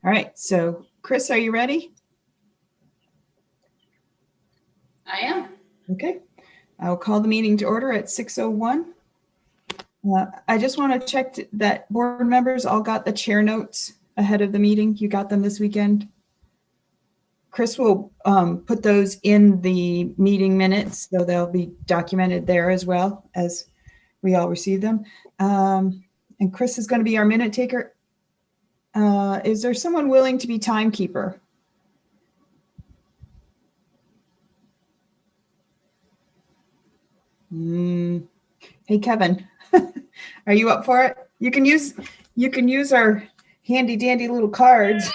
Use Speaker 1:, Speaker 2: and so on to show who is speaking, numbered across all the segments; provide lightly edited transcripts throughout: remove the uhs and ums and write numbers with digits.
Speaker 1: All right, so Chris, are you ready?
Speaker 2: I am.
Speaker 1: Okay, I'll call the meeting to order at 6:01. I just want to check that board members all got the chair notes ahead of the meeting. You got them this weekend? Chris will put those in the meeting minutes, so they'll be documented there as well as we all receive them. And Chris is going to be our minute taker. Is there someone willing to be timekeeper? Hey, Kevin, are you up for it? You can use our handy dandy little cards.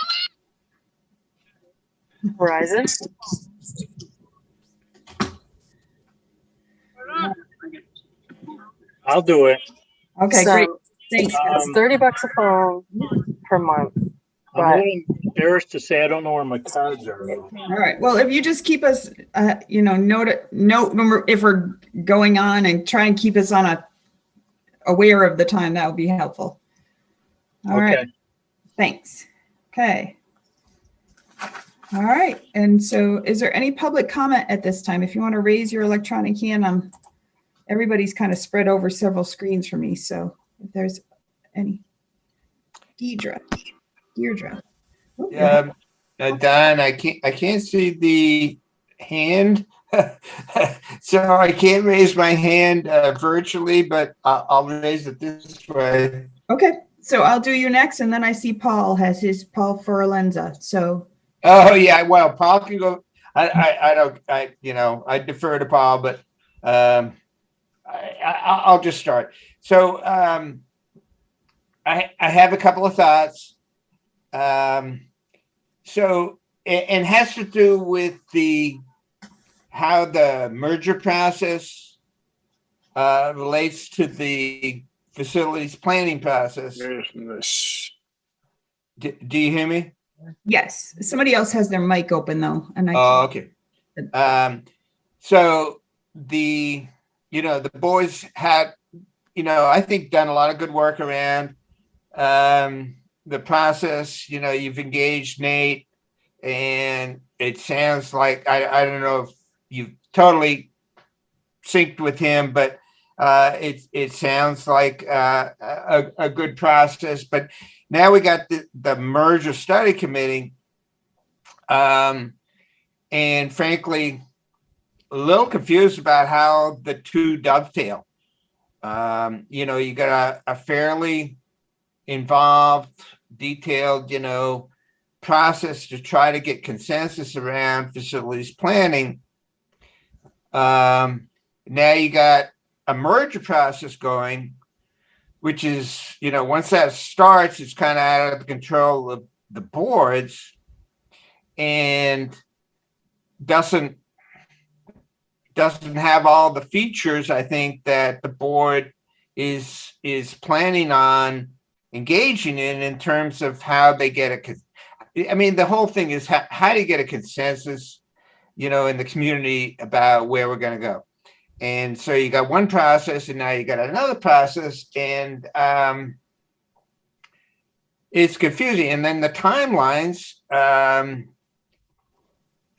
Speaker 3: Horizon.
Speaker 4: I'll do it.
Speaker 1: Okay,
Speaker 3: So,
Speaker 1: great. Thanks.
Speaker 3: It's $30 a phone per month.
Speaker 4: I'm a little embarrassed to say I don't know where my cards are.
Speaker 1: All right. Well, if you just keep us, note if we're going on and try and keep us on aware of the time, that would be helpful. All right. Thanks. Okay. All right. And so is there any public comment at this time? If you want to raise your electronic hand, everybody's kind of spread over several screens for me. So if there's any. Deirdre. Oh,
Speaker 5: Don, I can't see the hand, so I can't raise my hand virtually, but I'll raise it this way.
Speaker 1: okay, so I'll do you next, and then I see Paul has his Paul Fiorenza. So.
Speaker 5: Oh yeah, well, Paul can go. I defer to Paul, but I'll just start. So I have a couple of thoughts. So it has to do with how the merger process relates to the facilities planning process. Do you hear me?
Speaker 1: Yes. Somebody else has their mic open though, and
Speaker 5: okay. So the boys had, I think done a lot of good work around the process. You've engaged Nate, and it sounds like I don't know if you've totally synced with him, but it sounds like a good process. But now we got the merger study committee, and frankly, a little confused about how the two dovetail. You got a fairly involved, detailed, process to try to get consensus around facilities planning. Now you got a merger process going, which is, once that starts, it's kind of out of the control of the boards and doesn't have all the features, I think, that the board is planning on engaging in terms of how they get the whole thing is how do you get a consensus, in the community about where we're going to go. And so you got one process and now you got another process, and it's confusing. And then the timelines.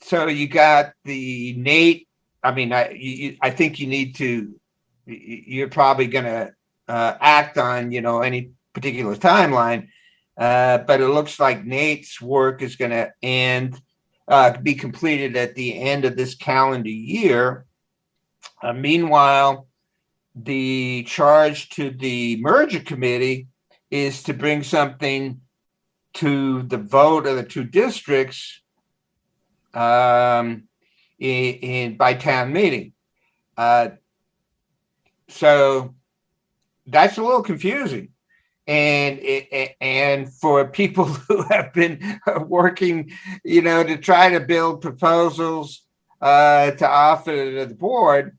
Speaker 5: So you got the Nate. I think you're probably going to act on, any particular timeline, but it looks like Nate's work is going to be completed at the end of this calendar year. Meanwhile, the charge to the merger committee is to bring something to the vote of the two districts by town meeting. So that's a little confusing. And for people who have been working, to try to build proposals to offer to the board,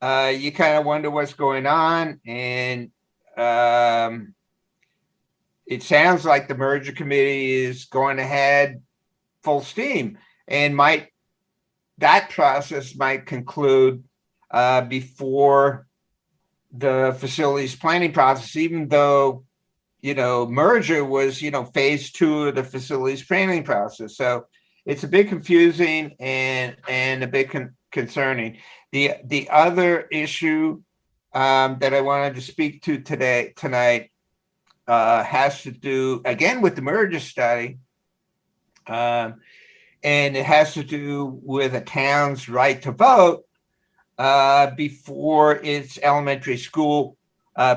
Speaker 5: you kind of wonder what's going on. And it sounds like the merger committee is going ahead full steam, and that process might conclude before the facilities planning process, even though merger was, phase 2 of the facilities planning process. So it's a bit confusing and a bit concerning. The other issue that I wanted to speak to tonight has to do again with the merger study, and it has to do with a town's right to vote before its elementary school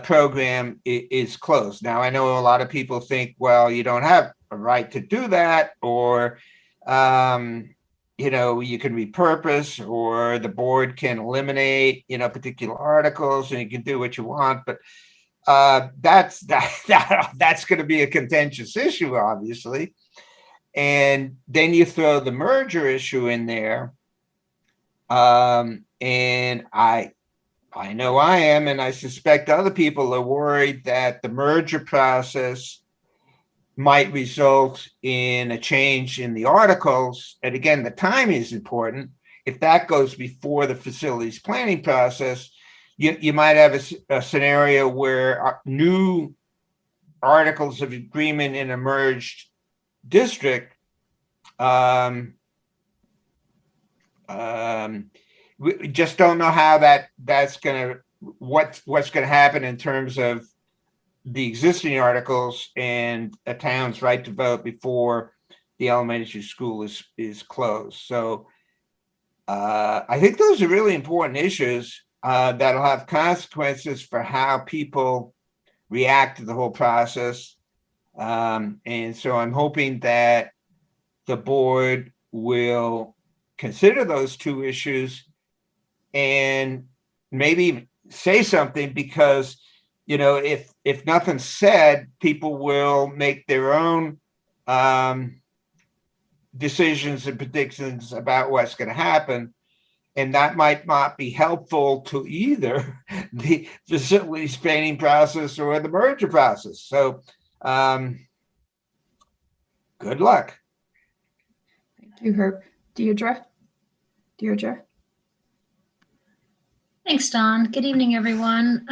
Speaker 5: program is closed. Now, I know a lot of people think, well, you don't have a right to do that, or you can repurpose, or the board can eliminate, particular articles, and you can do what you want. But that's going to be a contentious issue, obviously. And then you throw the merger issue in there. And I know I am, and I suspect other people are worried that the merger process might result in a change in the articles. And again, the timing is important. If that goes before the facilities planning process, you might have a scenario where new articles of agreement in a merged district we just don't know how that's gonna what's gonna happen in terms of the existing articles and a town's right to vote before the elementary school is closed. So I think those are really important issues that'll have consequences for how people react to the whole process. And so I'm hoping that the board will consider those two issues and maybe say something, because if nothing's said, people will make their own decisions and predictions about what's going to happen, and that might not be helpful to either the facilities planning process or the merger process. So good luck.
Speaker 1: Thank you, Herb. Deirdre?
Speaker 2: Thanks, Don. Good evening, everyone.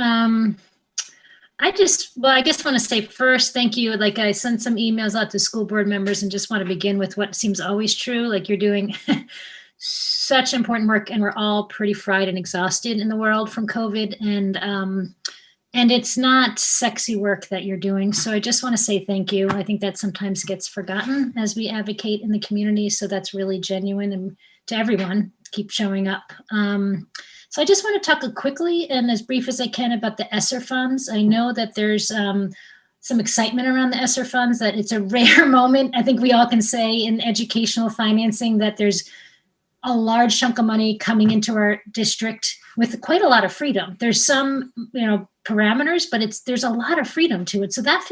Speaker 2: I guess want to say first, thank you. Like, I sent some emails out to school board members and just want to begin with what seems always true. Like, you're doing such important work, and we're all pretty fried and exhausted in the world from COVID. And it's not sexy work that you're doing. So I just want to say thank you. I think that sometimes gets forgotten as we advocate in the community. So that's really genuine, and to everyone, keep showing up. So I just want to talk quickly and as brief as I can about the ESSER funds. I know that there's some excitement around the ESSER funds, that it's a rare moment. I think we all can say in educational financing that there's a large chunk of money coming into our district with quite a lot of freedom. There's some, parameters, but there's a lot of freedom to it. So that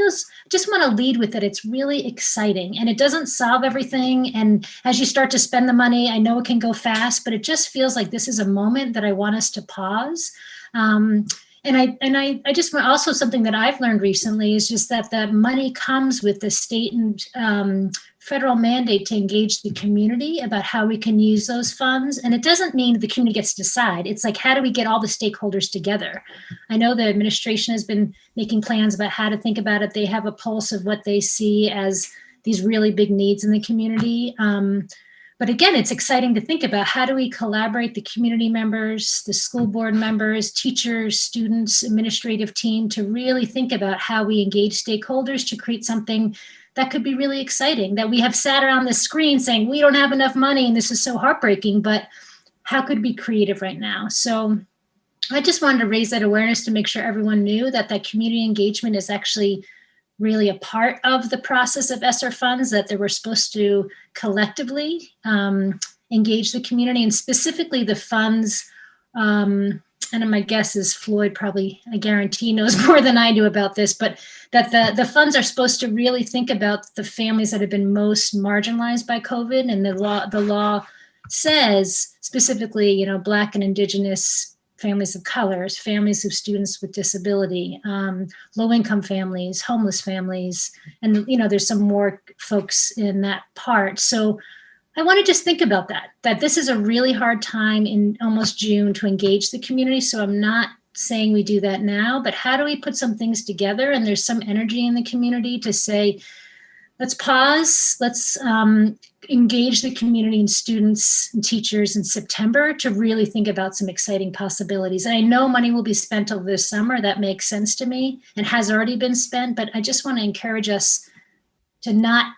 Speaker 2: just want to lead with it. It's really exciting, and it doesn't solve everything. And as you start to spend the money, I know it can go fast, but it just feels like this is a moment that I want us to pause. And I just want, also something that I've learned recently is just that the money comes with the state and federal mandate to engage the community about how we can use those funds. And it doesn't mean the community gets to decide. It's like, how do we get all the stakeholders together? I know the administration has been making plans about how to think about it. They have a pulse of what they see as these really big needs in the community. But again, it's exciting to think about, how do we collaborate, the community members, the school board members, teachers, students, administrative team, to really think about how we engage stakeholders to create something that could be really exciting, that we have sat around the screen saying, we don't have enough money and this is so heartbreaking, but how could we be creative right now? So I just wanted to raise that awareness to make sure everyone knew that community engagement is actually really a part of the process of ESSER funds, that they were supposed to collectively engage the community, and specifically the funds. And my guess is Floyd probably, I guarantee, knows more than I do about this, but that the funds are supposed to really think about the families that have been most marginalized by COVID. And the law says specifically, Black and Indigenous families of colors, families of students with disability, low-income families, homeless families, and there's some more folks in that part. So I want to just think about that this is a really hard time in almost June to engage the community. So I'm not saying we do that now, but how do we put some things together? And there's some energy in the community to say, let's pause, let's engage the community and students and teachers in September to really think about some exciting possibilities. And I know money will be spent over this summer. That makes sense to me and has already been spent, but I just want to encourage us to not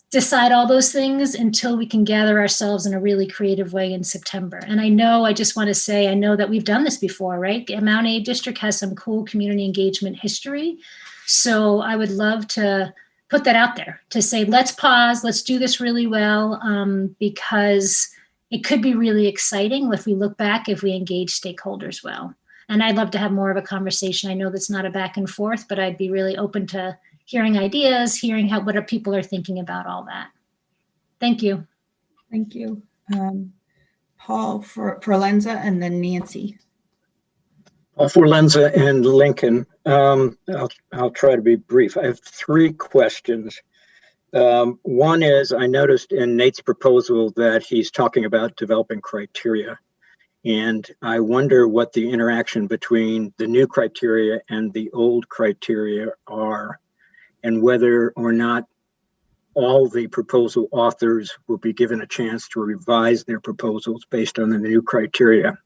Speaker 2: decide all those things until we can gather ourselves in a really creative way in September. And I just want to say, I know that we've done this before, right? Mount A District has some cool community engagement history. So I would love to put that out there to say, let's pause, let's do this really well, because it could be really exciting if we look back, if we engage stakeholders well. And I'd love to have more of a conversation. I know that's not a back and forth, but I'd be really open to hearing ideas, hearing what people are thinking about all that. Thank you.
Speaker 1: Thank you. Paul for Lenza, and then Nancy.
Speaker 6: For Lenza and Lincoln, I'll try to be brief. I have 3 questions. One is, I noticed in Nate's proposal that he's talking about developing criteria. And I wonder what the interaction between the new criteria and the old criteria are, and whether or not all the proposal authors will be given a chance to revise their proposals based on the new criteria.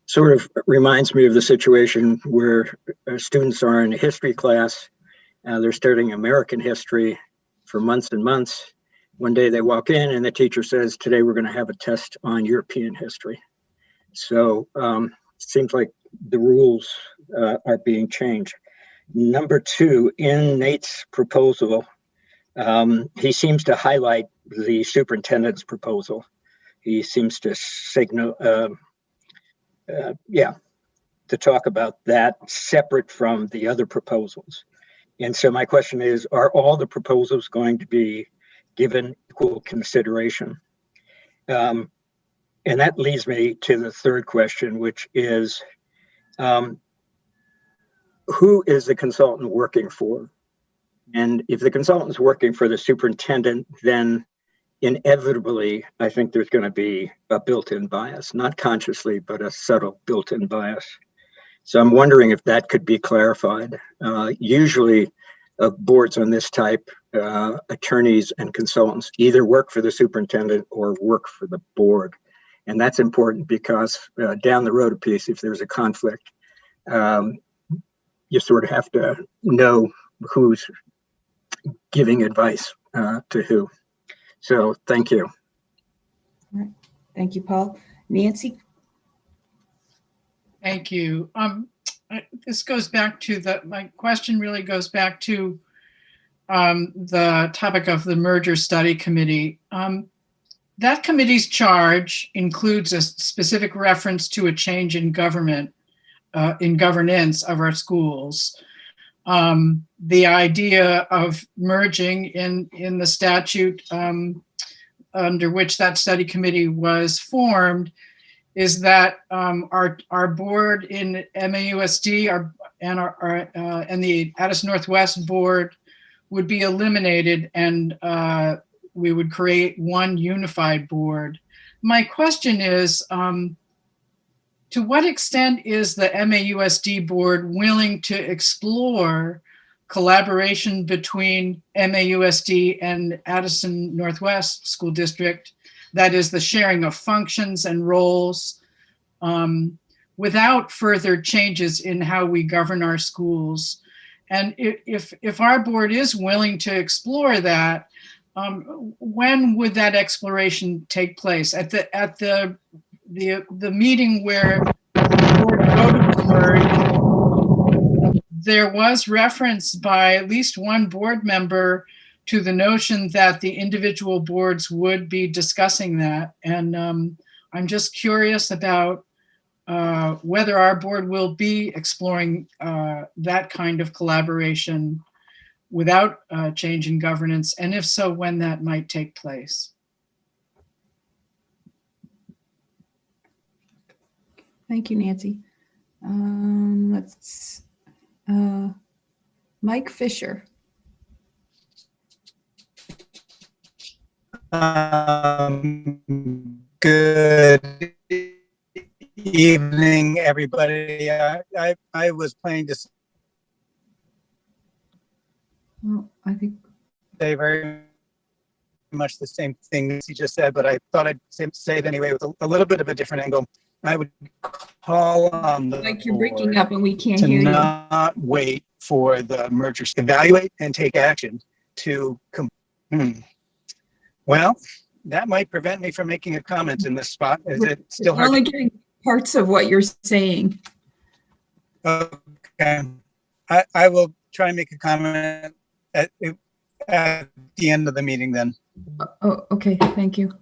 Speaker 6: Sort of reminds me of the situation where students are in a history class. They're studying American history for months and months. One day they walk in and the teacher says, today we're going to have a test on European history. So it seems like the rules are being changed. Number 2, in Nate's proposal, he seems to highlight the superintendent's proposal. He seems to signal, to talk about that separate from the other proposals. And so my question is, are all the proposals going to be given equal consideration? And that leads me to the 3rd question, which is, who is the consultant working for? And if the consultant's working for the superintendent, then inevitably, I think there's going to be a built-in bias, not consciously, but a subtle built-in bias. So I'm wondering if that could be clarified. Usually, boards on this type, attorneys and consultants either work for the superintendent or work for the board. And that's important because down the road a piece, if there's a conflict, you sort of have to know who's giving advice to who. So thank you.
Speaker 1: All right. Thank you, Paul. Nancy?
Speaker 7: Thank you. This goes back to my question really goes back to the topic of the merger study committee. That committee's charge includes a specific reference to a change in governance of our schools. The idea of merging in the statute under which that study committee was formed is that our board in MAUSD and the Addison Northwest board would be eliminated, and we would create one unified board. My question is, to what extent is the MAUSD board willing to explore collaboration between MAUSD and Addison Northwest School District, that is the sharing of functions and roles, without further changes in how we govern our schools? And if our board is willing to explore that, when would that exploration take place? At the meeting where the board voted to merge, there was reference by at least one board member to the notion that the individual boards would be discussing that. And I'm just curious about whether our board will be exploring that kind of collaboration without change in governance, and if so, when that might take place.
Speaker 1: Thank you, Nancy. Mike Fisher.
Speaker 8: Good Evening, everybody. I was planning to
Speaker 1: Well, I think,
Speaker 8: say very much the same thing as you just said, but I thought I'd say it anyway with a little bit of a different angle. I would call on the
Speaker 1: like you're breaking
Speaker 8: board
Speaker 1: up and we can't
Speaker 8: to
Speaker 1: hear you.
Speaker 8: not wait for the mergers to evaluate and take action to well, that might prevent me from making a comment in this spot. Is it still
Speaker 1: We're
Speaker 8: hard?
Speaker 1: only getting parts of what you're saying.
Speaker 8: Okay. I will try and make a comment at the end of the meeting then.
Speaker 1: Oh, okay, thank you.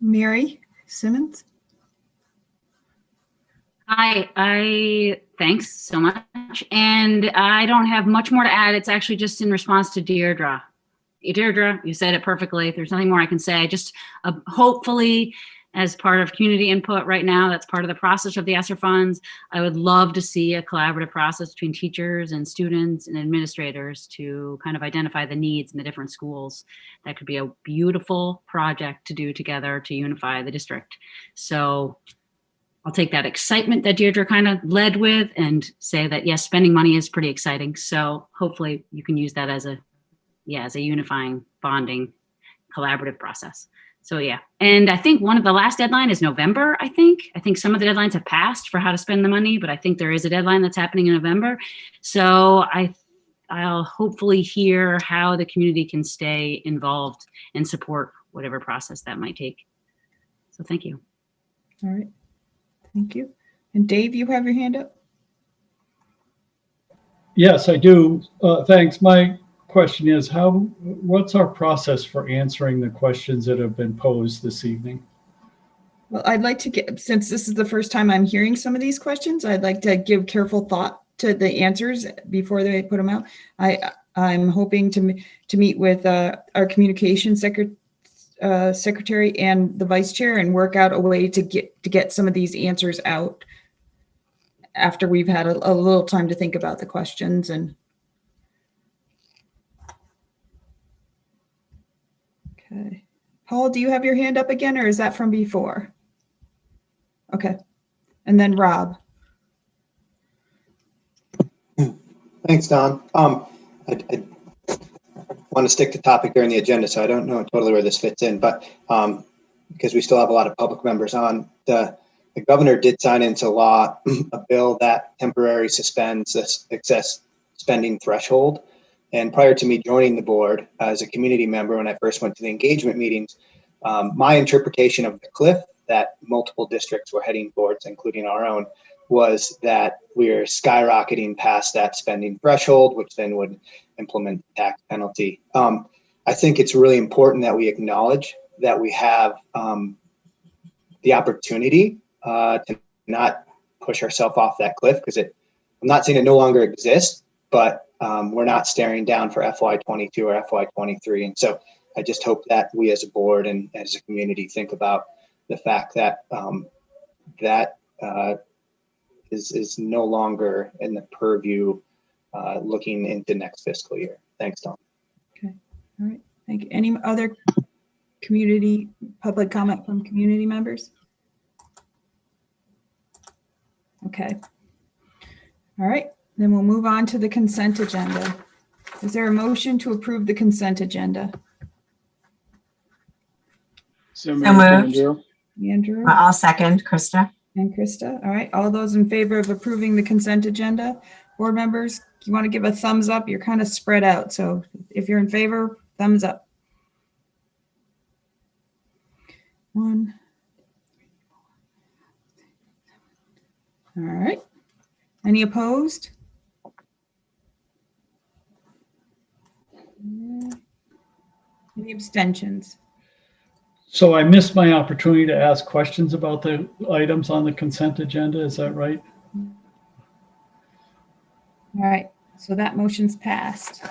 Speaker 1: Mary Simmons?
Speaker 9: I thanks so much. And I don't have much more to add. It's actually just in response to Deirdre. Deirdre, you said it perfectly. There's nothing more I can say. Just hopefully, as part of community input right now, that's part of the process of the ESSER funds. I would love to see a collaborative process between teachers and students and administrators to kind of identify the needs in the different schools. That could be a beautiful project to do together to unify the district. So I'll take that excitement that Deirdre kind of led with and say that, yes, spending money is pretty exciting. So hopefully you can use that as a unifying, bonding, collaborative process. So yeah, and I think one of the last deadline is November, I think. I think some of the deadlines have passed for how to spend the money, but I think there is a deadline that's happening in November. So I'll hopefully hear how the community can stay involved and support whatever process that might take. So thank you.
Speaker 1: All right, thank you. And Dave, you have your hand up?
Speaker 10: Yes, I do. Thanks. My question is, what's our process for answering the questions that have been posed this evening?
Speaker 1: Well, I'd like to get, since this is the first time I'm hearing some of these questions, I'd like to give careful thought to the answers before they put them out. I'm hoping to meet with our communication secretary and the vice chair and work out a way to get some of these answers out after we've had a little time to think about the questions. And okay, Paul, do you have your hand up again, or is that from before? Okay, and then Rob.
Speaker 11: Thanks, Don. I want to stick to topic during the agenda, so I don't know totally where this fits in, but because we still have a lot of public members on, the governor did sign into law a bill that temporarily suspends this excess spending threshold. And prior to me joining the board as a community member, when I first went to the engagement meetings, my interpretation of the cliff that multiple districts were heading towards, including our own, was that we're skyrocketing past that spending threshold, which then would implement the tax penalty. I think it's really important that we acknowledge that we have the opportunity to not push ourselves off that cliff, because I'm not saying it no longer exists, but we're not staring down for FY22 or FY23. And so I just hope that we as a board and as a community think about the fact that that is no longer in the purview looking into next fiscal year. Thanks, Tom.
Speaker 1: Okay, all right, thank you. Any other community public comment from community members? Okay, all right, then we'll move on to the consent agenda. Is there a motion to approve the consent agenda?
Speaker 4: So
Speaker 12: moved.
Speaker 4: Andrew.
Speaker 1: Andrew
Speaker 12: I'll second, Krista.
Speaker 1: and Krista. All right, all those in favor of approving the consent agenda? Board members, you want to give a thumbs up? You're kind of spread out, so if you're in favor, thumbs up. 1. All right. Any opposed? Any abstentions?
Speaker 10: So I missed my opportunity to ask questions about the items on the consent agenda. Is that right?
Speaker 1: All right, so that motion's passed.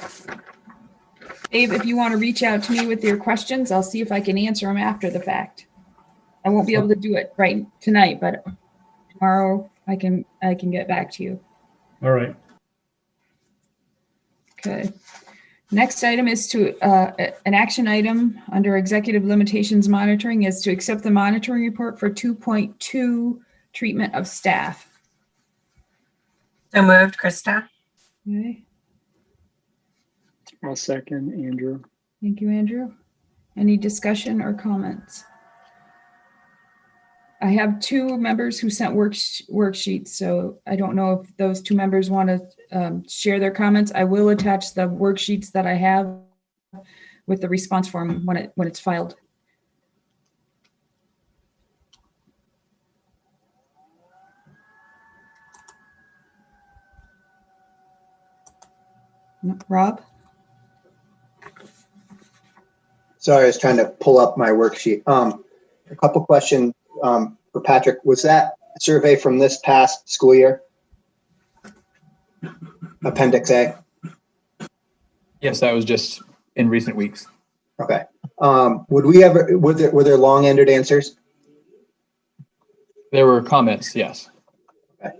Speaker 1: Dave, if you want to reach out to me with your questions, I'll see if I can answer them after the fact. I won't be able to do it right tonight, but tomorrow I can get back to you.
Speaker 10: All right.
Speaker 1: Okay. Next item is to, an action item under executive limitations monitoring is to accept the monitoring report for 2.2 treatment of staff.
Speaker 12: So moved, Krista.
Speaker 1: Okay,
Speaker 10: I'll second, Andrew.
Speaker 1: thank you, Andrew. Any discussion or comments? I have two members who sent worksheets, so I don't know if those two members want to share their comments. I will attach the worksheets that I have with the response form when it's filed. No, Rob?
Speaker 11: Sorry, I was trying to pull up my worksheet. A couple questions for Patrick. Was that a survey from this past school year? Appendix A?
Speaker 13: Yes, that was just in recent weeks.
Speaker 11: Okay. Were there long-ended answers?
Speaker 13: There were comments, yes.
Speaker 11: Okay.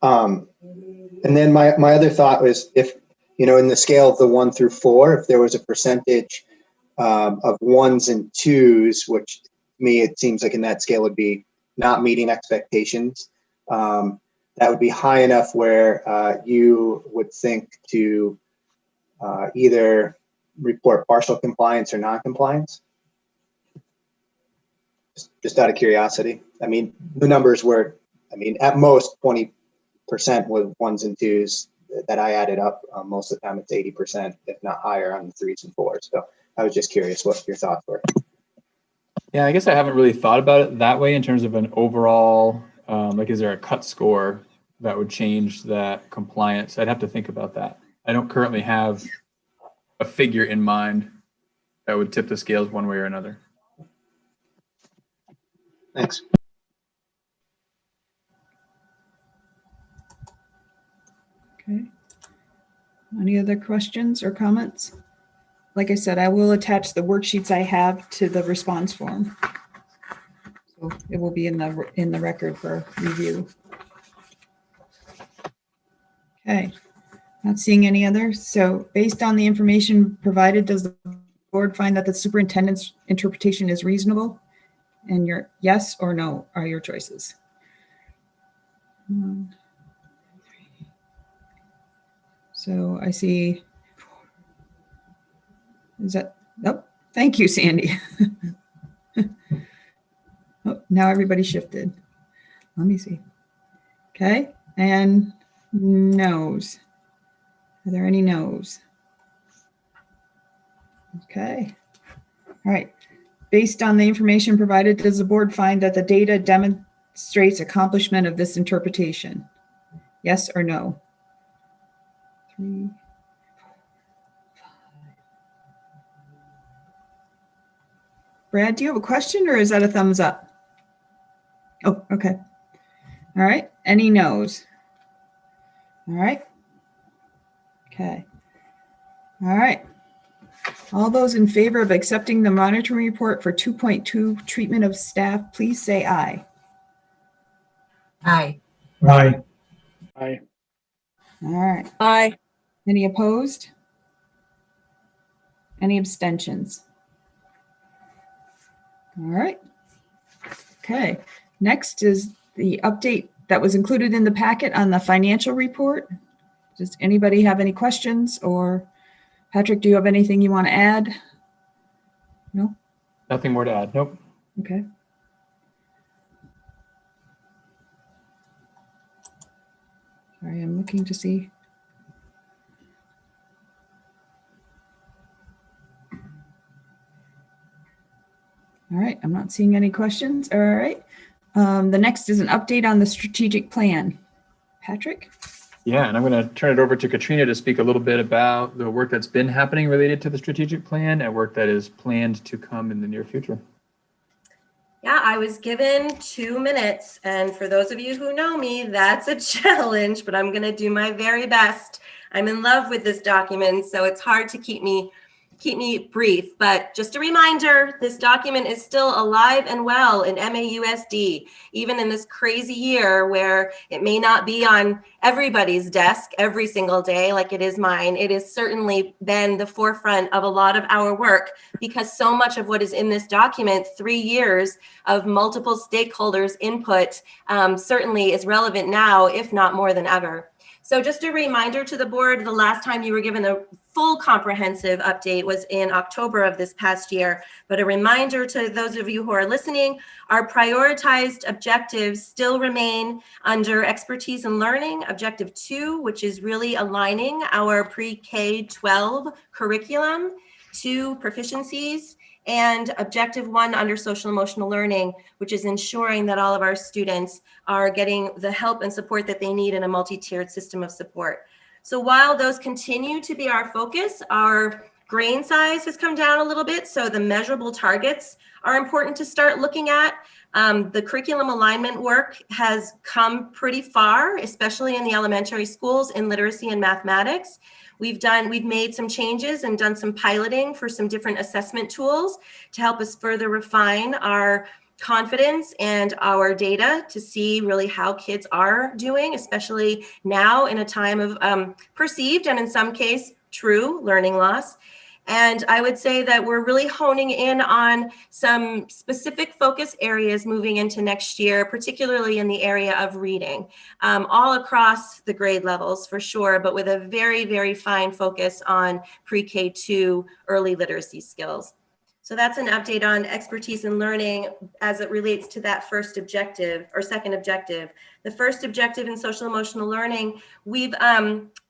Speaker 11: And then my other thought was if, in the scale of the 1 through 4, if there was a percentage of 1s and 2s, which to me, it seems like in that scale would be not meeting expectations, that would be high enough where you would think to either report partial compliance or non-compliance? Just out of curiosity. I mean, the numbers were, at most 20% with 1s and 2s that I added up. Most of the time it's 80%, if not higher on the 3s and 4s. So I was just curious what your thoughts were.
Speaker 13: Yeah, I guess I haven't really thought about it that way in terms of an overall, is there a cut score that would change that compliance? I'd have to think about that. I don't currently have a figure in mind that would tip the scales one way or another.
Speaker 11: Thanks.
Speaker 1: Okay. Any other questions or comments? Like I said, I will attach the worksheets I have to the response form. So it will be in the record for review. Okay, not seeing any others. So based on the information provided, does the board find that the superintendent's interpretation is reasonable? And your yes or no are your choices. So I see. Is that, nope. Thank you, Sandy. Oh, now everybody shifted. Let me see. Okay, and no's. Are there any no's? Okay. All right. Based on the information provided, does the board find that the data demonstrates accomplishment of this interpretation? Yes or no? 3, 4, 5. Brad, do you have a question or is that a thumbs up? Oh, okay. All right. Any no's? All right. Okay. All right. All those in favor of accepting the monitoring report for 2.2 treatment of staff, please say aye.
Speaker 12: Aye.
Speaker 10: Aye. Aye.
Speaker 1: All right.
Speaker 3: Aye.
Speaker 1: Any opposed? Any abstentions? All right. Okay. Next is the update that was included in the packet on the financial report. Does anybody have any questions, or Patrick, do you have anything you want to add? No?
Speaker 13: Nothing more to add. Nope.
Speaker 1: Okay. Sorry, I'm looking to see. All right, I'm not seeing any questions. All right. The next is an update on the strategic plan. Patrick?
Speaker 13: Yeah, and I'm going to turn it over to Katrina to speak a little bit about the work that's been happening related to the strategic plan and work that is planned to come in the near future.
Speaker 14: Yeah, I was given 2 minutes, and for those of you who know me, that's a challenge, but I'm going to do my very best. I'm in love with this document, so it's hard to keep me keep me brief, but just a reminder, this document is still alive and well in MAUSD, even in this crazy year where it may not be on everybody's desk every single day like it is mine. It has certainly been the forefront of a lot of our work because so much of what is in this document, 3 years of multiple stakeholders' input, certainly is relevant now, if not more than ever. So just a reminder to the board, the last time you were given a full comprehensive update was in October of this past year. But a reminder to those of you who are listening, our prioritized objectives still remain under expertise and learning, objective 2, which is really aligning our pre-K-12 curriculum to proficiencies, and objective 1 under social emotional learning, which is ensuring that all of our students are getting the help and support that they need in a multi-tiered system of support. So while those continue to be our focus, our grain size has come down a little bit. So the measurable targets are important to start looking at. The curriculum alignment work has come pretty far, especially in the elementary schools in literacy and mathematics. We've made some changes and done some piloting for some different assessment tools to help us further refine our confidence and our data to see really how kids are doing, especially now in a time of perceived and in some case true learning loss. And I would say that we're really honing in on some specific focus areas moving into next year, particularly in the area of reading, all across the grade levels for sure, but with a very, very fine focus on pre-K2 early literacy skills. So that's an update on expertise and learning as it relates to that first objective or second objective. The first objective in social emotional learning, we've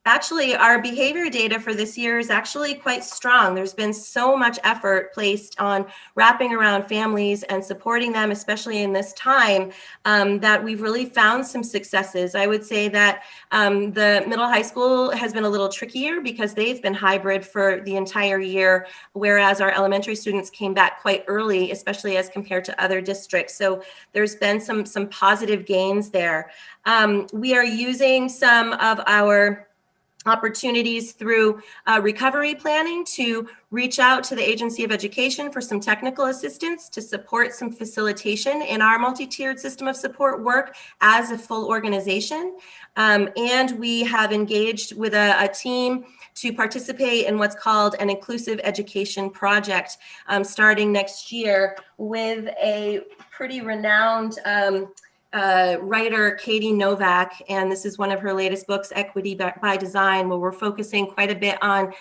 Speaker 14: actually, our behavior data for this year is actually quite strong. There's been so much effort placed on wrapping around families and supporting them, especially in this time, that we've really found some successes. I would say that the middle high school has been a little trickier because they've been hybrid for the entire year, whereas our elementary students came back quite early, especially as compared to other districts. So there's been some positive gains there. We are using some of our opportunities through recovery planning to reach out to the Agency of Education for some technical assistance to support some facilitation in our multi-tiered system of support work as a full organization. And we have engaged with a team to participate in what's called an inclusive education project starting next year with a pretty renowned writer, Katie Novak, and this is one of her latest books, Equity by Design, where we're focusing quite a bit on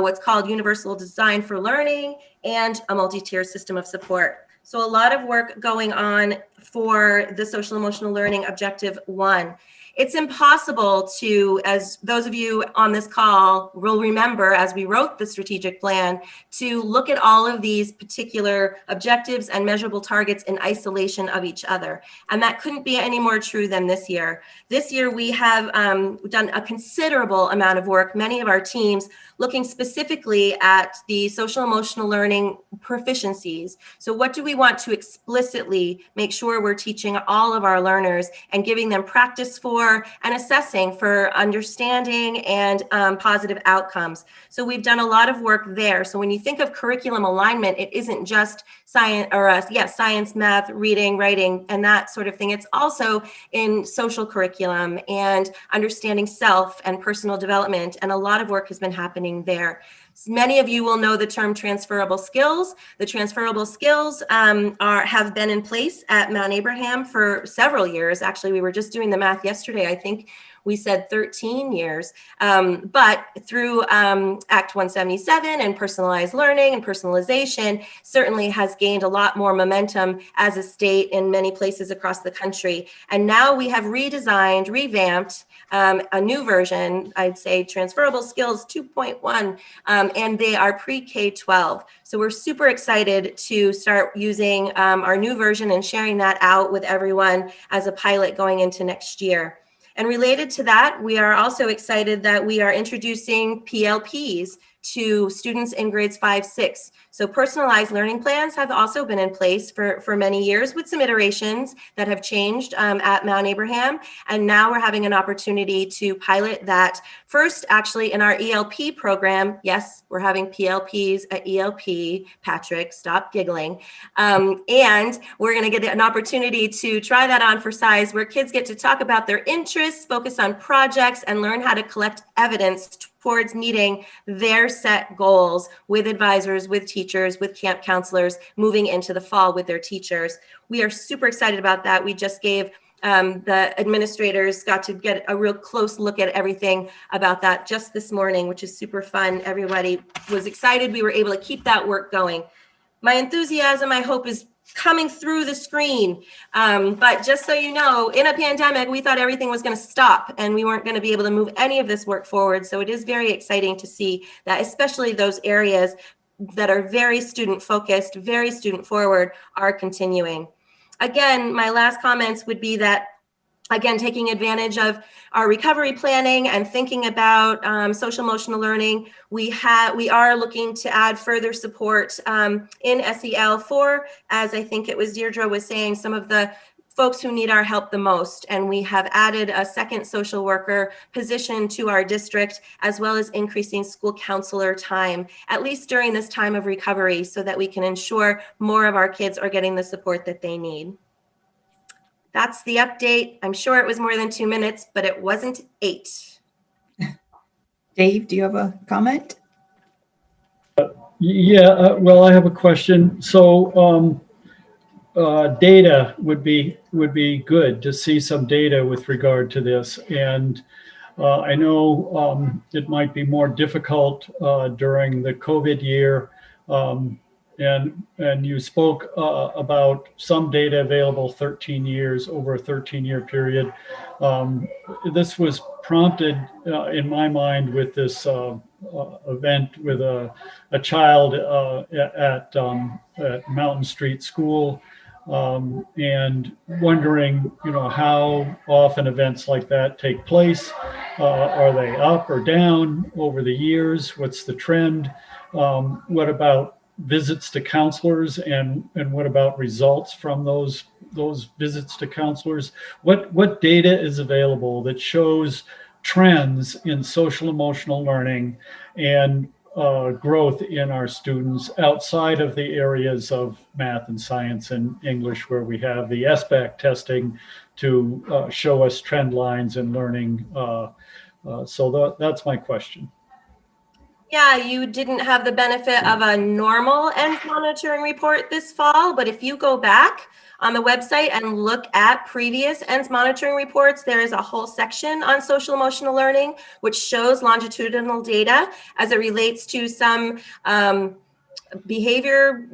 Speaker 14: what's called universal design for learning and a multi-tier system of support. So a lot of work going on for the social emotional learning objective 1. It's impossible to, as those of you on this call will remember as we wrote the strategic plan, to look at all of these particular objectives and measurable targets in isolation of each other. And that couldn't be any more true than this year. This year we have done a considerable amount of work, many of our teams looking specifically at the social emotional learning proficiencies. So what do we want to explicitly make sure we're teaching all of our learners and giving them practice for and assessing for understanding and positive outcomes. So we've done a lot of work there. So when you think of curriculum alignment, it isn't just science or science, math, reading, writing, and that sort of thing. It's also in social curriculum and understanding self and personal development. And a lot of work has been happening there. Many of you will know the term transferable skills. The transferable skills have been in place at Mount Abraham for several years. Actually, we were just doing the math yesterday. I think we said 13 years. But through Act 177 and personalized learning and personalization certainly has gained a lot more momentum as a state in many places across the country. And now we have redesigned, revamped a new version, I'd say Transferable Skills 2.1, and they are pre-K-12. So we're super excited to start using our new version and sharing that out with everyone as a pilot going into next year. And related to that, we are also excited that we are introducing PLPs, to students in grades 5, 6. So personalized learning plans have also been in place for many years with some iterations that have changed at Mount Abraham. And now we're having an opportunity to pilot that first actually in our ELP program. Yes, we're having PLPs at ELP. Patrick, stop giggling. And we're going to get an opportunity to try that on for size, where kids get to talk about their interests, focus on projects, and learn how to collect evidence towards meeting their set goals with advisors, with teachers, with camp counselors, moving into the fall with their teachers. We are super excited about that. We just gave the administrators got to get a real close look at everything about that just this morning, which is super fun. Everybody was excited. We were able to keep that work going. My enthusiasm, I hope, is coming through the screen. But just so you know, in a pandemic, we thought everything was going to stop and we weren't going to be able to move any of this work forward. So it is very exciting to see that, especially those areas that are very student focused, very student forward, are continuing. Again, my last comments would be that, again, taking advantage of our recovery planning and thinking about social emotional learning, we are looking to add further support in SEL for, as I think it was Deirdre was saying, some of the folks who need our help the most. And we have added a second social worker position to our district, as well as increasing school counselor time, at least during this time of recovery, so that we can ensure more of our kids are getting the support that they need. That's the update. I'm sure it was more than 2 minutes, but it wasn't 8.
Speaker 1: Dave, do you have a comment?
Speaker 10: Yeah, well, I have a question. So data would be good to see some data with regard to this. And I know it might be more difficult during the COVID year. And you spoke about some data available 13 years, over a 13-year period. This was prompted in my mind with this event with a child at Mountain Street School, and wondering, how often events like that take place. Are they up or down over the years? What's the trend? What about visits to counselors, and what about results from those visits to counselors? What data is available that shows trends in social emotional learning and growth in our students outside of the areas of math and science and English, where we have the SBAC testing to show us trend lines in learning? So that's my question.
Speaker 14: Yeah, you didn't have the benefit of a normal ENS monitoring report this fall, but if you go back on the website and look at previous ENS monitoring reports, there is a whole section on social emotional learning, which shows longitudinal data as it relates to some behavior,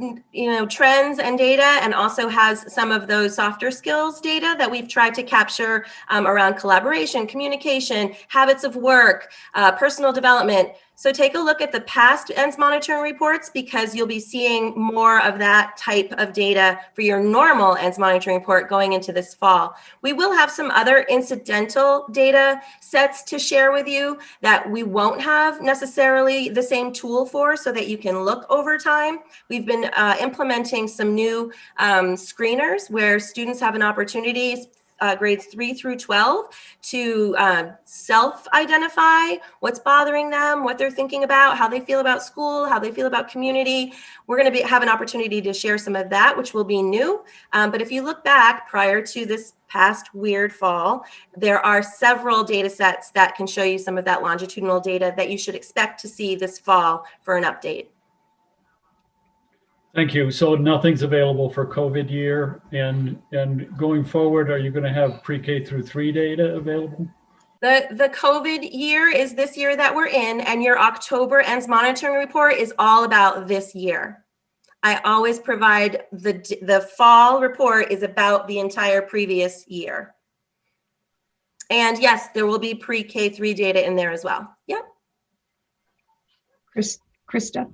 Speaker 14: trends and data, and also has some of those softer skills data that we've tried to capture around collaboration, communication, habits of work, personal development. So take a look at the past ENS monitoring reports, because you'll be seeing more of that type of data for your normal ENS monitoring report going into this fall. We will have some other incidental data sets to share with you that we won't have necessarily the same tool for, so that you can look over time. We've been implementing some new screeners where students have an opportunity, grades 3 through 12, to self-identify what's bothering them, what they're thinking about, how they feel about school, how they feel about community. We're going to have an opportunity to share some of that, which will be new. But if you look back prior to this past weird fall, there are several data sets that can show you some of that longitudinal data that you should expect to see this fall for an update.
Speaker 10: Thank you. So nothing's available for COVID year, and going forward, are you going to have pre-K through 3 data available?
Speaker 14: The COVID year is this year that we're in, and your October ENS monitoring report is all about this year. I always provide the fall report is about the entire previous year. And yes, there will be pre-K 3 data in there as well. Yep.
Speaker 1: Krista.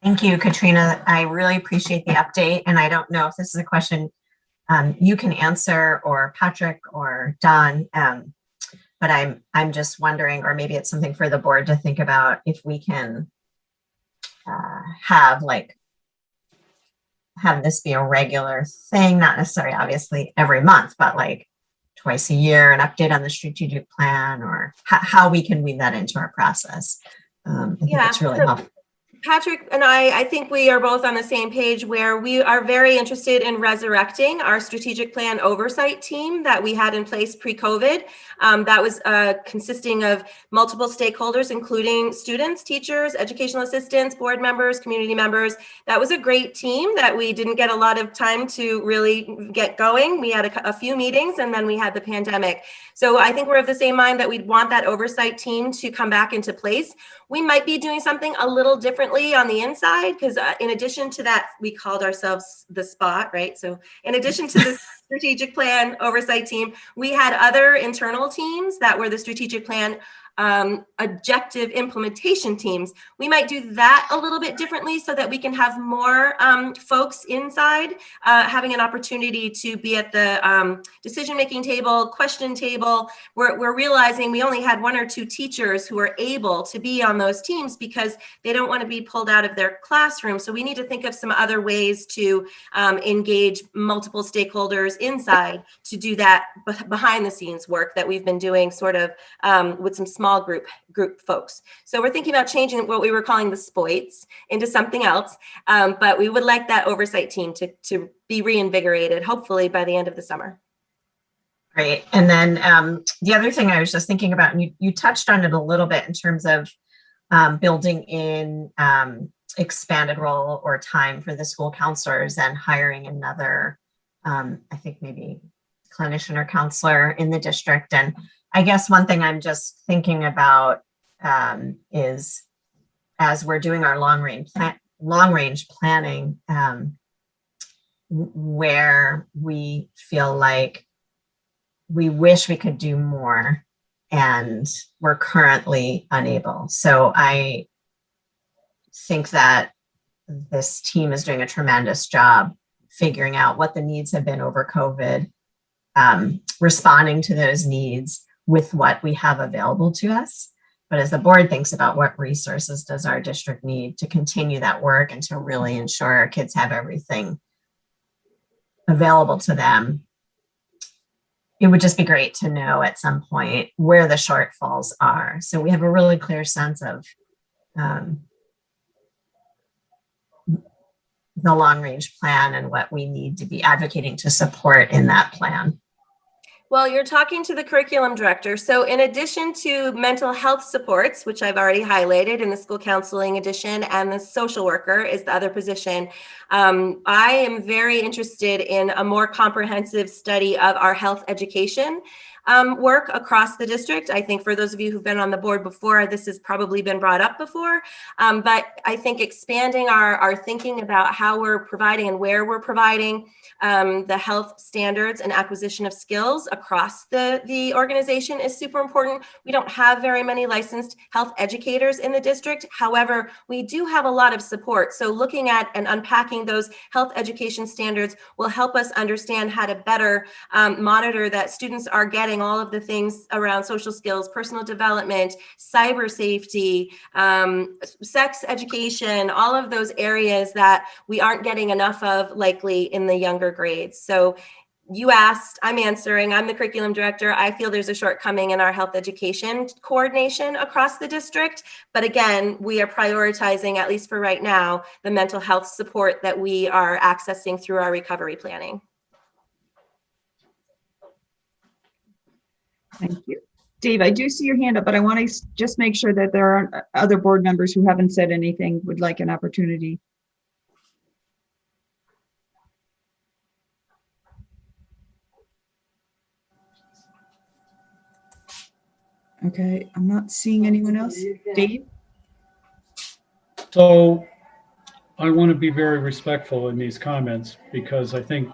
Speaker 12: Thank you, Katrina. I really appreciate the update. And I don't know if this is a question you can answer, or Patrick or Don. But I'm just wondering, or maybe it's something for the board to think about, if we can have this be a regular thing, not necessarily obviously every month, but like twice a year, an update on the strategic plan, or how we can weave that into our process. I think it's really helpful.
Speaker 14: Patrick and I think we are both on the same page where we are very interested in resurrecting our strategic plan oversight team that we had in place pre-COVID. That was consisting of multiple stakeholders, including students, teachers, educational assistants, board members, community members. That was a great team that we didn't get a lot of time to really get going. We had a few meetings and then we had the pandemic. So I think we're of the same mind that we'd want that oversight team to come back into place. We might be doing something a little differently on the inside because in addition to that, we called ourselves the SPOT, right? So in addition to the strategic plan oversight team, we had other internal teams that were the strategic plan objective implementation teams. We might do that a little bit differently so that we can have more folks inside having an opportunity to be at the decision-making table, question table. We're realizing we only had 1 or 2 teachers who were able to be on those teams because they don't want to be pulled out of their classroom. So we need to think of some other ways to engage multiple stakeholders inside to do that behind the scenes work that we've been doing sort of with some small group folks. So we're thinking about changing what we were calling the SPOITs into something else. But we would like that oversight team to be reinvigorated, hopefully by the end of the summer.
Speaker 12: Great. And then the other thing I was just thinking about, and you touched on it a little bit in terms of building in expanded role or time for the school counselors and hiring another, I think maybe clinician or counselor in the district. And I guess one thing I'm just thinking about is as we're doing our long range planning, where we feel like we wish we could do more and we're currently unable. So I think that this team is doing a tremendous job figuring out what the needs have been over COVID, responding to those needs with what we have available to us. But as the board thinks about what resources does our district need to continue that work and to really ensure our kids have everything available to them, it would just be great to know at some point where the shortfalls are. So we have a really clear sense of the long range plan and what we need to be advocating to support in that plan.
Speaker 14: Well, you're talking to the curriculum director. So in addition to mental health supports, which I've already highlighted in the school counseling edition, and the social worker is the other position, I am very interested in a more comprehensive study of our health education work across the district. I think for those of you who've been on the board before, this has probably been brought up before, but I think expanding our thinking about how we're providing and where we're providing the health standards and acquisition of skills across the organization is super important. We don't have very many licensed health educators in the district. However, we do have a lot of support. So looking at and unpacking those health education standards will help us understand how to better monitor that students are getting all of the things around social skills, personal development, cyber safety, sex education, all of those areas that we aren't getting enough of likely in the younger grades. So you asked, I'm answering, I'm the curriculum director. I feel there's a shortcoming in our health education coordination across the district. But again, we are prioritizing, at least for right now, the mental health support that we are accessing through our recovery planning.
Speaker 1: Thank you. Dave, I do see your hand up, but I want to just make sure that there aren't other board members who haven't said anything, would like an opportunity. Okay, I'm not seeing anyone else. Dave?
Speaker 10: So I want to be very respectful in these comments because I think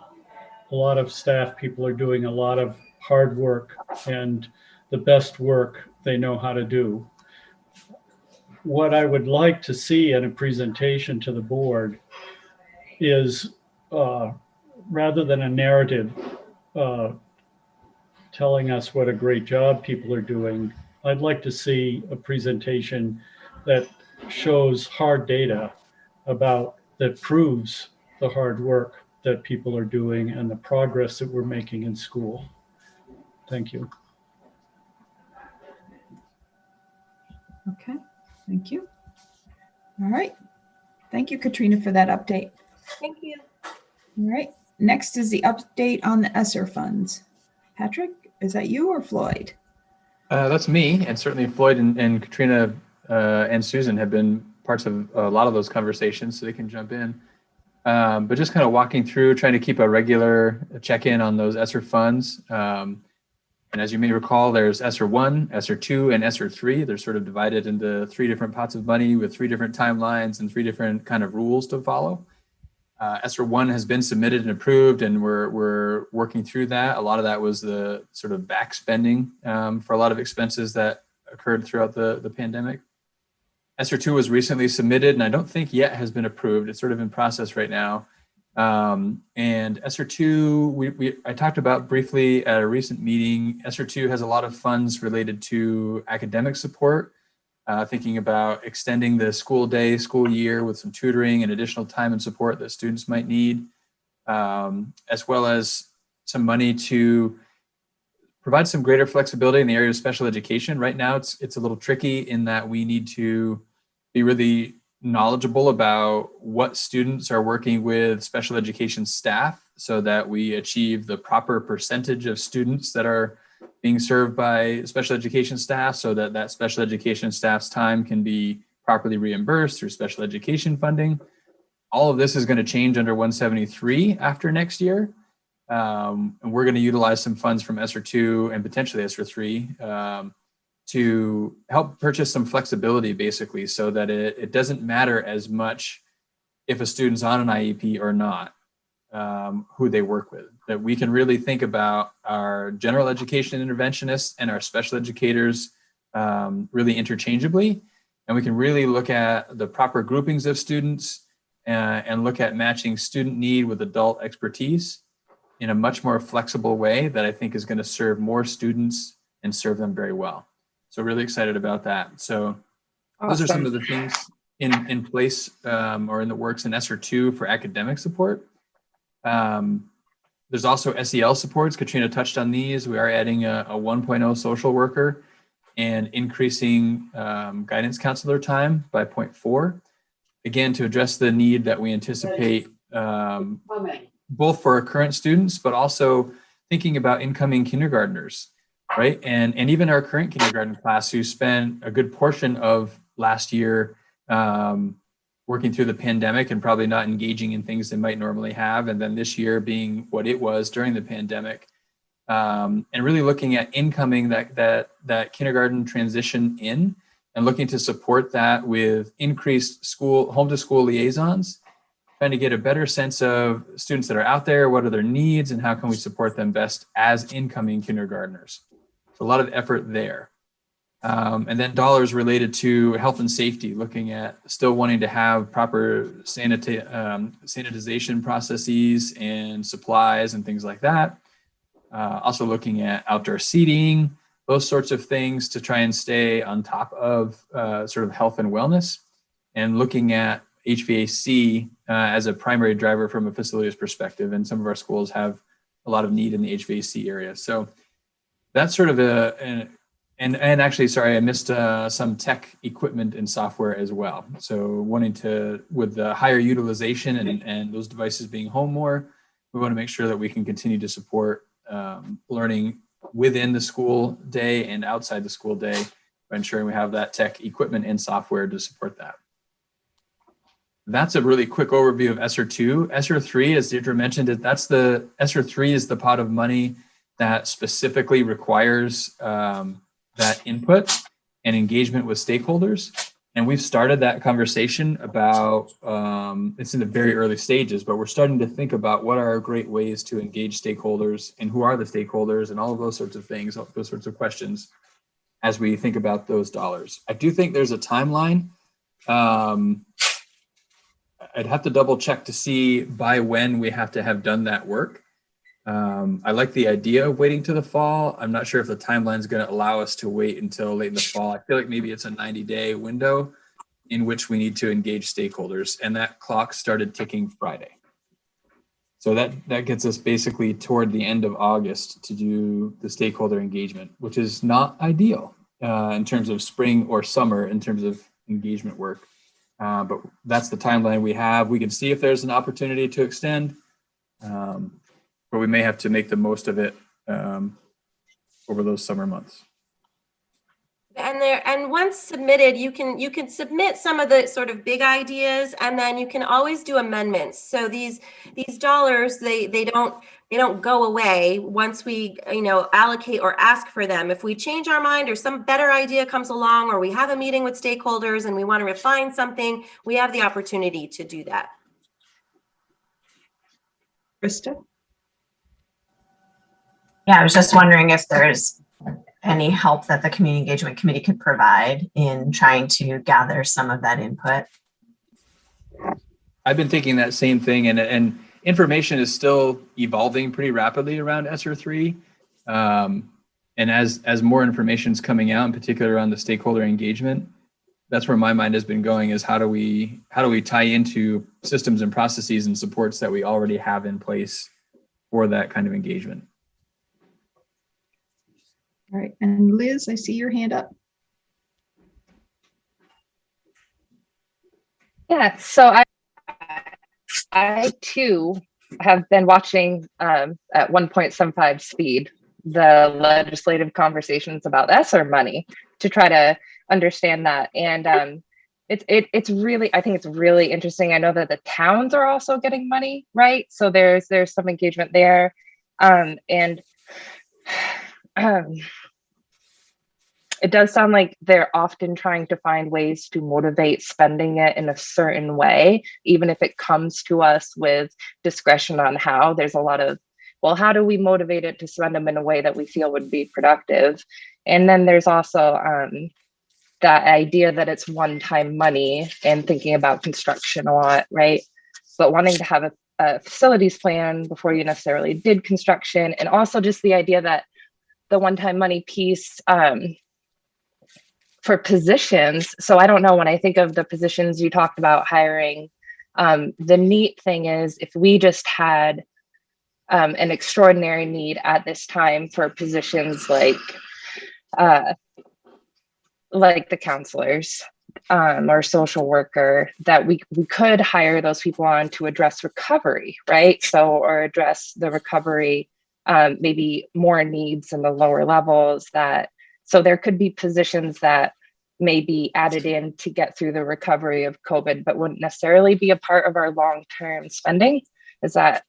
Speaker 10: a lot of staff people are doing a lot of hard work and the best work they know how to do. What I would like to see in a presentation to the board is rather than a narrative, telling us what a great job people are doing. I'd like to see a presentation that shows hard data that proves the hard work that people are doing and the progress that we're making in school. Thank you.
Speaker 1: Okay, thank you. All right. Thank you, Katrina, for that update.
Speaker 14: Thank you.
Speaker 1: All right. Next is the update on the ESSER funds. Patrick, is that you or Floyd?
Speaker 13: That's me, and certainly Floyd and Katrina and Susan have been parts of a lot of those conversations, so they can jump in. But just kind of walking through, trying to keep a regular check-in on those ESSER funds. And as you may recall, there's ESSER 1, ESSER 2, and ESSER 3. They're sort of divided into 3 different pots of money with 3 different timelines and 3 different kind of rules to follow. ESSER 1 has been submitted and approved, and we're working through that. A lot of that was the sort of back spending for a lot of expenses that occurred throughout the pandemic. ESSER 2 was recently submitted, and I don't think yet has been approved. It's sort of in process right now. And ESSER 2, I talked about briefly at a recent meeting. ESSER 2 has a lot of funds related to academic support, thinking about extending the school day, school year with some tutoring and additional time and support that students might need, as well as some money to provide some greater flexibility in the area of special education. Right now, it's a little tricky in that we need to be really knowledgeable about what students are working with special education staff so that we achieve the proper percentage of students that are being served by special education staff, so that that special education staff's time can be properly reimbursed through special education funding. All of this is going to change under 173 after next year. And we're going to utilize some funds from ESSER 2 and potentially ESSER 3 to help purchase some flexibility, basically, so that it doesn't matter as much if a student's on an IEP or not, who they work with. That we can really think about our general education interventionists and our special educators really interchangeably. And we can really look at the proper groupings of students and look at matching student need with adult expertise in a much more flexible way that I think is going to serve more students and serve them very well. So really excited about that. So those are some of the things in place or in the works in ESSER 2 for academic support. There's also SEL supports. Katrina touched on these. We are adding a 1.0 social worker and increasing guidance counselor time by 0.4. Again, to address the need that we anticipate both for our current students, but also thinking about incoming kindergartners, right? And even our current kindergarten class who spent a good portion of last year working through the pandemic and probably not engaging in things they might normally have. And then this year being what it was during the pandemic, and really looking at incoming that kindergarten transition in and looking to support that with increased home to school liaisons, trying to get a better sense of students that are out there, what are their needs, and how can we support them best as incoming kindergartners. So a lot of effort there. And then dollars related to health and safety, looking at still wanting to have proper sanitization processes and supplies and things like that. Also looking at outdoor seating, those sorts of things to try and stay on top of sort of health and wellness, and looking at HVAC as a primary driver from a facilities perspective. And some of our schools have a lot of need in the HVAC area. So that's sort of and actually, sorry, I missed some tech equipment and software as well. So wanting to, with the higher utilization and those devices being home more, we want to make sure that we can continue to support learning within the school day and outside the school day by ensuring we have that tech equipment and software to support that. That's a really quick overview of ESSER 2. ESSER 3, as Deirdre mentioned, ESSER 3 is the pot of money that specifically requires that input and engagement with stakeholders. And we've started that conversation about, it's in the very early stages, but we're starting to think about what are great ways to engage stakeholders and who are the stakeholders and all of those sorts of things, those sorts of questions as we think about those dollars. I do think there's a timeline. I'd have to double check to see by when we have to have done that work. I like the idea of waiting to the fall. I'm not sure if the timeline is going to allow us to wait until late in the fall. I feel like maybe it's a 90-day window in which we need to engage stakeholders, and that clock started ticking Friday. So that gets us basically toward the end of August to do the stakeholder engagement, which is not ideal in terms of spring or summer in terms of engagement work. But that's the timeline we have. We can see if there's an opportunity to extend, but we may have to make the most of it over those summer months.
Speaker 14: And once submitted, you can submit some of the sort of big ideas, and then you can always do amendments. So these dollars, they don't go away once we allocate or ask for them. If we change our mind or some better idea comes along, or we have a meeting with stakeholders and we want to refine something, we have the opportunity to do that.
Speaker 1: Krista?
Speaker 12: Yeah, I was just wondering if there's any help that the Community Engagement Committee could provide in trying to gather some of that input.
Speaker 13: I've been thinking that same thing, and information is still evolving pretty rapidly around ESSER 3. And as more information is coming out, in particular around the stakeholder engagement, that's where my mind has been going, is how do we tie into systems and processes and supports that we already have in place for that kind of engagement.
Speaker 1: All right, and Liz, I see your hand up.
Speaker 15: Yeah, so I too have been watching at 1.75 speed the legislative conversations about ESSER money to try to understand that. And it's really, I think it's really interesting. I know that the towns are also getting money, right? So there's some engagement there. It does sound like they're often trying to find ways to motivate spending it in a certain way, even if it comes to us with discretion on how. There's a lot of, well, how do we motivate it to spend them in a way that we feel would be productive? And then there's also that idea that it's one-time money and thinking about construction a lot, right? But wanting to have a facilities plan before you necessarily did construction, and also just the idea that the one-time money piece, for positions. So I don't know, when I think of the positions you talked about hiring, the neat thing is if we just had an extraordinary need at this time for positions like the counselors or social worker, that we could hire those people on to address recovery, right? So, or address the recovery, maybe more needs in the lower levels so there could be positions that may be added in to get through the recovery of COVID, but wouldn't necessarily be a part of our long-term spending. Is that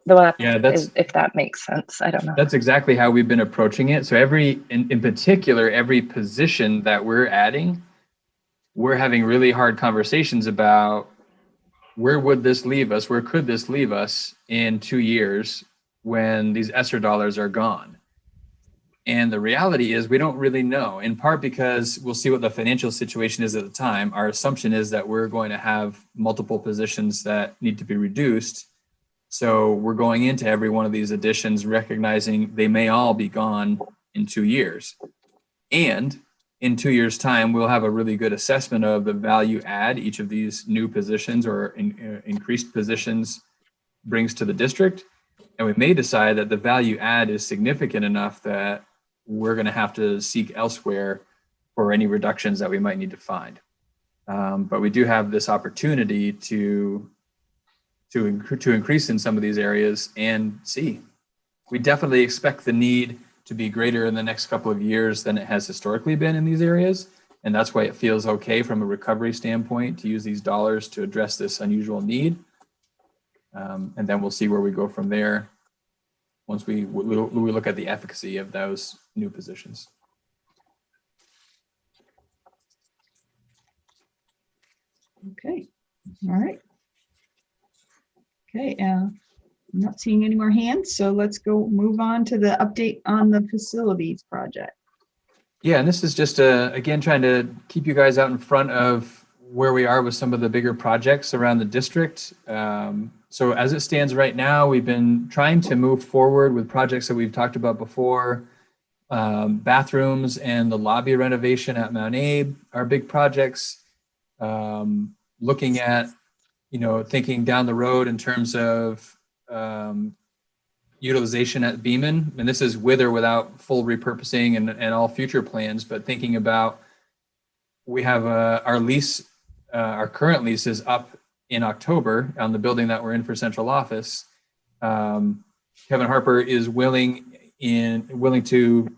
Speaker 15: if that makes sense? I don't know.
Speaker 13: That's exactly how we've been approaching it. So in particular, every position that we're adding, we're having really hard conversations about where would this leave us? Where could this leave us in 2 years when these ESSER dollars are gone? And the reality is we don't really know, in part because we'll see what the financial situation is at the time. Our assumption is that we're going to have multiple positions that need to be reduced. So we're going into every one of these additions recognizing they may all be gone in 2 years. And in 2 years' time, we'll have a really good assessment of the value add each of these new positions or increased positions brings to the district. And we may decide that the value add is significant enough that we're going to have to seek elsewhere for any reductions that we might need to find. But we do have this opportunity to increase in some of these areas and see. We definitely expect the need to be greater in the next couple of years than it has historically been in these areas. And that's why it feels okay from a recovery standpoint to use these dollars to address this unusual need. And then we'll see where we go from there once we look at the efficacy of those new positions.
Speaker 1: Okay, all right. Okay, I'm not seeing any more hands, so let's move on to the update on the facilities project.
Speaker 13: Yeah, and this is just again trying to keep you guys out in front of where we are with some of the bigger projects around the district. So as it stands right now, we've been trying to move forward with projects that we've talked about before. Bathrooms and the lobby renovation at Mount Abe are big projects. Looking at, thinking down the road in terms of utilization at Beaman, and this is with or without full repurposing and all future plans, but thinking about, we have our lease, our current lease is up in October on the building that we're in for central office. Kevin Harper is willing to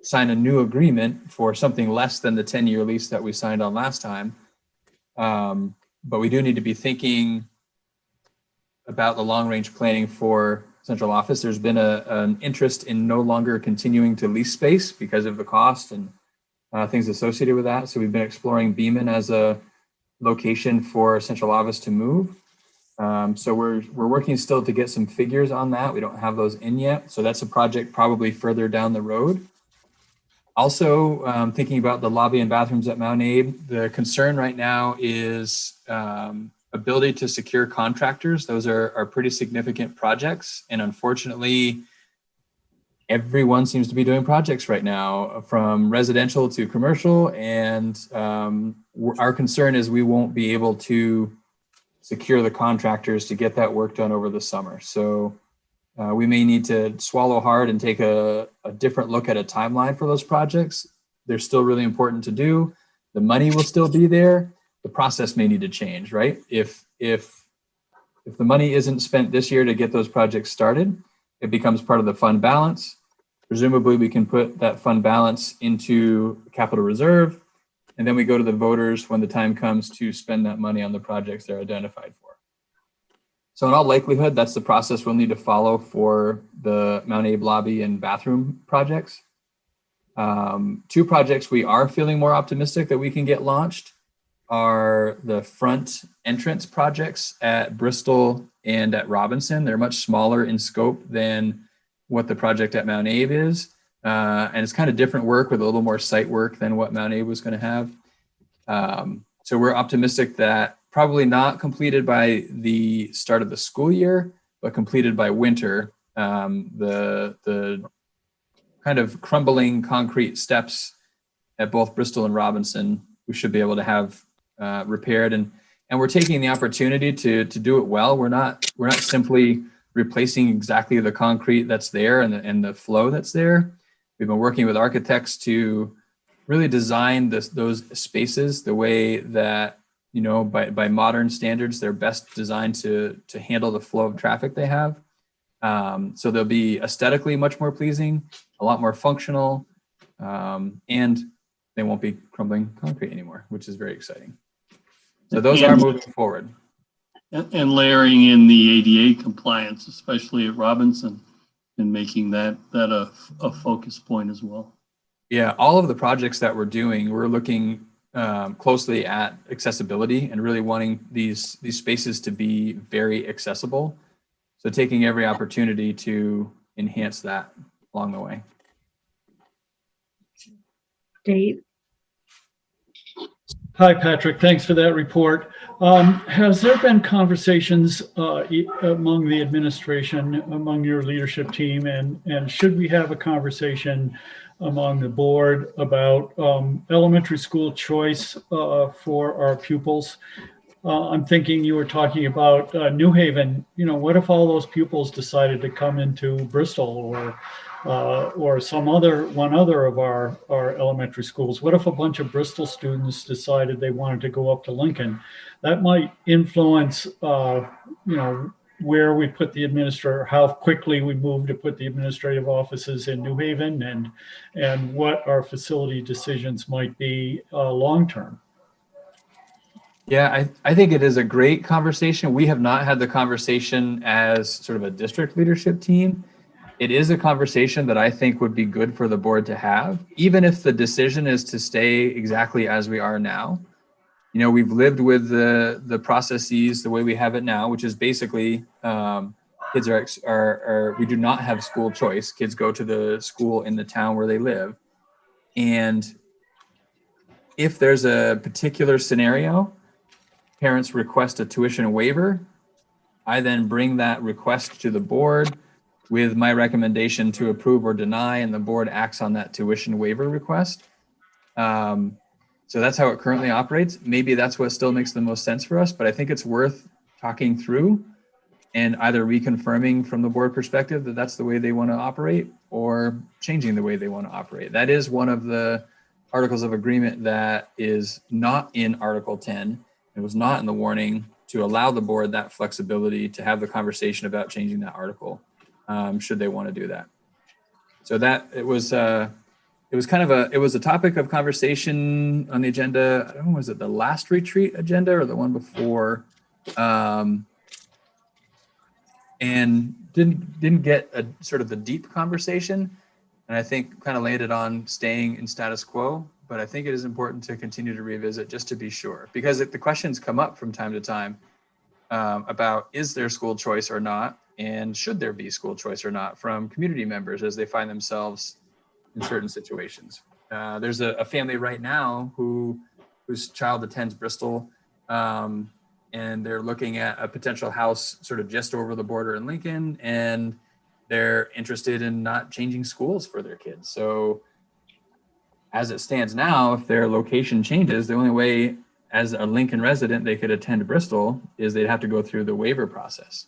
Speaker 13: sign a new agreement for something less than the 10-year lease that we signed on last time. But we do need to be thinking about the long-range planning for central office. There's been an interest in no longer continuing to lease space because of the cost and things associated with that. So we've been exploring Beaman as a location for central office to move. So we're working still to get some figures on that. We don't have those in yet. So that's a project probably further down the road. Also, thinking about the lobby and bathrooms at Mount Abe, the concern right now is ability to secure contractors. Those are pretty significant projects. And unfortunately, everyone seems to be doing projects right now, from residential to commercial. And our concern is we won't be able to secure the contractors to get that work done over the summer. So we may need to swallow hard and take a different look at a timeline for those projects. They're still really important to do. The money will still be there. The process may need to change, right? If the money isn't spent this year to get those projects started, it becomes part of the fund balance. Presumably we can put that fund balance into capital reserve, and then we go to the voters when the time comes to spend that money on the projects they're identified for. So in all likelihood, that's the process we'll need to follow for the Mount Abe lobby and bathroom projects. Two projects we are feeling more optimistic that we can get launched are the front entrance projects at Bristol and at Robinson. They're much smaller in scope than what the project at Mount Abe is. And it's kind of different work with a little more site work than what Mount Abe was going to have. So we're optimistic that probably not completed by the start of the school year, but completed by winter. The kind of crumbling concrete steps at both Bristol and Robinson, we should be able to have repaired. And we're taking the opportunity to do it well. We're not simply replacing exactly the concrete that's there and the flow that's there. We've been working with architects to really design those spaces the way that, by modern standards, they're best designed to handle the flow of traffic they have. So they'll be aesthetically much more pleasing, a lot more functional, and they won't be crumbling concrete anymore, which is very exciting. So those are moving forward.
Speaker 16: And layering in the ADA compliance, especially at Robinson, and making that a focus point as well.
Speaker 13: Yeah, all of the projects that we're doing, we're looking closely at accessibility and really wanting these spaces to be very accessible. So taking every opportunity to enhance that along the way.
Speaker 17: Dave?
Speaker 10: Hi, Patrick. Thanks for that report. Has there been conversations among the administration, among your leadership team, and should we have a conversation among the board about elementary school choice for our pupils? I'm thinking you were talking about New Haven. What if all those pupils decided to come into Bristol or one other of our elementary schools? What if a bunch of Bristol students decided they wanted to go up to Lincoln? That might influence, where we put the administrator, how quickly we move to put the administrative offices in New Haven, and what our facility decisions might be long-term.
Speaker 13: Yeah, I think it is a great conversation. We have not had the conversation as sort of a district leadership team. It is a conversation that I think would be good for the board to have, even if the decision is to stay exactly as we are now. We've lived with the processes the way we have it now, which is basically kids we do not have school choice. Kids go to the school in the town where they live. And if there's a particular scenario, parents request a tuition waiver, I then bring that request to the board with my recommendation to approve or deny, and the board acts on that tuition waiver request. So that's how it currently operates. Maybe that's what still makes the most sense for us, but I think it's worth talking through and either reconfirming from the board perspective that that's the way they want to operate, or changing the way they want to operate. That is one of the articles of agreement that is not in Article 10. It was not in the warning, to allow the board that flexibility to have the conversation about changing that article, should they want to do that. So that it was a topic of conversation on the agenda. I don't know, was it the last retreat agenda or the one before? And didn't get a sort of the deep conversation. And I think kind of landed on staying in status quo, but I think it is important to continue to revisit just to be sure, because the questions come up from time to time about, is there school choice or not? And should there be school choice or not, from community members as they find themselves in certain situations. There's a family right now whose child attends Bristol, and they're looking at a potential house sort of just over the border in Lincoln, and they're interested in not changing schools for their kids. So as it stands now, if their location changes, the only way as a Lincoln resident they could attend Bristol is they'd have to go through the waiver process.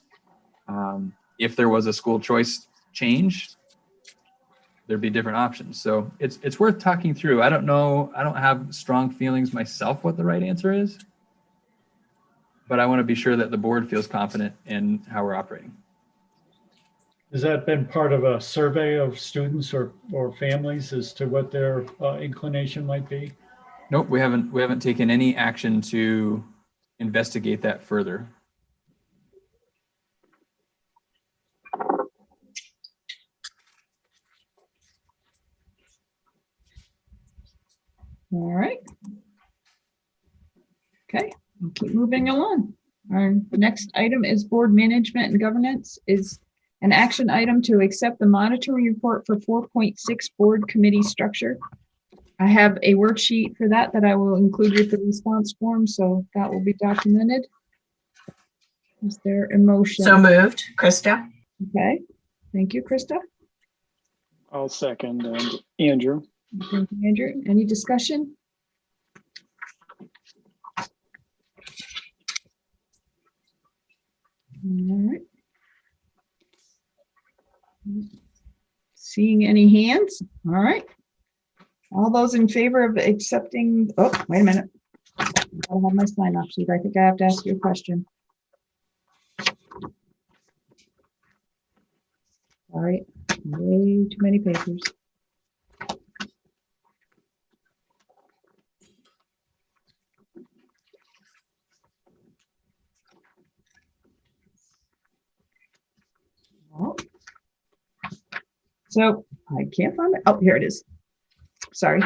Speaker 13: If there was a school choice change, there'd be different options. So it's worth talking through. I don't know, I don't have strong feelings myself what the right answer is, but I want to be sure that the board feels confident in how we're operating.
Speaker 10: Has that been part of a survey of students or families as to what their inclination might be?
Speaker 13: Nope, we haven't taken any action to investigate that further.
Speaker 1: All right. Okay, we'll keep moving along. Our next item is board management and governance, is an action item to accept the monitoring report for 4.6 board committee structure. I have a worksheet for that I will include with the response form, so that will be documented. Is there a motion?
Speaker 12: So moved, Krista.
Speaker 1: Okay, thank you, Krista.
Speaker 4: I'll second, Andrew.
Speaker 1: Thank you, Andrew. Any discussion? All right. Seeing any hands? All right. All those in favor of accepting, oh, wait a minute. I don't have my sign off sheet. I think I have to ask you a question. All right, way too many papers. Oh. So I can't find it. Oh, here it is. Sorry.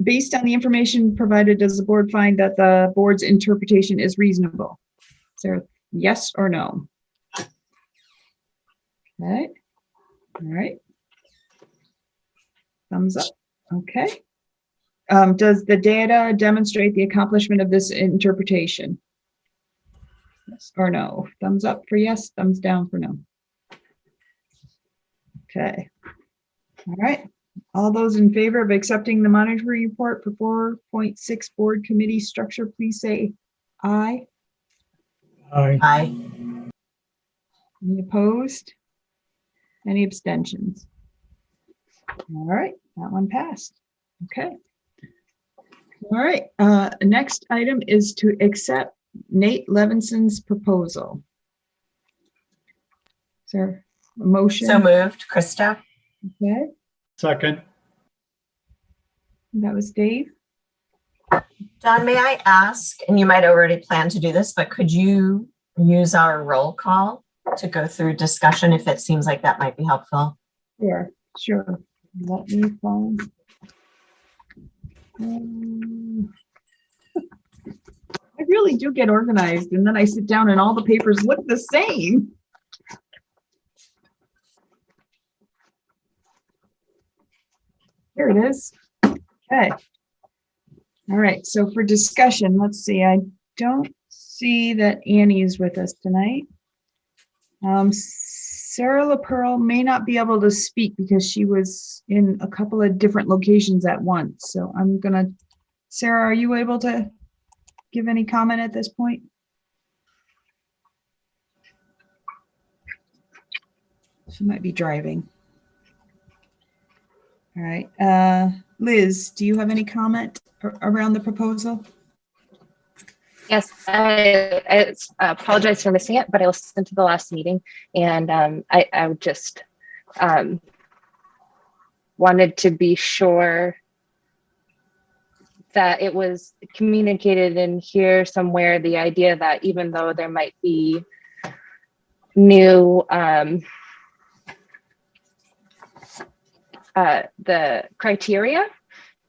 Speaker 1: Based on the information provided, does the board find that the board's interpretation is reasonable? Is there a yes or no? Okay. All right. Thumbs up. Okay. Does the data demonstrate the accomplishment of this interpretation? Yes or no? Thumbs up for yes, thumbs down for no. Okay. All right. All those in favor of accepting the monitoring report for 4.6 board committee structure, please say aye.
Speaker 4: Aye.
Speaker 12: Aye.
Speaker 1: Any opposed? Any abstentions? All right, that one passed. Okay. All right, next item is to accept Nate Levinson's proposal. Is there a motion?
Speaker 12: So moved, Krista.
Speaker 1: Okay,
Speaker 10: Second.
Speaker 1: that was Dave.
Speaker 12: John, may I ask, and you might already plan to do this, but could you use our roll call to go through discussion if it seems like that might be helpful?
Speaker 1: Sure, sure. Let me find. I really do get organized, and then I sit down and all the papers look the same. Here it is. Okay. All right, so for discussion, let's see, I don't see that Annie is with us tonight. Sarah LaPearl may not be able to speak because she was in a couple of different locations at once. So I'm gonna, Sarah, are you able to give any comment at this point? She might be driving. All right, Liz, do you have any comment around the proposal?
Speaker 15: Yes, I apologize for missing it, but I listened to the last meeting, and I would just wanted to be sure that it was communicated in here somewhere, the idea that even though there might be new the criteria,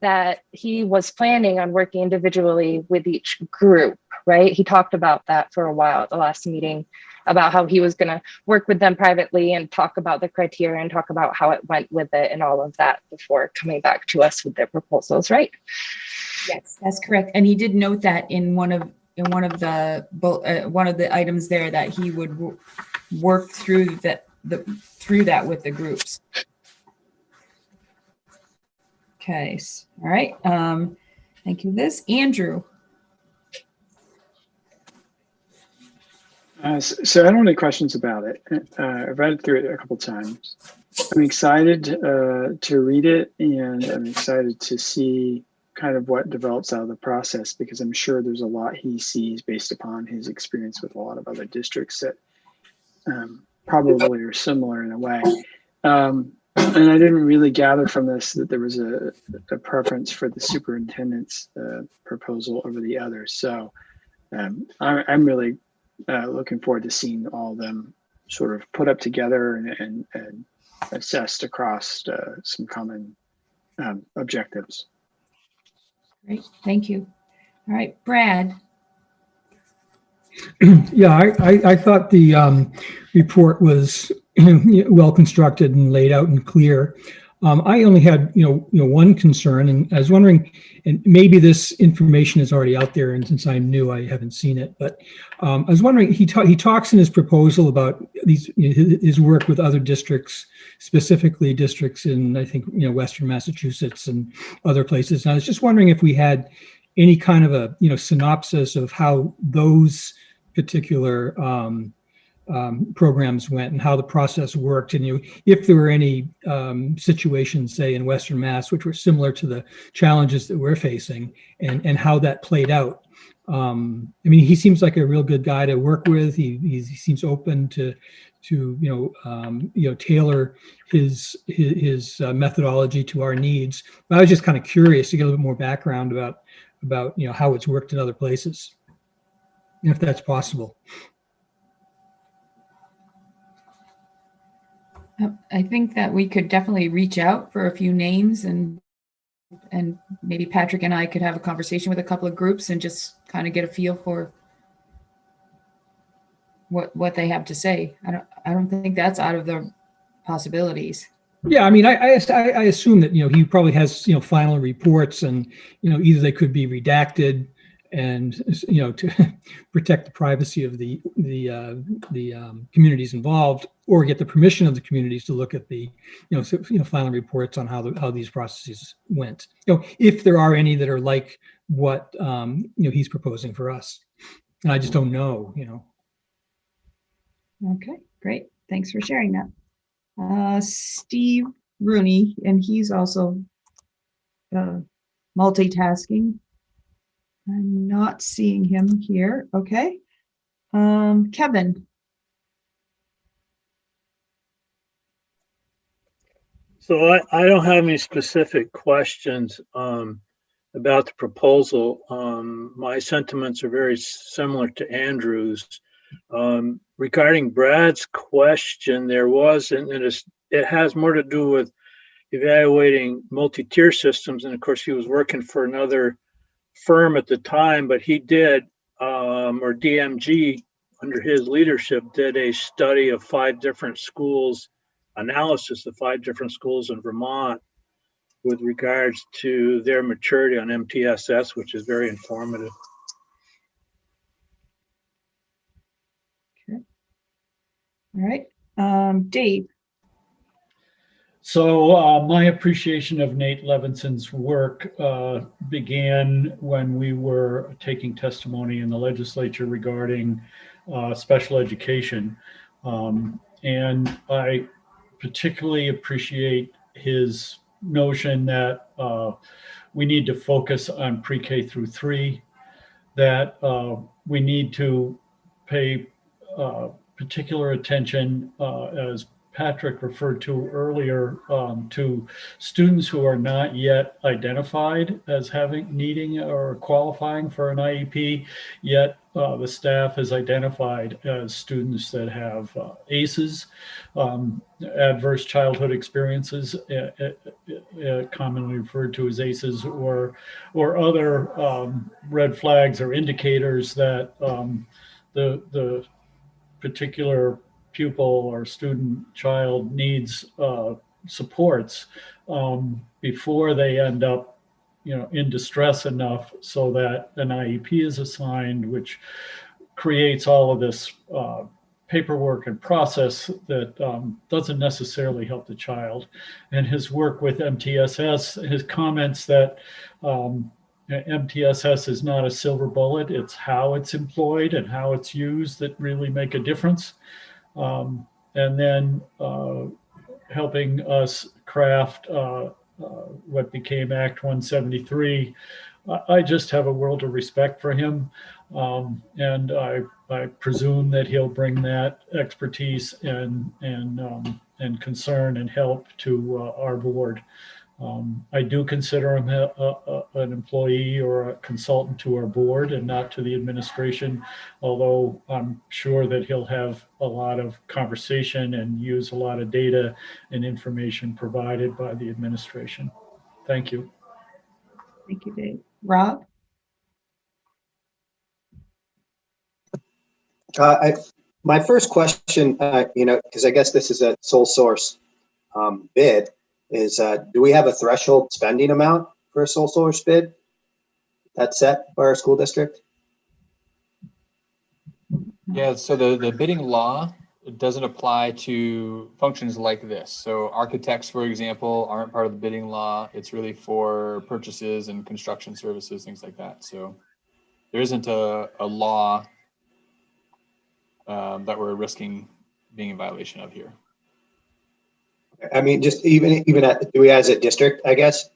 Speaker 15: that he was planning on working individually with each group, right? He talked about that for a while at the last meeting, about how he was going to work with them privately and talk about the criteria and talk about how it went with it and all of that before coming back to us with their proposals, right?
Speaker 1: Yes, that's correct. And he did note that in one of the items there, that he would work through that with the groups. Okay, all right. Thank you, Liz. Andrew.
Speaker 17: So I don't have any questions about it. I've read through it a couple times. I'm excited to read it, and I'm excited to see kind of what develops out of the process, because I'm sure there's a lot he sees based upon his experience with a lot of other districts that probably are similar in a way. And I didn't really gather from this that there was a preference for the superintendent's proposal over the others. So I'm really looking forward to seeing all of them sort of put up together and assessed across some common objectives.
Speaker 1: Great, thank you. All right, Brad.
Speaker 18: Yeah, I thought the report was well constructed and laid out and clear. I only had one concern, and I was wondering, and maybe this information is already out there, and since I'm new, I haven't seen it. But I was wondering, he talks in his proposal about his work with other districts, specifically districts in, I think, Western Massachusetts and other places. And I was just wondering if we had any kind of a synopsis of how those particular programs went and how the process worked, and if there were any situations, say in Western Mass, which were similar to the challenges that we're facing, and how that played out. I mean, he seems like a real good guy to work with. He seems open to tailor his methodology to our needs. But I was just kind of curious to get a little bit more background about how it's worked in other places, if that's possible.
Speaker 1: I think that we could definitely reach out for a few names, and maybe Patrick and I could have a conversation with a couple of groups and just kind of get a feel for what they have to say. I don't think that's out of the possibilities.
Speaker 18: Yeah, I mean, I assume that he probably has final reports, and either they could be redacted and to protect the privacy of the communities involved, or get the permission of the communities to look at the final reports on how these processes went. If there are any that are like what he's proposing for us, and I just don't know.
Speaker 1: Okay, great. Thanks for sharing that. Steve Rooney, and he's also multitasking. I'm not seeing him here. Okay. Kevin.
Speaker 4: So I don't have any specific questions about the proposal. My sentiments are very similar to Andrew's. Regarding Brad's question, there was, and it has more to do with evaluating multi-tier systems. And of course, he was working for another firm at the time, but he did, or DMG under his leadership, did a study of 5 different schools, analysis of 5 different schools in Vermont, with regards to their maturity on MTSS, which is very informative.
Speaker 1: Okay. All right. Dave.
Speaker 10: So my appreciation of Nate Levinson's work began when we were taking testimony in the legislature regarding special education. And I particularly appreciate his notion that we need to focus on pre-K through 3, that we need to pay particular attention, as Patrick referred to earlier, to students who are not yet identified as needing or qualifying for an IEP, yet the staff has identified as students that have ACEs, adverse childhood experiences, commonly referred to as ACEs, or other red flags or indicators that the particular pupil or student child needs supports before they end up, in distress enough so that an IEP is assigned, which creates all of this paperwork and process that doesn't necessarily help the child. And his work with MTSS, his comments that MTSS is not a silver bullet, it's how it's employed and how it's used that really make a difference. And then helping us craft what became Act 173. I just have a world of respect for him. And I presume that he'll bring that expertise and concern and help to our board. I do consider him an employee or a consultant to our board and not to the administration, although I'm sure that he'll have a lot of conversation and use a lot of data and information provided by the administration. Thank you.
Speaker 1: Thank you, Dave. Rob?
Speaker 11: My first question, because I guess this is a sole source bid, is do we have a threshold spending amount for a sole source bid that's set by our school district?
Speaker 13: Yeah, so the bidding law doesn't apply to functions like this. So architects, for example, aren't part of the bidding law. It's really for purchases and construction services, things like that. So there isn't a law that we're risking being in violation of here.
Speaker 11: I mean, just even at, do we as a district, I guess,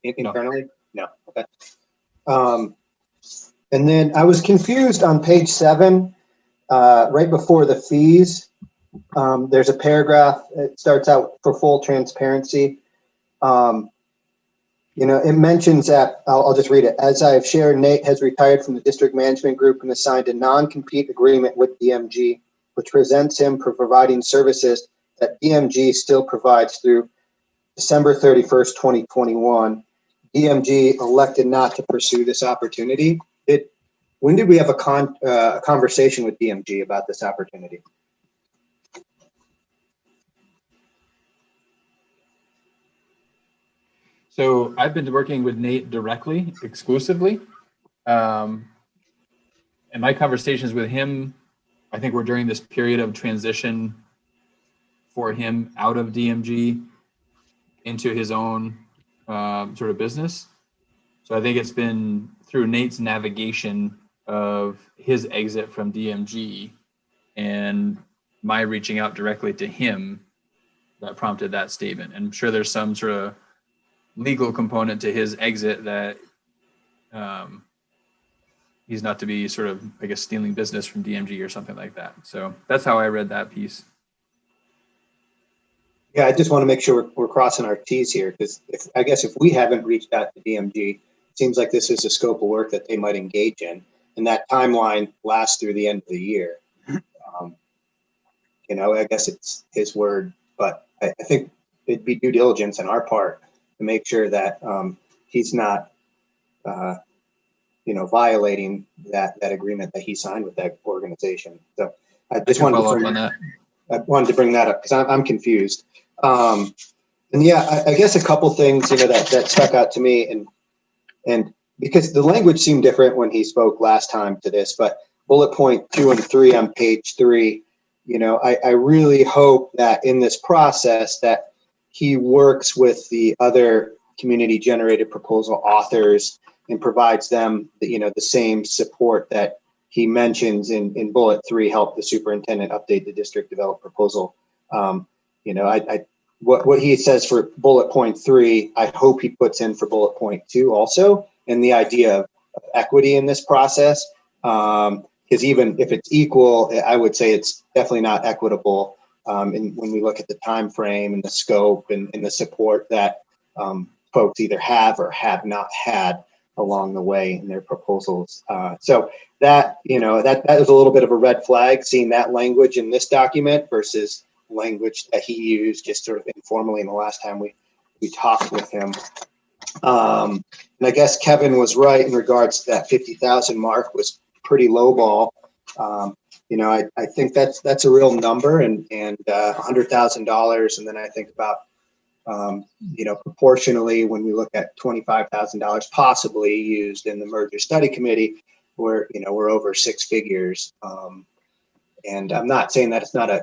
Speaker 11: internally? No. Okay. And then I was confused on page 7, right before the fees. There's a paragraph. It starts out for full transparency. It mentions that, I'll just read it. As I have shared, Nate has retired from the district management group and assigned a non-compete agreement with DMG, which presents him for providing services that DMG still provides through December 31st, 2021. DMG elected not to pursue this opportunity. When did we have a conversation with DMG about this opportunity?
Speaker 13: So I've been working with Nate directly, exclusively. And my conversations with him, I think, were during this period of transition for him out of DMG into his own sort of business. So I think it's been through Nate's navigation of his exit from DMG and my reaching out directly to him that prompted that statement. And I'm sure there's some sort of legal component to his exit that he's not to be sort of, I guess, stealing business from DMG or something like that. So that's how I read that piece.
Speaker 11: Yeah, I just want to make sure we're crossing our T's here, because I guess if we haven't reached out to DMG, it seems like this is a scope of work that they might engage in, and that timeline lasts through the end of the year. I guess it's his word, but I think it'd be due diligence on our part to make sure that he's not, violating that agreement that he signed with that organization. So I just wanted to bring that up because I'm confused. And yeah, I guess a couple things, that stuck out to me, and because the language seemed different when he spoke last time to this, but bullet point 2 and 3 on page 3, I really hope that in this process that he works with the other community generated proposal authors and provides them the same support that he mentions in bullet 3, help the superintendent update the district developed proposal. What he says for bullet point 3, I hope he puts in for bullet point 2 also, and the idea of equity in this process. Because even if it's equal, I would say it's definitely not equitable. And when we look at the time frame and the scope and the support that folks either have or have not had along the way in their proposals. So that is a little bit of a red flag, seeing that language in this document versus language that he used just sort of informally in the last time we talked with him. And I guess Kevin was right in regards to that 50,000 mark was pretty low ball. I think that's a real number, and $100,000. And then I think about, proportionally when we look at $25,000 possibly used in the merger study committee, we're over 6 figures. And I'm not saying that it's not a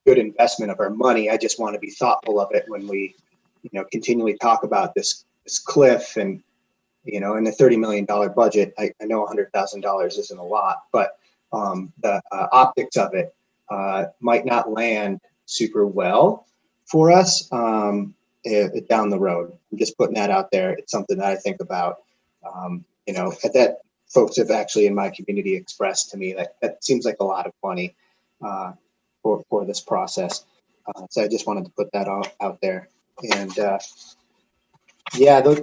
Speaker 11: good investment of our money. I just want to be thoughtful of it when we, continually talk about this cliff and, in a $30 million budget. I know $100,000 isn't a lot, but the optics of it might not land super well for us down the road. I'm just putting that out there. It's something that I think about, that folks have actually in my community expressed to me that seems like a lot of money for this process. So I just wanted to put that out there. And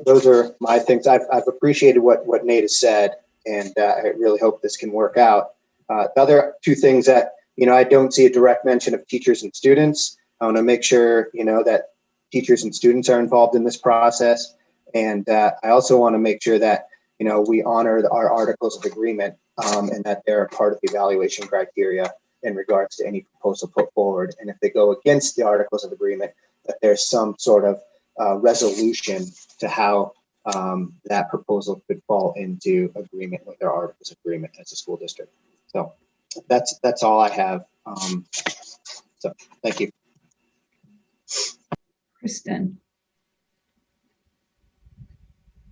Speaker 11: those are my things. I've appreciated what Nate has said, and I really hope this can work out. The other 2 things that, I don't see a direct mention of teachers and students. I want to make sure, that teachers and students are involved in this process. And I also want to make sure that, we honor our articles of agreement and that they're a part of the evaluation criteria in regards to any proposal put forward. And if they go against the articles of agreement, that there's some sort of resolution to how that proposal could fall into agreement with our articles of agreement as a school district. So that's all I have. So thank you.
Speaker 1: Kristen.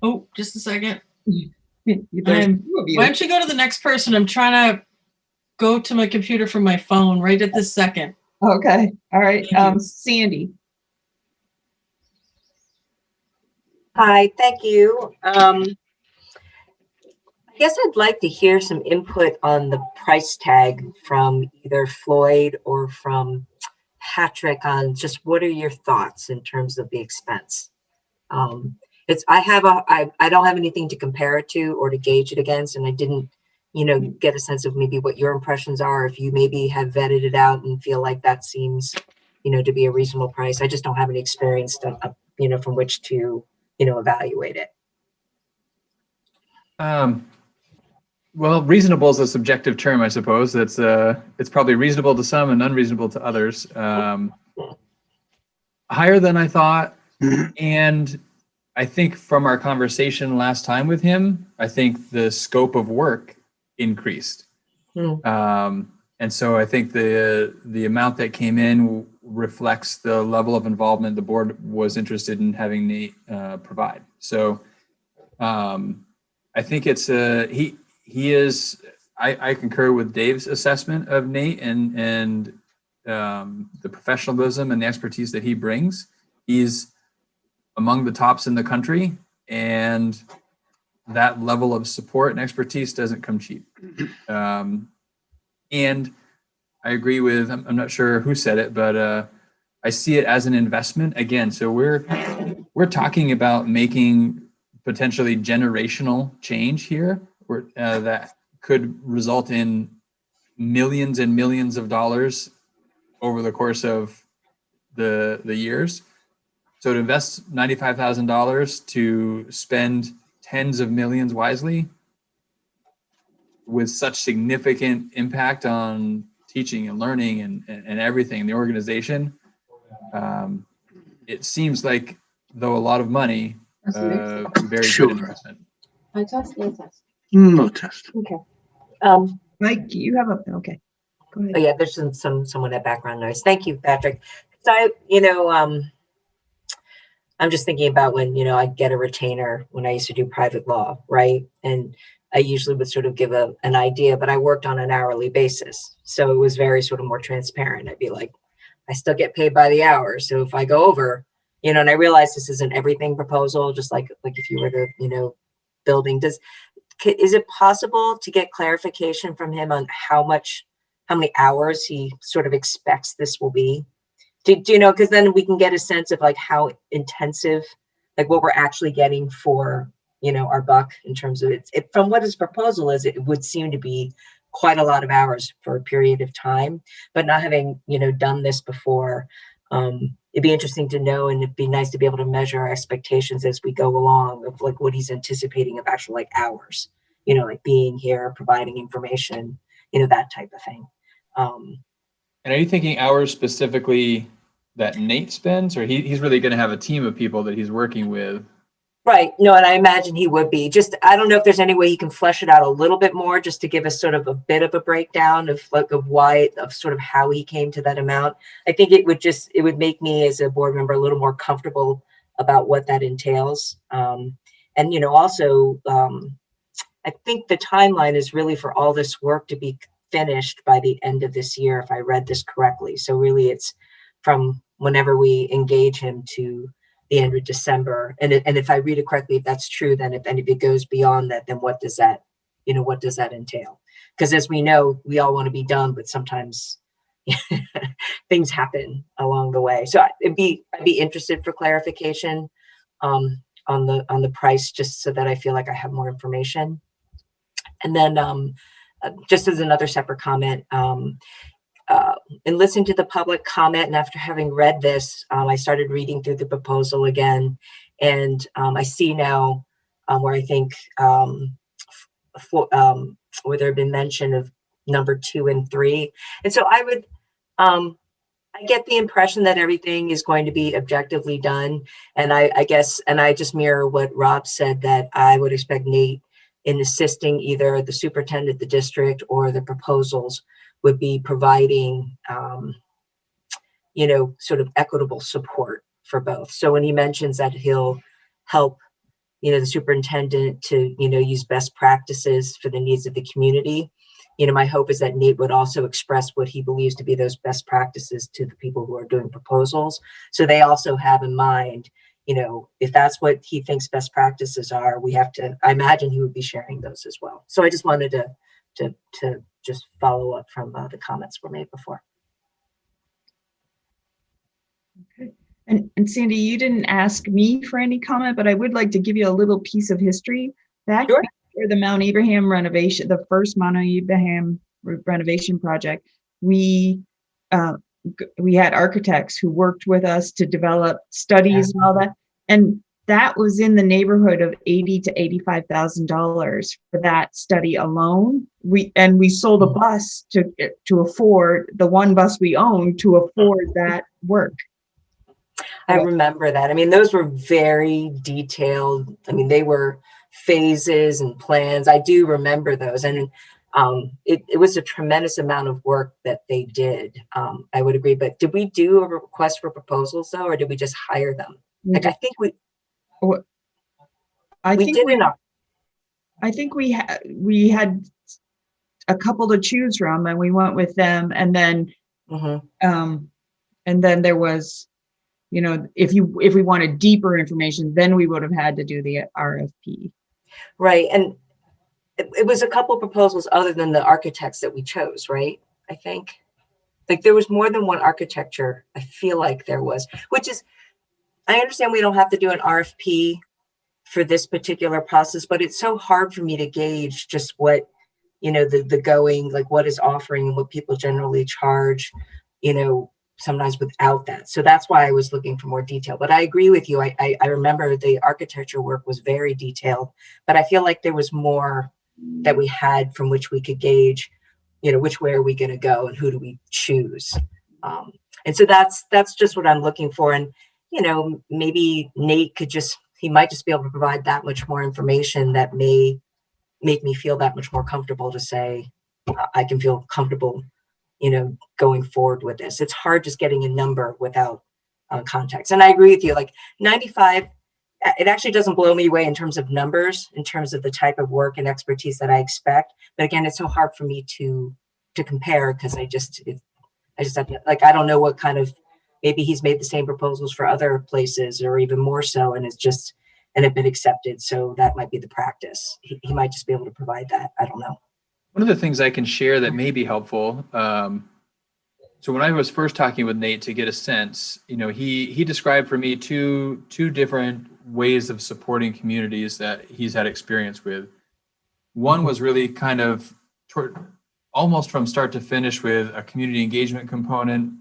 Speaker 19: Oh, just a second.
Speaker 1: There's
Speaker 19: Why
Speaker 1: 2 of you.
Speaker 19: don't you go to the next person? I'm trying to go to my computer from my phone right at this second.
Speaker 1: Okay. All right. Sandy.
Speaker 20: Hi, thank you. I guess I'd like to hear some input on the price tag from either Floyd or from Patrick on just what are your thoughts in terms of the expense. I don't have anything to compare it to or to gauge it against, and I didn't, get a sense of maybe what your impressions are, if you maybe have vetted it out and feel like that seems, to be a reasonable price. I just don't have any experience to, from which to, evaluate it.
Speaker 13: Well, reasonable is a subjective term, I suppose. It's probably reasonable to some and unreasonable to others. Higher than I thought, and I think from our conversation last time with him, I think the scope of work increased. And so I think the amount that came in reflects the level of involvement the board was interested in having Nate provide. So I think it's he is. I concur with Dave's assessment of Nate and the professionalism and the expertise that he brings. He's among the tops in the country, and that level of support and expertise doesn't come cheap. And I agree with, I'm not sure who said it, but I see it as an investment again. So we're talking about making potentially generational change here, that could result in millions and millions of dollars over the course of the years. So to invest $95,000 to spend tens of millions wisely with such significant impact on teaching and learning and everything in the organization, it seems like, though a lot of money, very
Speaker 21: Sure.
Speaker 13: good investment.
Speaker 20: I test, no test.
Speaker 21: No test.
Speaker 20: Okay.
Speaker 1: Mike, you have okay. Go ahead.
Speaker 20: Oh yeah, there's some of that background noise. Thank you, Patrick. So I'm just thinking about when, I get a retainer when I used to do private law, right? And I usually would sort of give an idea, but I worked on an hourly basis. So it was very sort of more transparent. I'd be like, I still get paid by the hour. So if I go over, and I realize this isn't everything proposal, just like if you were to, building, is it possible to get clarification from him on how many hours he sort of expects this will be? Do you know, because then we can get a sense of like how intensive, like what we're actually getting for, our buck in terms of it from what his proposal is, it would seem to be quite a lot of hours for a period of time, but not having, done this before, it'd be interesting to know, and it'd be nice to be able to measure our expectations as we go along of like what he's anticipating of actual like hours, like being here, providing information, that type of thing.
Speaker 13: And are you thinking hours specifically that Nate spends, or he's really going to have a team of people that he's working with?
Speaker 20: Right. No, and I imagine he would be. Just, I don't know if there's any way he can flesh it out a little bit more, just to give us sort of a bit of a breakdown of sort of how he came to that amount. I think it would make me as a board member a little more comfortable about what that entails. And, also, I think the timeline is really for all this work to be finished by the end of this year, if I read this correctly. So really it's from whenever we engage him to the end of December. And if I read it correctly, if that's true, then if it goes beyond that, then what does that entail? Because as we know, we all want to be done, but sometimes things happen along the way. So I'd be interested for clarification on the price, just so that I feel like I have more information. And then just as another separate comment, in listening to the public comment, and after having read this, I started reading through the proposal again, and I see now where I think where there have been mention of number 2 and 3, and so I would I get the impression that everything is going to be objectively done, and I guess, and I just mirror what Rob said, that I would expect Nate, in assisting either the superintendent, the district, or the proposals, would be providing, sort of equitable support for both. So when he mentions that he'll help, the superintendent to, use best practices for the needs of the community, my hope is that Nate would also express what he believes to be those best practices to the people who are doing proposals. So they also have in mind, if that's what he thinks best practices are, I imagine he would be sharing those as well. So I just wanted to just follow up from the comments were made before.
Speaker 1: Okay. And Sandy, you didn't ask me for any comment, but I would like to give you a little piece of history. Back before the Mount Abraham renovation, the first Mount Abraham renovation project, we had architects who worked with us to develop studies and all that. And that was in the neighborhood of $80,000 to $85,000 for that study alone. We sold a bus to afford, the one bus we owned, to afford that work.
Speaker 20: I remember that. I mean, those were very detailed. I mean, they were phases and plans. I do remember those. And it was a tremendous amount of work that they did. I would agree. But did we do a request for proposals, though, or did we just hire them? I think we
Speaker 1: had a couple to choose from, and we went with them. And then, and then there was, if we wanted deeper information, then we would have had to do the RFP.
Speaker 20: Right, and it was a couple proposals other than the architects that we chose, right? I think, like, there was more than one architecture. I feel like there was, which is, I understand we don't have to do an RFP for this particular process, but it's so hard for me to gauge just what, the going, like what is offering and what people generally charge, sometimes without that. So that's why I was looking for more detail. But I agree with you. I remember the architecture work was very detailed, but I feel like there was more that we had from which we could gauge, which way are we going to go and who do we choose? And so that's just what I'm looking for. And, maybe Nate he might just be able to provide that much more information that may make me feel that much more comfortable to say, I can feel comfortable, going forward with this. It's hard just getting a number without context. And I agree with you, like 95, it actually doesn't blow me away in terms of numbers, in terms of the type of work and expertise that I expect. But again, it's so hard for me to compare because I just have to, like, I don't know what kind of, maybe he's made the same proposals for other places or even more so, and have been accepted. So that might be the practice. He might just be able to provide that. I don't know.
Speaker 13: One of the things I can share that may be helpful. So when I was first talking with Nate to get a sense, he described for me two different ways of supporting communities that he's had experience with. One was really kind of almost from start to finish with a community engagement component,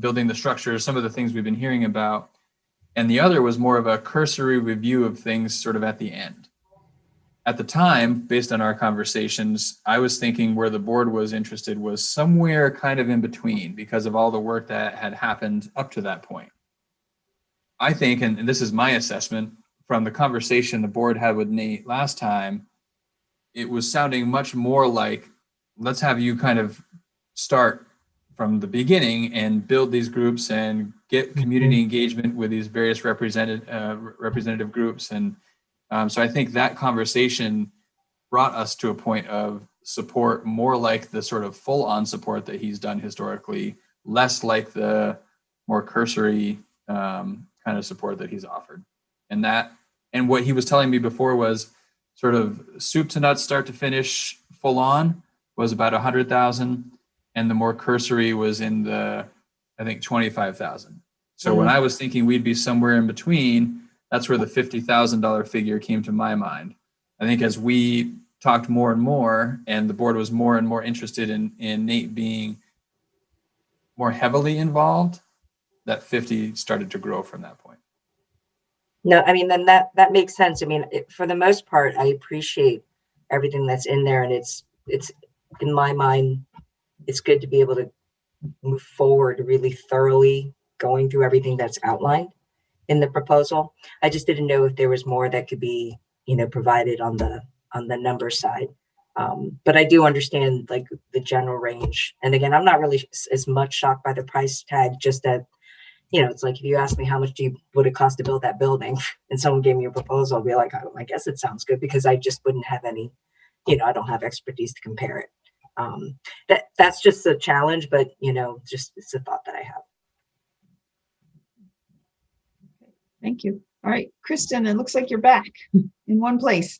Speaker 13: building the structure, some of the things we've been hearing about. And the other was more of a cursory review of things sort of at the end. At the time, based on our conversations, I was thinking where the board was interested was somewhere kind of in between because of all the work that had happened up to that point. I think, and this is my assessment from the conversation the board had with Nate last time, it was sounding much more like, let's have you kind of start from the beginning and build these groups and get community engagement with these various representative groups. And so I think that conversation brought us to a point of support more like the sort of full-on support that he's done historically, less like the more cursory kind of support that he's offered. And what he was telling me before was sort of soup to nuts, start to finish, full on was about 100,000, and the more cursory was in the, I think, 25,000. So when I was thinking we'd be somewhere in between, that's where the $50,000 figure came to my mind. I think as we talked more and more, and the board was more and more interested in Nate being more heavily involved, that 50 started to grow from that point.
Speaker 20: No, I mean, then that makes sense. I mean, for the most part, I appreciate everything that's in there, and it's in my mind, it's good to be able to move forward really thoroughly going through everything that's outlined in the proposal. I just didn't know if there was more that could be, provided on the number side. But I do understand like the general range. And again, I'm not really as much shocked by the price tag, just that, it's like if you ask me how much would it cost to build that building, and someone gave me a proposal, I'll be like, oh, I guess it sounds good, because I just wouldn't have any, I don't have expertise to compare it. That's just a challenge, but just it's a thought that I have.
Speaker 1: Thank you. All right, Kristen, it looks like you're back in one place.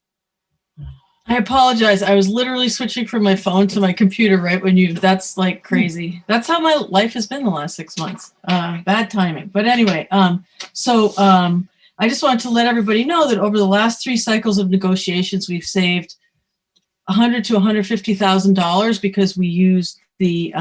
Speaker 19: I apologize. I was literally switching from my phone to my computer right when that's like crazy. That's how my life has been the last 6 months. Bad timing. But anyway, I just wanted to let everybody know that over the last 3 cycles of negotiations, we've saved $100,000 to $150,000 because we used the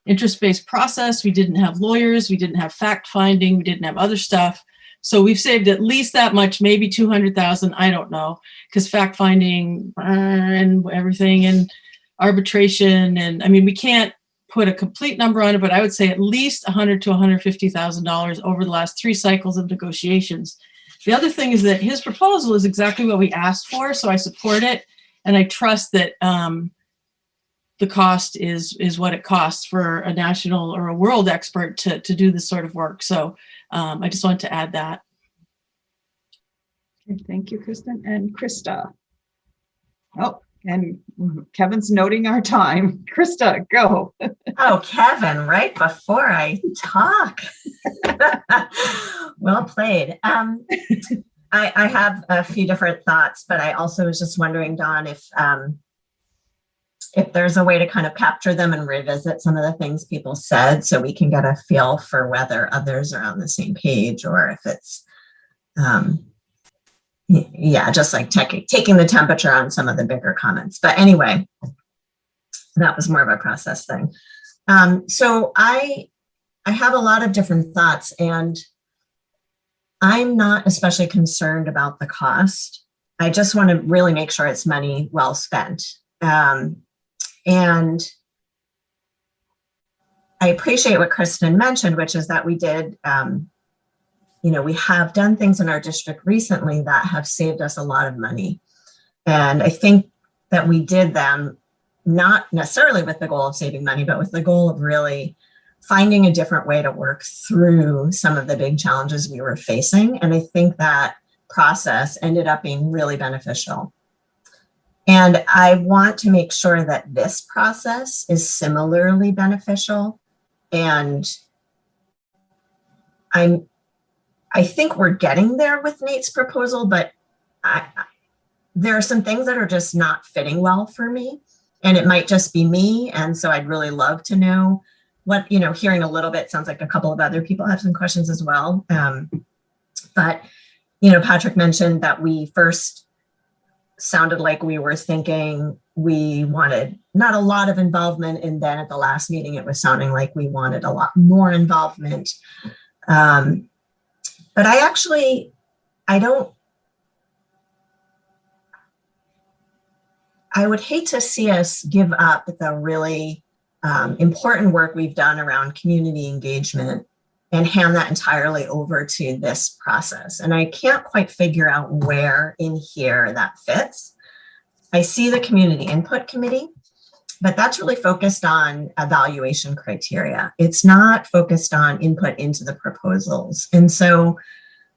Speaker 19: interest-based process. We didn't have lawyers. We didn't have fact finding. We didn't have other stuff. So we've saved at least that much, maybe 200,000. I don't know, because fact finding and everything and arbitration. And I mean, we can't put a complete number on it, but I would say at least $100,000 to $150,000 over the last 3 cycles of negotiations. The other thing is that his proposal is exactly what we asked for. So I support it. And I trust that the cost is what it costs for a national or a world expert to do this sort of work. So I just wanted to add that.
Speaker 1: Okay, thank you, Kristen. And Krista. Oh, and Kevin's noting our time. Krista, go.
Speaker 12: Oh, Kevin, right before I talk. Well played. I have a few different thoughts, but I also was just wondering, Dawn, if there's a way to kind of capture them and revisit some of the things people said so we can get a feel for whether others are on the same page, or if it's, just like taking the temperature on some of the bigger comments. But anyway, that was more of a process thing. So I have a lot of different thoughts, and I'm not especially concerned about the cost. I just want to really make sure it's money well spent. And I appreciate what Kristen mentioned, which is that we did we have done things in our district recently that have saved us a lot of money. And I think that we did them not necessarily with the goal of saving money, but with the goal of really finding a different way to work through some of the big challenges we were facing. And I think that process ended up being really beneficial. And I want to make sure that this process is similarly beneficial. And I think we're getting there with Nate's proposal, but there are some things that are just not fitting well for me. And it might just be me. And so I'd really love to know what, hearing a little bit, sounds like a couple of other people have some questions as well. But, Patrick mentioned that we first sounded like we were thinking we wanted not a lot of involvement. And then at the last meeting, it was sounding like we wanted a lot more involvement. But I would hate to see us give up the really important work we've done around community engagement and hand that entirely over to this process. And I can't quite figure out where in here that fits. I see the community input committee, but that's really focused on evaluation criteria. It's not focused on input into the proposals. And so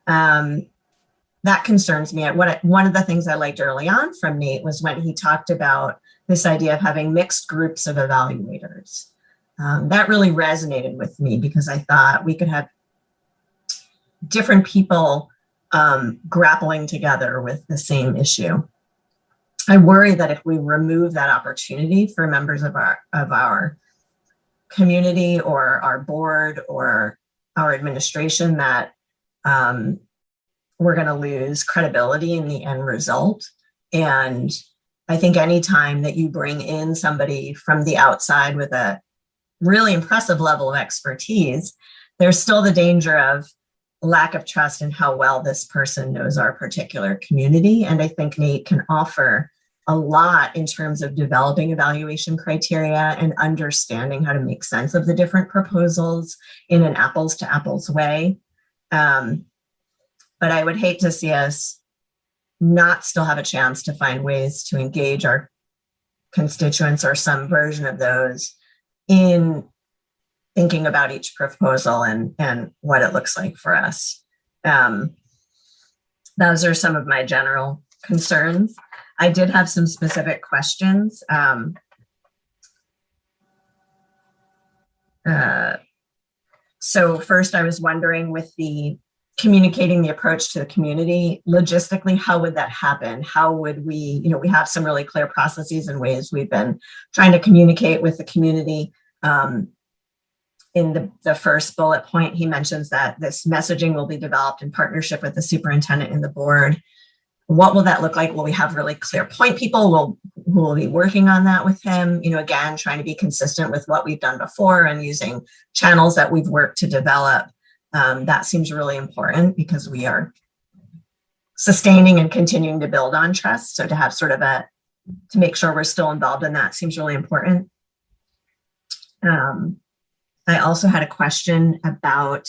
Speaker 12: that concerns me. One of the things I liked early on from Nate was when he talked about this idea of having mixed groups of evaluators. That really resonated with me because I thought we could have different people grappling together with the same issue. I worry that if we remove that opportunity for members of our community or our board or our administration, that we're going to lose credibility in the end result. And I think anytime that you bring in somebody from the outside with a really impressive level of expertise, there's still the danger of lack of trust in how well this person knows our particular community. And I think Nate can offer a lot in terms of developing evaluation criteria and understanding how to make sense of the different proposals in an apples to apples way. But I would hate to see us not still have a chance to find ways to engage our constituents or some version of those in thinking about each proposal and what it looks like for us. Those are some of my general concerns. I did have some specific questions. So first I was wondering, with the communicating the approach to the community, logistically, how would that happen? How would we, we have some really clear processes and ways we've been trying to communicate with the community. In the first bullet point, he mentions that this messaging will be developed in partnership with the superintendent and the board. What will that look like? Will we have really clear point people? Who will be working on that with him? Again, trying to be consistent with what we've done before and using channels that we've worked to develop. That seems really important because we are sustaining and continuing to build on trust. So to have sort of to make sure we're still involved in that seems really important. I also had a question about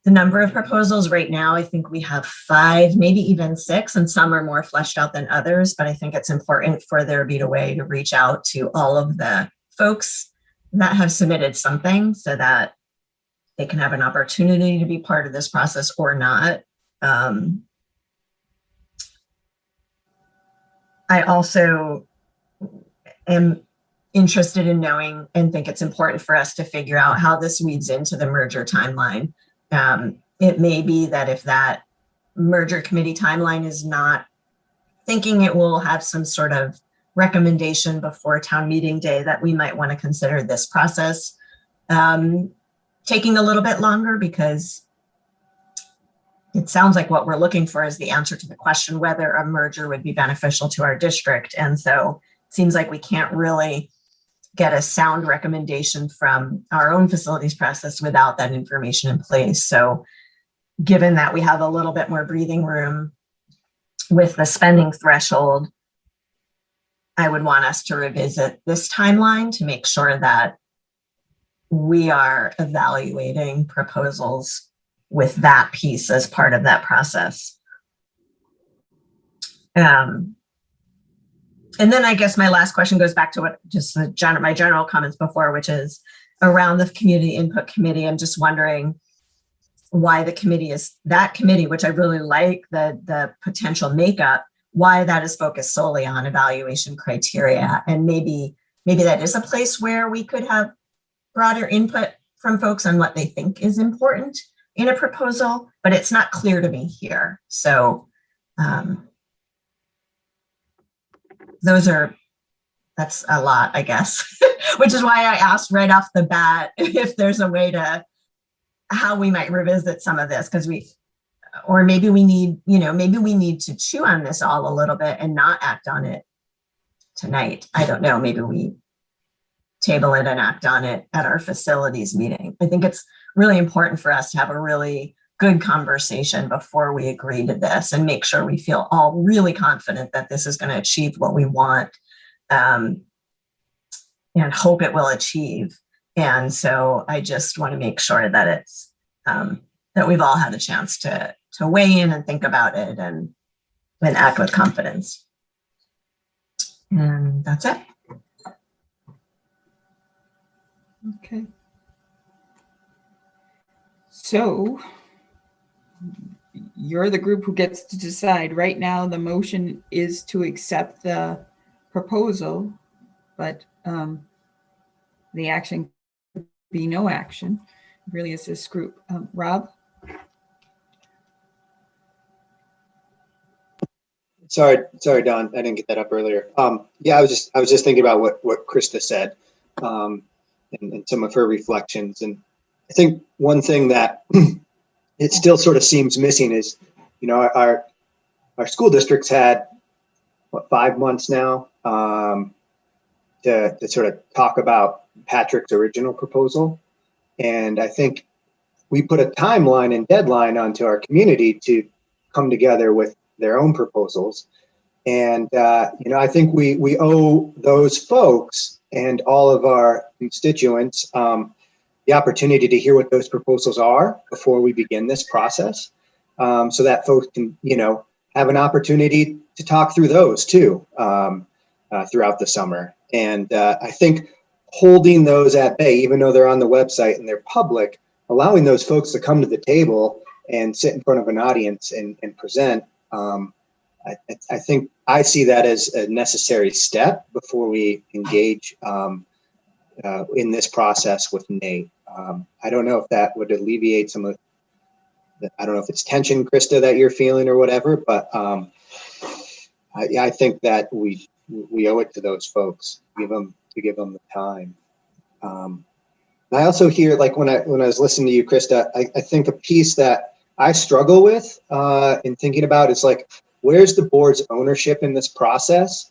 Speaker 12: the number of proposals. Right now, I think we have 5, maybe even 6, and some are more fleshed out than others, but I think it's important for there to be a way to reach out to all of the folks that have submitted something so that they can have an opportunity to be part of this process or not. I also am interested in knowing and think it's important for us to figure out how this weaves into the merger timeline. It may be that if that merger committee timeline is not thinking it will have some sort of recommendation before town meeting day, that we might want to consider this process taking a little bit longer, because it sounds like what we're looking for is the answer to the question whether a merger would be beneficial to our district. And so it seems like we can't really get a sound recommendation from our own facilities process without that information in place. So given that we have a little bit more breathing room with the spending threshold, I would want us to revisit this timeline to make sure that we are evaluating proposals with that piece as part of that process. And then I guess my last question goes back to what just my general comments before, which is around the community input committee. I'm just wondering why the committee is that committee, which I really like the potential makeup, why that is focused solely on evaluation criteria. And maybe that is a place where we could have broader input from folks on what they think is important in a proposal, but it's not clear to me here. So that's a lot, I guess, which is why I asked right off the bat if there's a way to, how we might revisit some of this, because maybe we need to chew on this all a little bit and not act on it tonight. I don't know, maybe we table it and act on it at our facilities meeting. I think it's really important for us to have a really good conversation before we agree to this and make sure we feel all really confident that this is going to achieve what we want and hope it will achieve. And so I just want to make sure that it's that we've all had a chance to weigh in and think about it and act with confidence. And that's it.
Speaker 1: Okay. So you're the group who gets to decide. Right now, the motion is to accept the proposal, but the action could be no action. It really is this group. Rob?
Speaker 11: Sorry, Don, I didn't get that up earlier. Yeah, I was just thinking about what Krista said and some of her reflections. And I think one thing that it still sort of seems missing is, our school districts had, 5 months now to sort of talk about Patrick's original proposal. And I think we put a timeline and deadline onto our community to come together with their own proposals. And, I think we owe those folks and all of our constituents the opportunity to hear what those proposals are before we begin this process, so that folks can, have an opportunity to talk through those too throughout the summer. And I think holding those at bay, even though they're on the website and they're public, allowing those folks to come to the table and sit in front of an audience and present, I think I see that as a necessary step before we engage in this process with Nate. I don't know if that would alleviate some of I don't know if it's tension, Krista, that you're feeling or whatever, but I think that we owe it to those folks to give them the time. I also hear, like when I was listening to you, Krista, I think a piece that I struggle with in thinking about is like, where's the board's ownership in this process?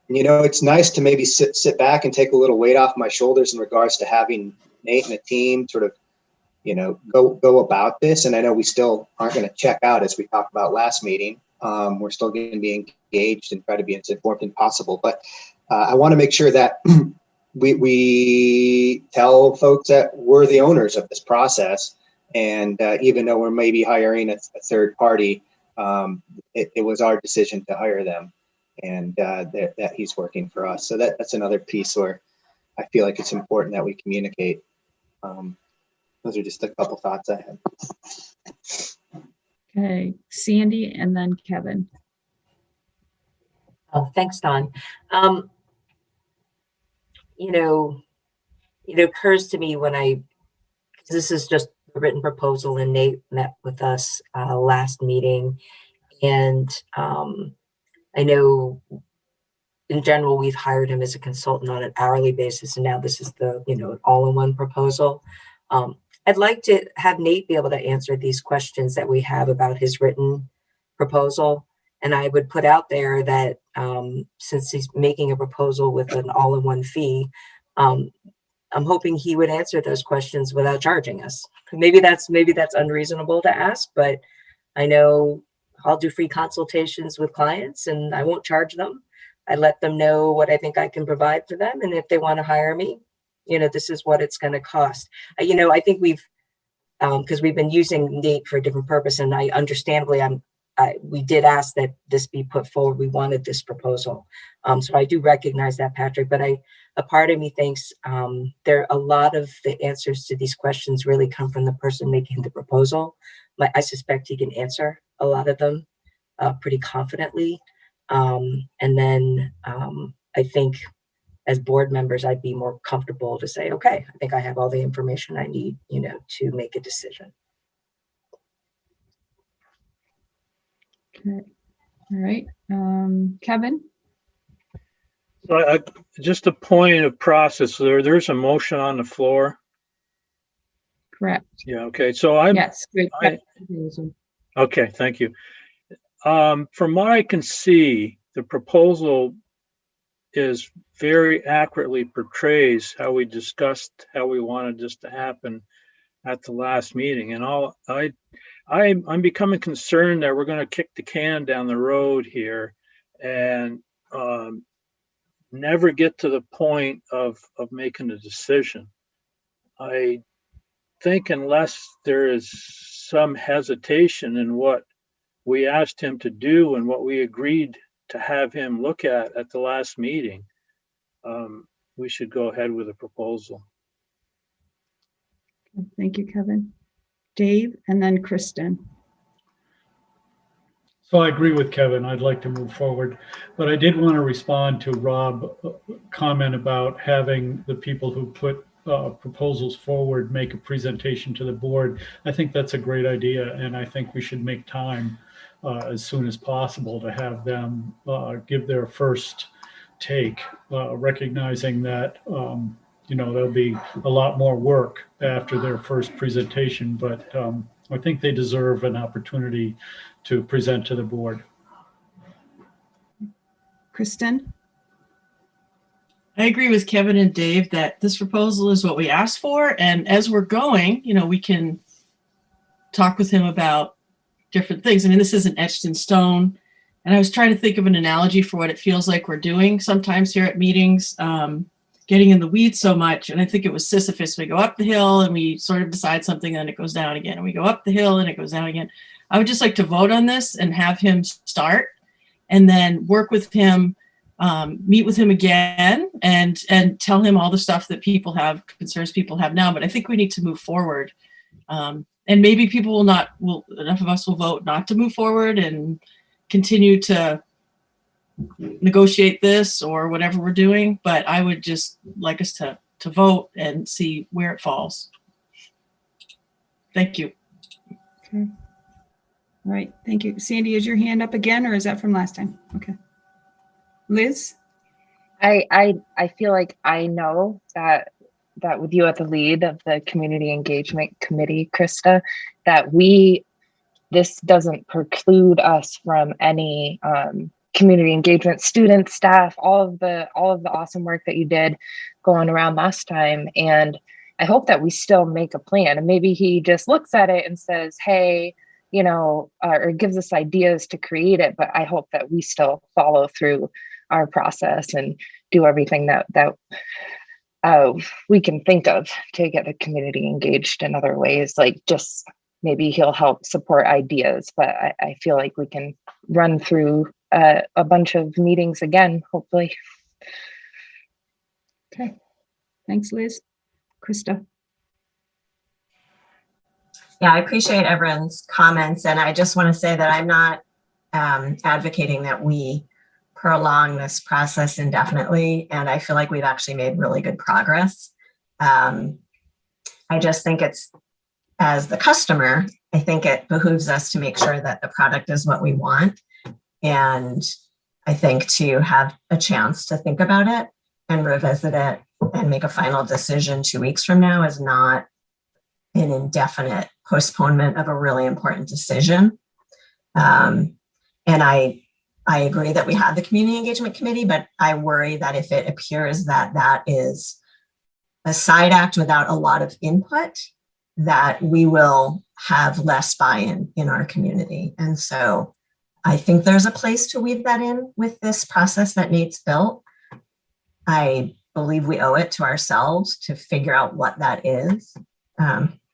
Speaker 11: And, it's nice to maybe sit back and take a little weight off my shoulders in regards to having Nate and the team sort of, go about this. And I know we still aren't going to check out, as we talked about last meeting. We're still going to be engaged and try to be as informed as possible. But I want to make sure that we tell folks that we're the owners of this process. And even though we're maybe hiring a third party, it was our decision to hire them, and that he's working for us. So that's another piece where I feel like it's important that we communicate. Those are just a couple thoughts I had.
Speaker 1: Okay, Sandy and then Kevin.
Speaker 20: Oh, thanks, Don. It occurs to me this is just a written proposal, and Nate met with us last meeting. And I know in general, we've hired him as a consultant on an hourly basis. And now this is the, an all-in-one proposal. I'd like to have Nate be able to answer these questions that we have about his written proposal. And I would put out there that since he's making a proposal with an all-in-one fee, I'm hoping he would answer those questions without charging us. Maybe that's unreasonable to ask, but I know I'll do free consultations with clients and I won't charge them. I let them know what I think I can provide for them. And if they want to hire me, this is what it's going to cost. I think because we've been using Nate for a different purpose, and I understandably, we did ask that this be put forward. We wanted this proposal. So I do recognize that, Patrick, but a part of me thinks there a lot of the answers to these questions really come from the person making the proposal. I suspect he can answer a lot of them pretty confidently. And then I think as board members, I'd be more comfortable to say, okay, I think I have all the information I need, to make a decision.
Speaker 1: Okay. All right. Kevin?
Speaker 4: So just a point of process, there's a motion on the floor.
Speaker 1: Correct.
Speaker 4: Yeah, okay. So I'm.
Speaker 1: Yes. Great.
Speaker 4: Okay, thank you. From what I can see, the proposal is very accurately portrays how we discussed how we wanted this to happen at the last meeting. And I'm becoming concerned that we're going to kick the can down the road here and never get to the point of making a decision. I think unless there is some hesitation in what we asked him to do and what we agreed to have him look at the last meeting, we should go ahead with a proposal.
Speaker 1: Thank you, Kevin. Dave, and then Kristen.
Speaker 10: So I agree with Kevin. I'd like to move forward, but I did want to respond to Rob's comment about having the people who put proposals forward make a presentation to the board. I think that's a great idea, and I think we should make time as soon as possible to have them give their first take, recognizing that there'll be a lot more work after their first presentation, but I think they deserve an opportunity to present to the board.
Speaker 1: Kristen?
Speaker 19: I agree with Kevin and Dave that this proposal is what we asked for. And as we're going, we can talk with him about different things. I mean, this isn't etched in stone. And I was trying to think of an analogy for what it feels like we're doing sometimes here at meetings, getting in the weeds so much. And I think it was Sisyphus. We go up the hill and we sort of decide something, then it goes down again. And we go up the hill and it goes down again. I would just like to vote on this and have him start and then work with him, meet with him again and tell him all the stuff that concerns people have now. But I think we need to move forward. And maybe people enough of us will vote not to move forward and continue to negotiate this or whatever we're doing. But I would just like us to vote and see where it falls. Thank you.
Speaker 1: Okay. All right, thank you. Sandy, is your hand up again, or is that from last time? Okay. Liz?
Speaker 15: I feel like I know that with you at the lead of the Community Engagement Committee, Krista, that this doesn't preclude us from any community engagement, students, staff, all of the awesome work that you did going around last time. And I hope that we still make a plan. And maybe he just looks at it and says, hey, or gives us ideas to create it. But I hope that we still follow through our process and do everything that we can think of to get the community engaged in other ways. Like just maybe he'll help support ideas, but I feel like we can run through a bunch of meetings again, hopefully.
Speaker 1: Okay. Thanks, Liz. Krista?
Speaker 12: Yeah, I appreciate everyone's comments. And I just want to say that I'm not advocating that we prolong this process indefinitely. And I feel like we've actually made really good progress. I just think as the customer, I think it behooves us to make sure that the product is what we want. And I think to have a chance to think about it and revisit it and make a final decision 2 weeks from now is not an indefinite postponement of a really important decision. And I agree that we have the Community Engagement Committee, but I worry that if it appears that that is a side act without a lot of input, that we will have less buy-in in our community. And so I think there's a place to weave that in with this process that Nate's built. I believe we owe it to ourselves to figure out what that is.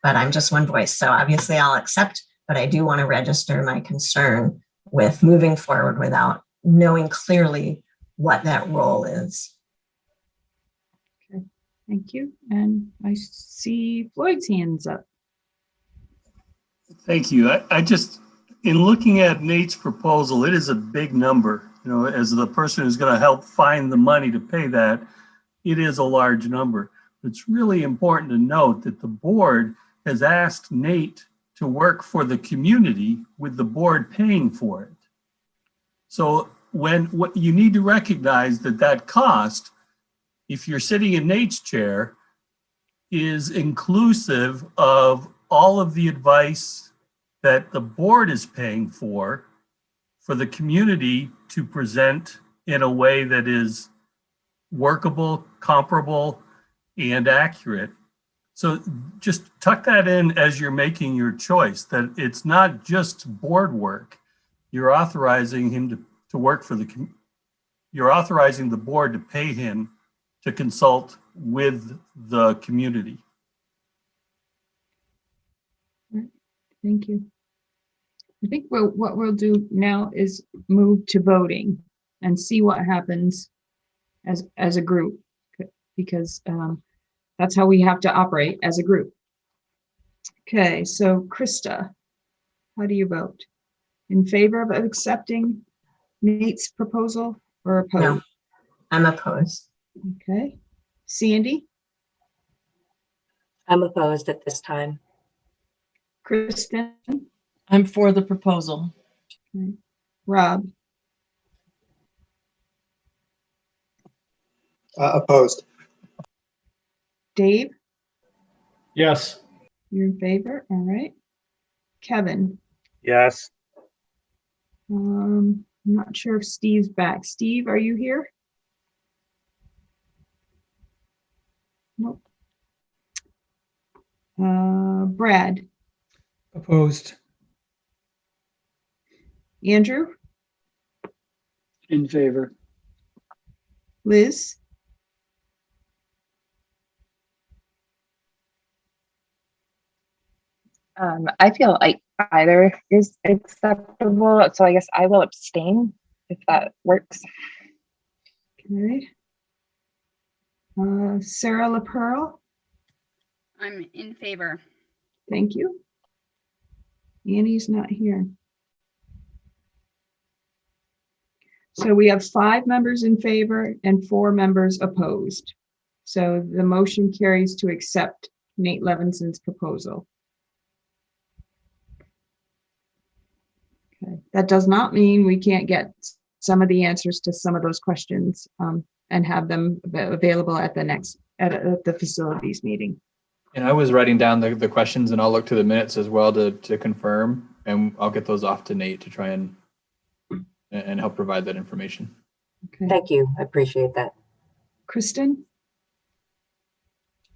Speaker 12: but I'm just one voice. So obviously I'll accept, but I do want to register my concern with moving forward without knowing clearly what that role is.
Speaker 1: Okay, thank you. And I see Floyd's hands up.
Speaker 16: Thank you. I just, in looking at Nate's proposal, it is a big number. You know, as the person who's going to help find the money to pay that, it is a large number. It's really important to note that the board has asked Nate to work for the community with the board paying for it. So what you need to recognize that cost, if you're sitting in Nate's chair, is inclusive of all of the advice that the board is paying for the community to present in a way that is workable, comparable, and accurate. So just tuck that in as you're making your choice, that it's not just board work. You're authorizing him to work for you're authorizing the board to pay him to consult with the community.
Speaker 1: Thank you. I think what we'll do now is move to voting and see what happens as a group, because that's how we have to operate as a group. Okay, so Krista, how do you vote? In favor of accepting Nate's proposal or opposed?
Speaker 12: No, I'm opposed.
Speaker 1: Okay. Sandy?
Speaker 20: I'm opposed at this time.
Speaker 1: Kristen?
Speaker 19: I'm for the proposal.
Speaker 1: Okay. Rob?
Speaker 11: Opposed.
Speaker 1: Dave?
Speaker 10: Yes.
Speaker 1: You're in favor? All right. Kevin?
Speaker 4: Yes.
Speaker 1: I'm not sure if Steve's back. Steve, are you here? Nope. Brad?
Speaker 18: Opposed.
Speaker 1: Andrew?
Speaker 17: In favor.
Speaker 1: Liz?
Speaker 15: I feel like either is acceptable, so I guess I will abstain if that works.
Speaker 1: Okay. Sarah LaPearl?
Speaker 21: I'm in favor.
Speaker 1: Thank you. Annie's not here. So we have 5 members in favor and 4 members opposed. So the motion carries to accept Nate Levinson's proposal. Okay. That does not mean we can't get some of the answers to some of those questions and have them available at the facilities meeting.
Speaker 13: And I was writing down the questions, and I'll look to the minutes as well to confirm, and I'll get those off to Nate to try and help provide that information.
Speaker 1: Okay.
Speaker 20: Thank you. I appreciate that.
Speaker 1: Kristen?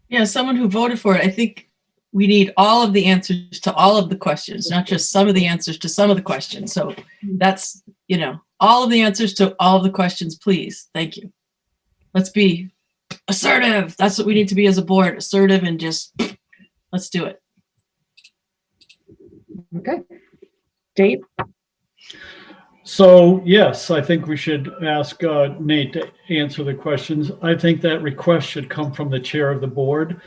Speaker 19: Yeah, someone who voted for it. I think we need all of the answers to all of the questions, not just some of the answers to some of the questions. So that's, all of the answers to all of the questions, please. Thank you. Let's be assertive. That's what we need to be as a board, assertive, and just let's do it.
Speaker 1: Okay. Dave?
Speaker 10: So yes, I think we should ask Nate to answer the questions. I think that request should come from the chair of the board.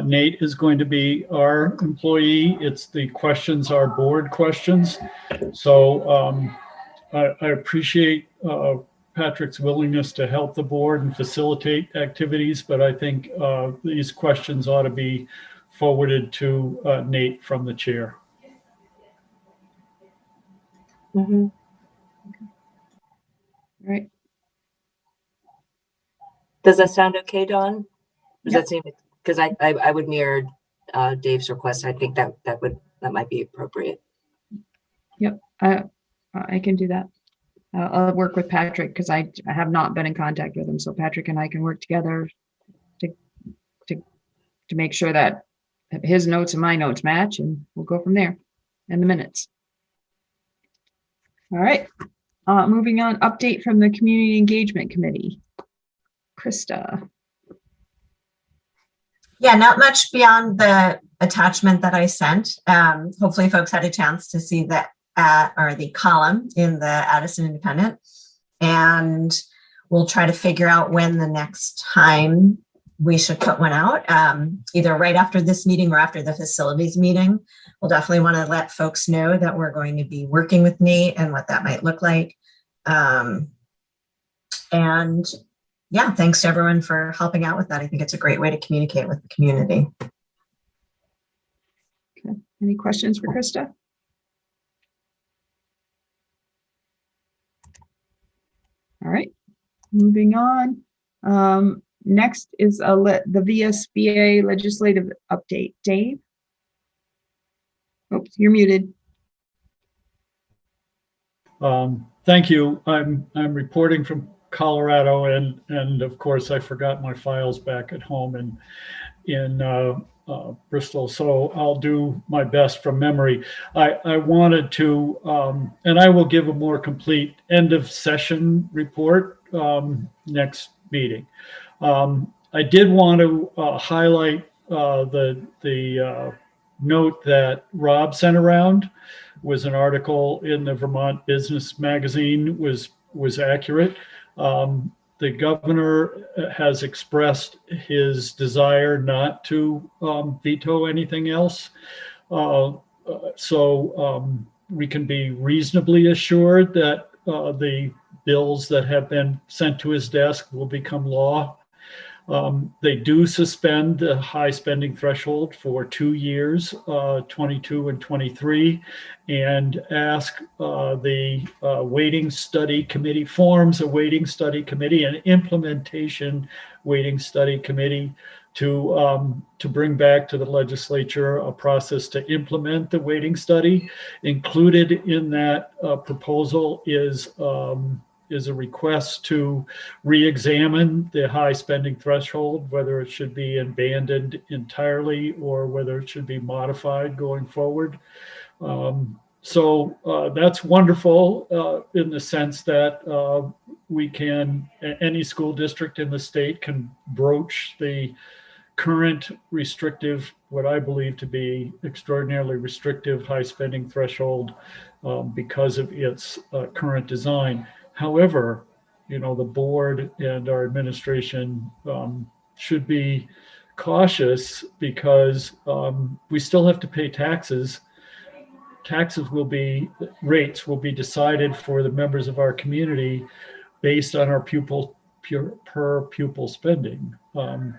Speaker 10: Nate is going to be our employee. The questions are board questions. So I appreciate Patrick's willingness to help the board and facilitate activities, but I think these questions ought to be forwarded to Nate from the chair.
Speaker 20: Mm-hmm.
Speaker 1: Right.
Speaker 20: Does that sound okay, Dawn? Does
Speaker 1: Yep.
Speaker 20: that seem, because I would mirror Dave's request. I think that might be appropriate.
Speaker 1: Yep. I can do that. I'll work with Patrick because I have not been in contact with him. So Patrick and I can work together to make sure that his notes and my notes match, and we'll go from there in the minutes. All right. Moving on, update from the Community Engagement Committee. Krista.
Speaker 12: Yeah, not much beyond the attachment that I sent. Hopefully folks had a chance to see the or the column in the Addison Independent. And we'll try to figure out when the next time we should put one out, either right after this meeting or after the facilities meeting. We'll definitely want to let folks know that we're going to be working with NATE and what that might look like. And yeah, thanks to everyone for helping out with that. I think it's a great way to communicate with the community.
Speaker 1: Okay. Any questions for Krista? All right, moving on. Next is the VSBA legislative update. Dave? Oops, you're muted.
Speaker 10: Thank you. I'm reporting from Colorado, and of course I forgot my files back at home in Bristol, so I'll do my best from memory. I wanted to, and I will give a more complete end of session report next meeting. I did want to highlight the note that Rob sent around. Was an article in the Vermont Business Magazine, was accurate. The governor has expressed his desire not to veto anything else. So we can be reasonably assured that the bills that have been sent to his desk will become law. They do suspend the high spending threshold for 2 years, 22 and 23, and ask the waiting study committee, forms a waiting study committee and implementation waiting study committee to bring back to the legislature a process to implement the waiting study. Included in that proposal is a request to re-examine the high spending threshold, whether it should be abandoned entirely or whether it should be modified going forward. So that's wonderful in the sense that we can, any school district in the state can broach the current restrictive, what I believe to be extraordinarily restrictive high spending threshold because of its current design. However, you know, the board and our administration should be cautious because we still have to pay taxes. Rates will be decided for the members of our community based on our per pupil spending.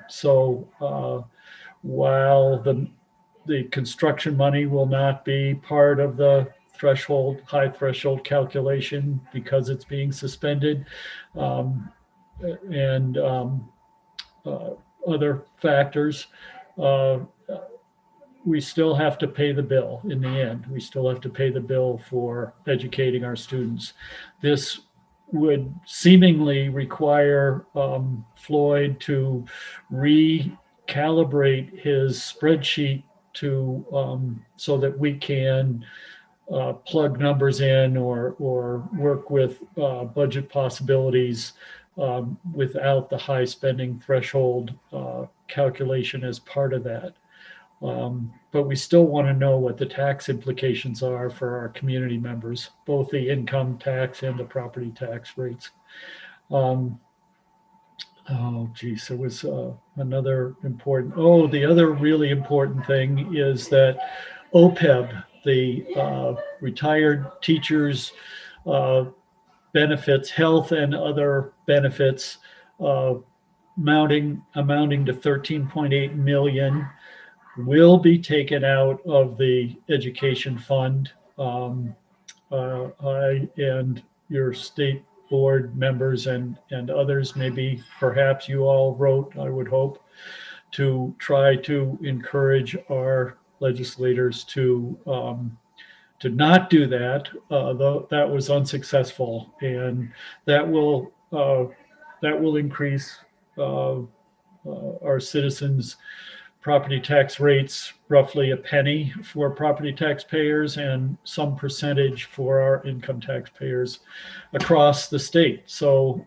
Speaker 10: So while the construction money will not be part of the high threshold calculation because it's being suspended, and other factors, we still have to pay the bill in the end. We still have to pay the bill for educating our students. This would seemingly require Floyd to recalibrate his spreadsheet to so that we can plug numbers in or work with budget possibilities without the high spending threshold calculation as part of that. But we still want to know what the tax implications are for our community members, both the income tax and the property tax rates. Oh, geez, there was another important, the other really important thing is that OPEB, the retired teachers benefits, health and other benefits amounting to 13.8 million will be taken out of the education fund. I and your state board members and others, maybe perhaps you all wrote, I would hope, to try to encourage our legislators to not do that, though that was unsuccessful, and that will increase our citizens' property tax rates roughly a penny for property taxpayers and some percentage for our income taxpayers across the state. So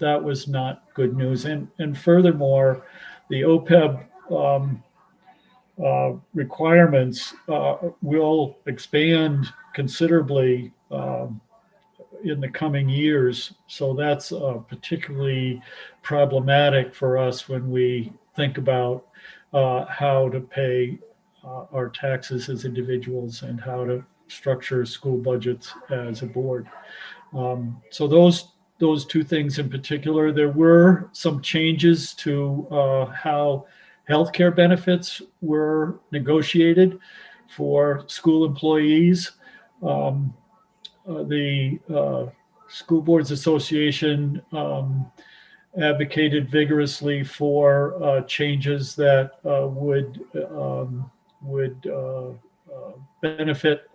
Speaker 10: that was not good news. And furthermore, the OPEB requirements will expand considerably in the coming years. So that's particularly problematic for us when we think about how to pay our taxes as individuals and how to structure school budgets as a board. So those two things in particular. There were some changes to how healthcare benefits were negotiated for school employees. The School Boards Association advocated vigorously for changes that would benefit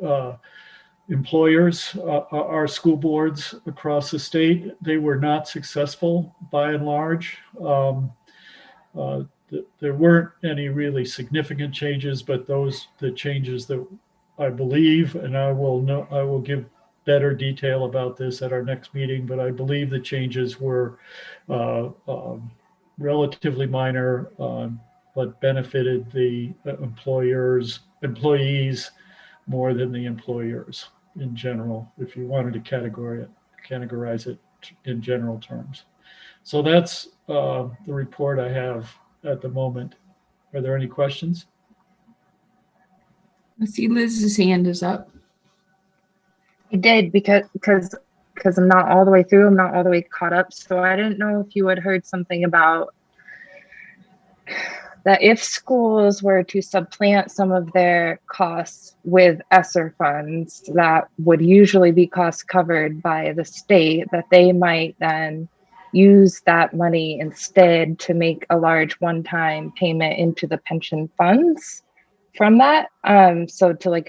Speaker 10: employers, our school boards across the state. They were not successful by and large. There weren't any really significant changes, but the changes that I believe, and I will give better detail about this at our next meeting, but I believe the changes were relatively minor, but benefited the employees more than the employers in general, if you wanted to categorize it in general terms. So that's the report I have at the moment. Are there any questions?
Speaker 1: I see Liz's hand is up.
Speaker 15: I did because I'm not all the way through. I'm not all the way caught up. So I didn't know if you had heard something about that if schools were to supplant some of their costs with ESSER funds that would usually be cost covered by the state, that they might then use that money instead to make a large one-time payment into the pension funds from that. So to like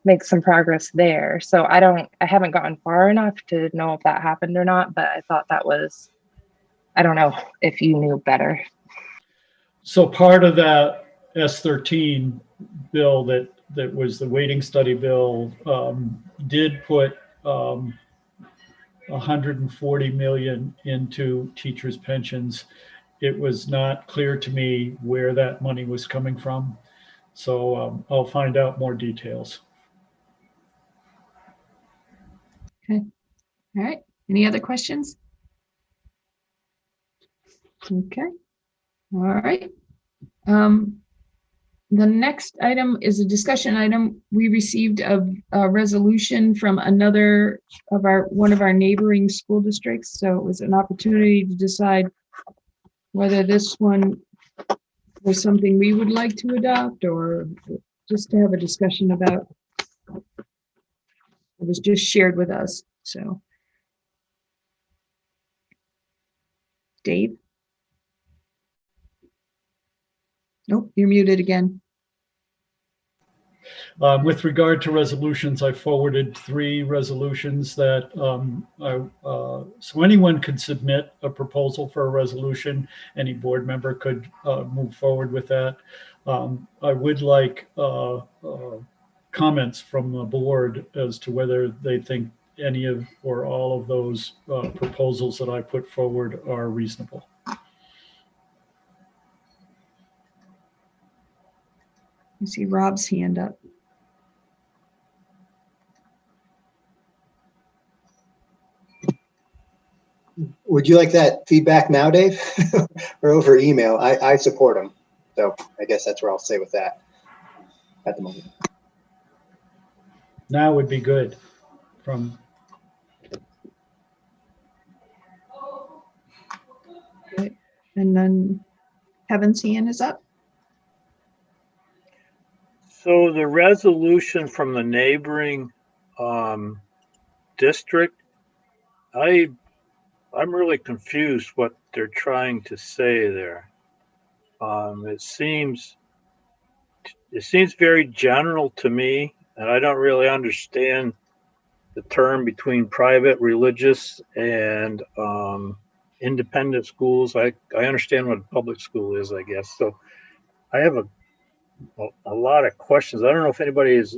Speaker 15: make some progress there. So I haven't gotten far enough to know if that happened or not, but I thought that was, I don't know if you knew better.
Speaker 10: So part of that S13 bill that was the waiting study bill did put 140 million into teachers' pensions. It was not clear to me where that money was coming from. So I'll find out more details.
Speaker 1: Okay. All right. Any other questions? Okay. All right. The next item is a discussion item. We received a resolution from one of our neighboring school districts. So it was an opportunity to decide whether this one was something we would like to adopt or just to have a discussion about. It was just shared with us. So, Dave? Nope, you're muted again.
Speaker 10: With regard to resolutions, I forwarded 3 resolutions that so anyone could submit a proposal for a resolution. Any board member could move forward with that. I would like comments from the board as to whether they think any of or all of those proposals that I put forward are reasonable.
Speaker 1: I see Rob's hand up.
Speaker 11: Would you like that feedback now, Dave, or over email? I support them. So I guess that's where I'll stay with that at the moment.
Speaker 10: Now would be good from.
Speaker 1: Okay. And then Kevin's hand is up.
Speaker 4: So the resolution from the neighboring district, I'm really confused what they're trying to say there. It seems very general to me, and I don't really understand the term between private, religious, and independent schools. I understand what a public school is, I guess. So I have a lot of questions. I don't know if anybody is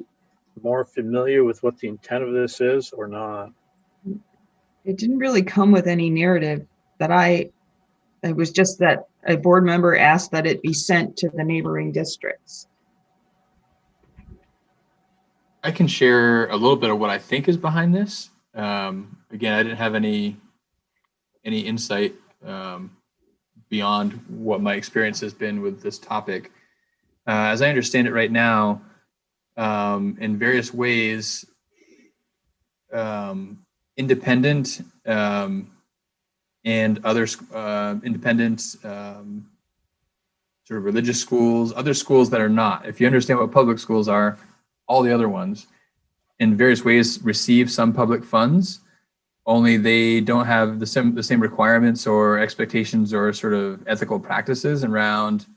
Speaker 4: more familiar with what the intent of this is or not.
Speaker 1: It didn't really come with any narrative that it was just that a board member asked that it be sent to the neighboring districts.
Speaker 13: I can share a little bit of what I think is behind this. Again, I didn't have any insight beyond what my experience has been with this topic. As I understand it right now, in various ways, independent and other independent sort of religious schools, other schools that are not. If you understand what public schools are, all the other ones, in various ways, receive some public funds, only they don't have the same requirements or expectations or sort of ethical practices around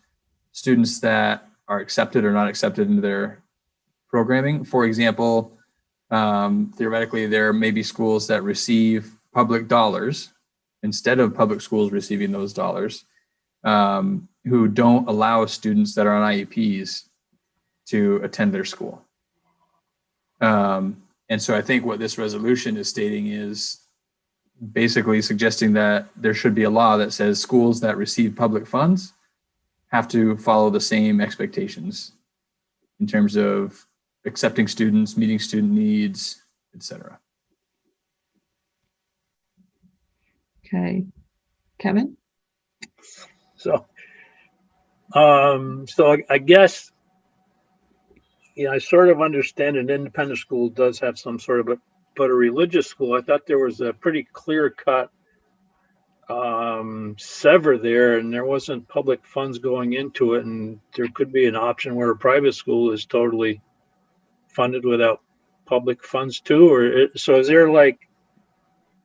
Speaker 13: students that are accepted or not accepted into their programming. For example, theoretically, there may be schools that receive public dollars instead of public schools receiving those dollars, who don't allow students that are on IEPs to attend their school. And so I think what this resolution is stating is basically suggesting that there should be a law that says schools that receive public funds have to follow the same expectations in terms of accepting students, meeting student needs, etc.
Speaker 1: Okay, Kevin?
Speaker 4: So I guess, yeah, I sort of understand an independent school does have some sort of but a religious school, I thought there was a pretty clear-cut sever there, and there wasn't public funds going into it, and there could be an option where a private school is totally funded without public funds too, or so is there like,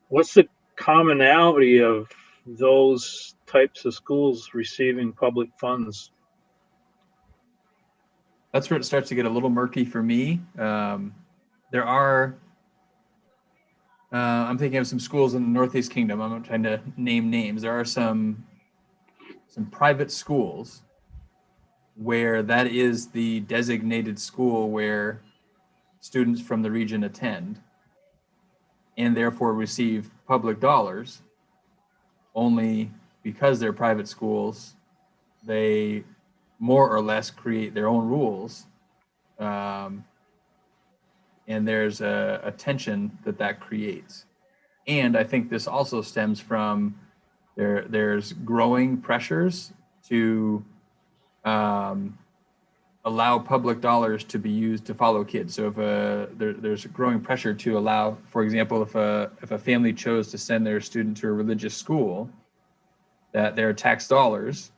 Speaker 4: what's the commonality of those types of schools receiving public funds?
Speaker 13: That's where it starts to get a little murky for me. There are, I'm thinking of some schools in the Northeast Kingdom. I'm not trying to name names. There are some private schools where that is the designated school where students from the region attend and therefore receive public dollars. Only because they're private schools, they more or less create their own rules. And there's a tension that creates. And I think this also stems from there's growing pressures to allow public dollars to be used to follow kids. So if there's a growing pressure to allow, for example, if a family chose to send their student to a religious school, that their tax dollars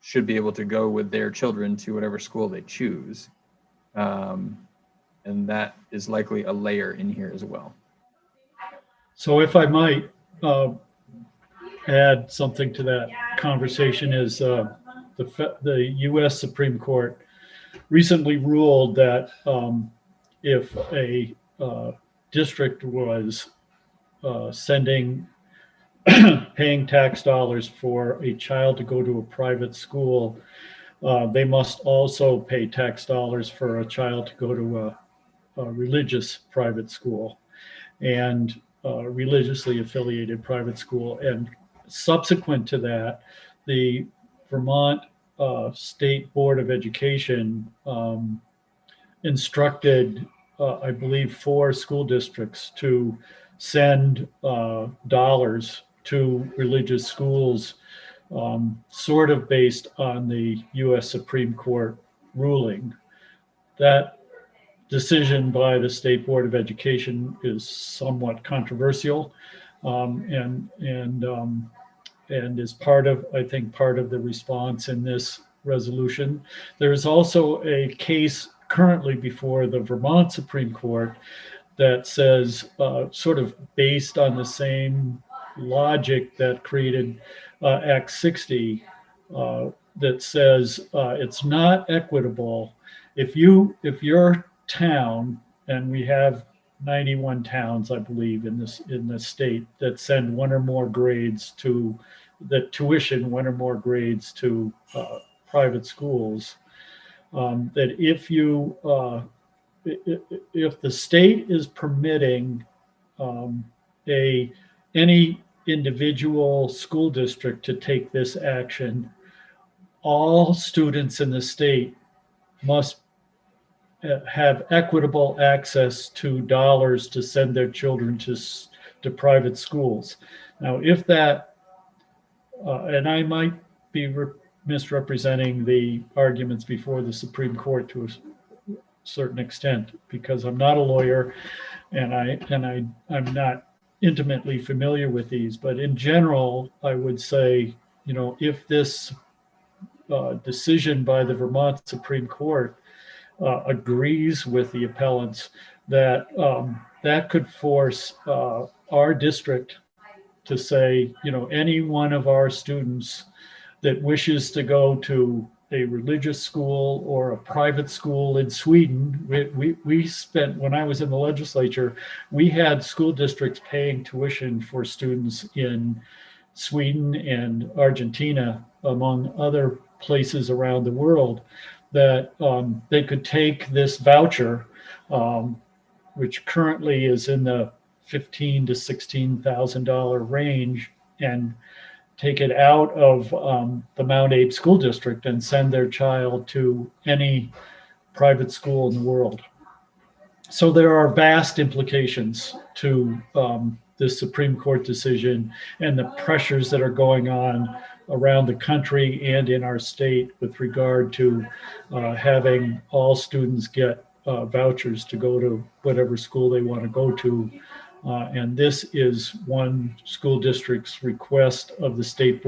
Speaker 13: should be able to go with their children to whatever school they choose. And that is likely a layer in here as well.
Speaker 10: So if I might add something to that conversation, is the U.S. Supreme Court recently ruled that if a district was paying tax dollars for a child to go to a private school, they must also pay tax dollars for a child to go to a religious private school and religiously affiliated private school. And subsequent to that, the Vermont State Board of Education instructed, I believe, 4 school districts to send dollars to religious schools, sort of based on the U.S. Supreme Court ruling. That decision by the State Board of Education is somewhat controversial, and is part of, I think, part of the response in this resolution. There is also a case currently before the Vermont Supreme Court that says, sort of based on the same logic that created Act 60, that says it's not equitable if your town, and we have 91 towns, I believe, in this state that send one or more grades to that tuition one or more grades to private schools, that if the state is permitting any individual school district to take this action, all students in the state must have equitable access to dollars to send their children to private schools. Now, if that, and I might be misrepresenting the arguments before the Supreme Court to a certain extent, because I'm not a lawyer and I'm not intimately familiar with these, but in general, I would say, you know, if this decision by the Vermont Supreme Court agrees with the appellants, that that could force our district to say, you know, any one of our students that wishes to go to a religious school or a private school in Sweden, we spent, when I was in the legislature, we had school districts paying tuition for students in Sweden and Argentina, among other places around the world, that they could take this voucher, which currently is in the $15,000 to $16,000 range, and take it out of the Mount Abe School District and send their child to any private school in the world. So there are vast implications to this Supreme Court decision and the pressures that are going on around the country and in our state with regard to having all students get vouchers to go to whatever school they want to go to. And this is one school district's request of the State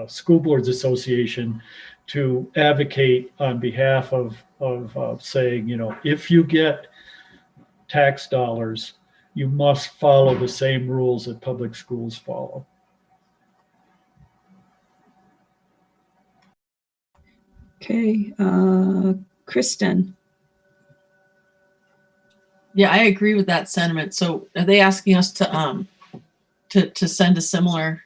Speaker 10: School Boards Association to advocate on behalf of saying, you know, if you get tax dollars, you must follow the same rules that public schools follow.
Speaker 1: Okay, Kristen.
Speaker 19: Yeah, I agree with that sentiment. So are they asking us to send a similar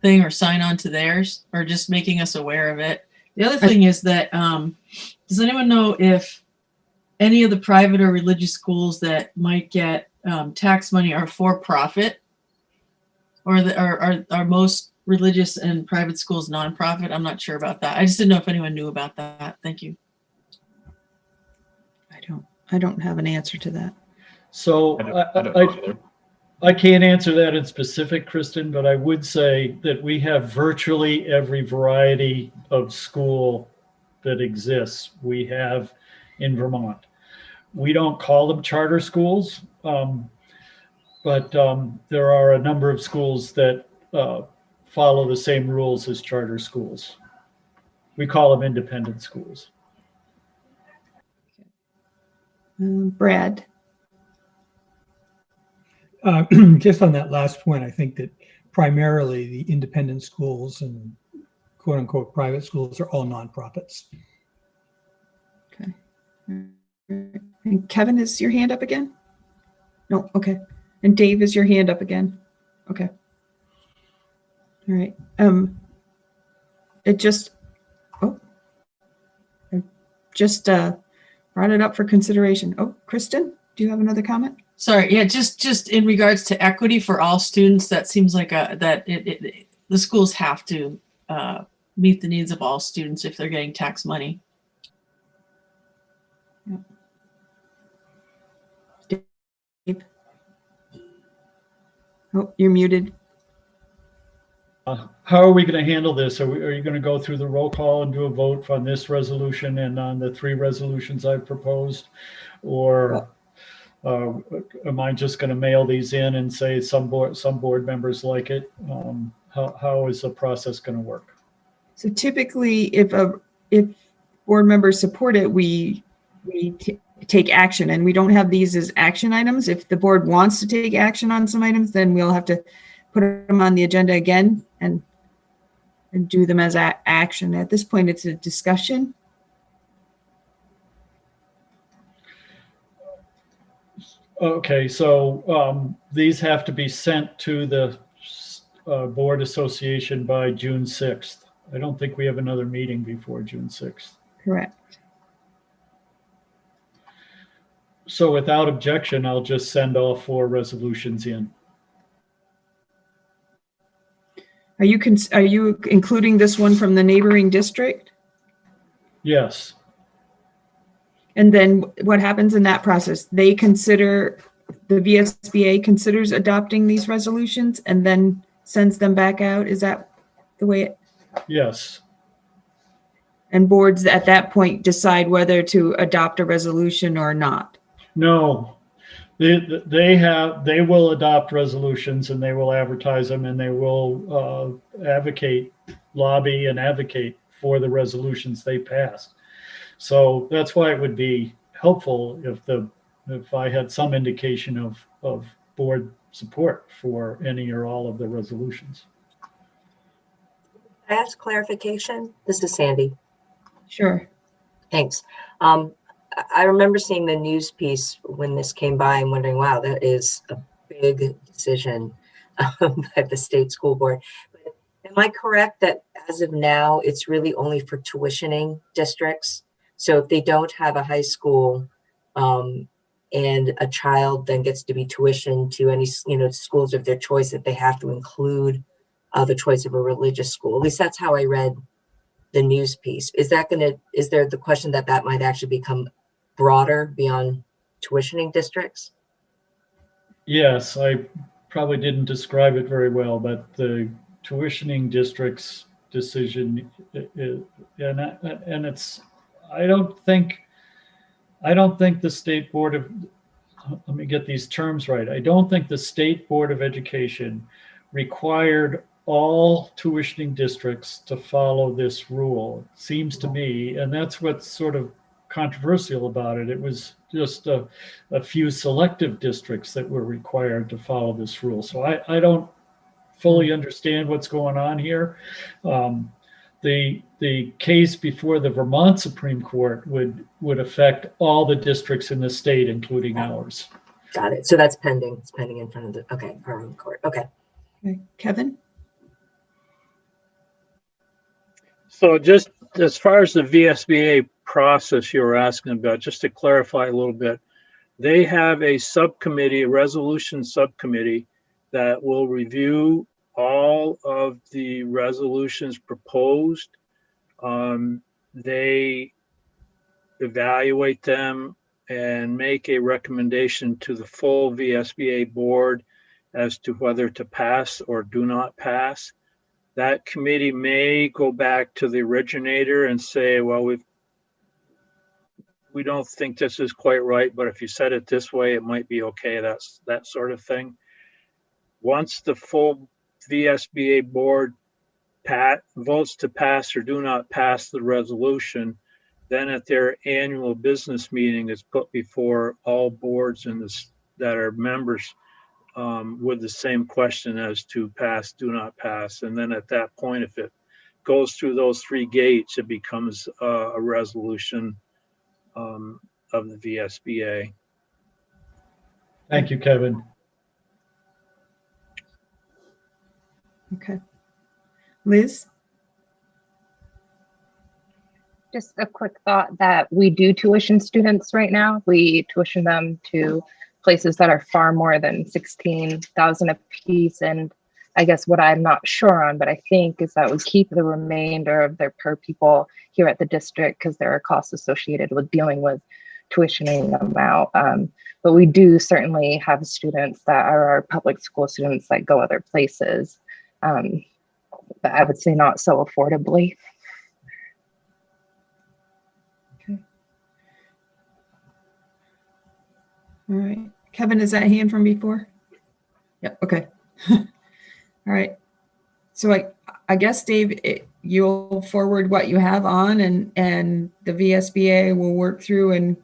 Speaker 19: thing or sign on to theirs, or just making us aware of it? The other thing is that does anyone know if any of the private or religious schools that might get tax money are for profit, or are most religious and private schools nonprofit? I'm not sure about that. I just didn't know if anyone knew about that. Thank you.
Speaker 1: I don't have an answer to that.
Speaker 10: So I can't answer that in specific, Kristen, but I would say that we have virtually every variety of school that exists. We have in Vermont. We don't call them charter schools, but there are a number of schools that follow the same rules as charter schools. We call them independent schools.
Speaker 1: Brad.
Speaker 18: Just on that last point, I think that primarily the independent schools and quote unquote private schools are all nonprofits.
Speaker 1: Okay. And Kevin, is your hand up again? No, okay. And Dave, is your hand up again? Okay. All right. It just, I just brought it up for consideration. Oh, Kristen, do you have another comment?
Speaker 19: Sorry, yeah, just in regards to equity for all students, that seems like the schools have to meet the needs of all students if they're getting tax money.
Speaker 1: Yeah. Dave? Oh, you're muted.
Speaker 10: How are we going to handle this? Are you going to go through the roll call and do a vote on this resolution and on the 3 resolutions I've proposed? Or am I just going to mail these in and say some board members like it? How is the process going to work?
Speaker 1: So typically, if board members support it, we take action, and we don't have these as action items. If the board wants to take action on some items, then we'll have to put them on the agenda again and do them as action. At this point, it's a discussion.
Speaker 10: Okay, so these have to be sent to the board association by June 6th. I don't think we have another meeting before June 6th.
Speaker 1: Correct.
Speaker 10: So without objection, I'll just send all 4 resolutions in.
Speaker 1: Are you including this one from the neighboring district?
Speaker 10: Yes.
Speaker 1: And then what happens in that process? The VSBA considers adopting these resolutions and then sends them back out? Is that the way it?
Speaker 10: Yes.
Speaker 1: And boards at that point decide whether to adopt a resolution or not?
Speaker 10: No. They will adopt resolutions and they will advertise them and they will lobby and advocate for the resolutions they pass. So that's why it would be helpful if I had some indication of board support for any or all of the resolutions.
Speaker 20: Can I ask clarification? This is Sandy.
Speaker 1: Sure.
Speaker 20: Thanks. I remember seeing the news piece when this came by and wondering, wow, that is a big decision by the state school board. But am I correct that as of now, it's really only for tuitioning districts? So if they don't have a high school and a child then gets to be tuitioned to any, schools of their choice, that they have to include the choice of a religious school. At least that's how I read the news piece. Is there the question that might actually become broader beyond tuitioning districts?
Speaker 10: Yes, I probably didn't describe it very well, but the tuitioning district's decision, and it's, I don't think the state board of, let me get these terms right. I don't think the state board of education required all tuitioning districts to follow this rule, it seems to me, and that's what's sort of controversial about it. It was just a few selective districts that were required to follow this rule. So I don't fully understand what's going on here. The case before the Vermont Supreme Court would affect all the districts in the state, including ours.
Speaker 20: Got it. So that's pending. It's pending in front of the Vermont court. Okay.
Speaker 1: Kevin?
Speaker 4: So just as far as the VSBA process you were asking about, just to clarify a little bit, they have a subcommittee, a resolution subcommittee that will review all of the resolutions proposed. They evaluate them and make a recommendation to the full VSBA board as to whether to pass or do not pass. That committee may go back to the originator and say, well, we don't think this is quite right, but if you said it this way, it might be okay. That's that sort of thing. Once the full VSBA board votes to pass or do not pass the resolution, then at their annual business meeting, it's put before all boards that are members with the same question as to pass, do not pass. And then at that point, if it goes through those 3 gates, it becomes a resolution of the VSBA.
Speaker 10: Thank you, Kevin.
Speaker 1: Okay. Liz?
Speaker 15: Just a quick thought that we do tuition students right now. We tuition them to places that are far more than 16,000 a piece. And I guess what I'm not sure on, but I think is that we keep the remainder of their per pupil here at the district because there are costs associated with dealing with tuitioning them out. But we do certainly have students that are our public school students that go other places. But I would say not so affordably.
Speaker 1: All right. Kevin, is that hand from before? Yep. Okay. All right. So I guess, Dave, you'll forward what you have on and the VSBA will work through, and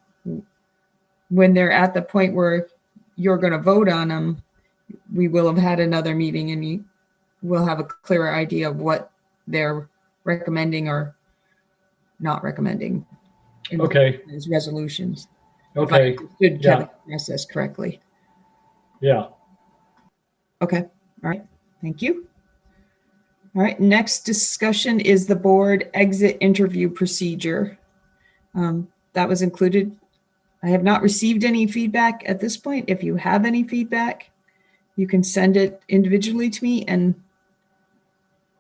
Speaker 1: when they're at the point where you're going to vote on them, we will have had another meeting and you will have a clearer idea of what they're recommending or not recommending in these resolutions.
Speaker 10: Okay.
Speaker 1: If I understood Kevin's process correctly.
Speaker 10: Yeah.
Speaker 1: Okay. All right. Thank you. All right. Next discussion is the board exit interview procedure. That was included I have not received any feedback at this point. If you have any feedback, you can send it individually to me and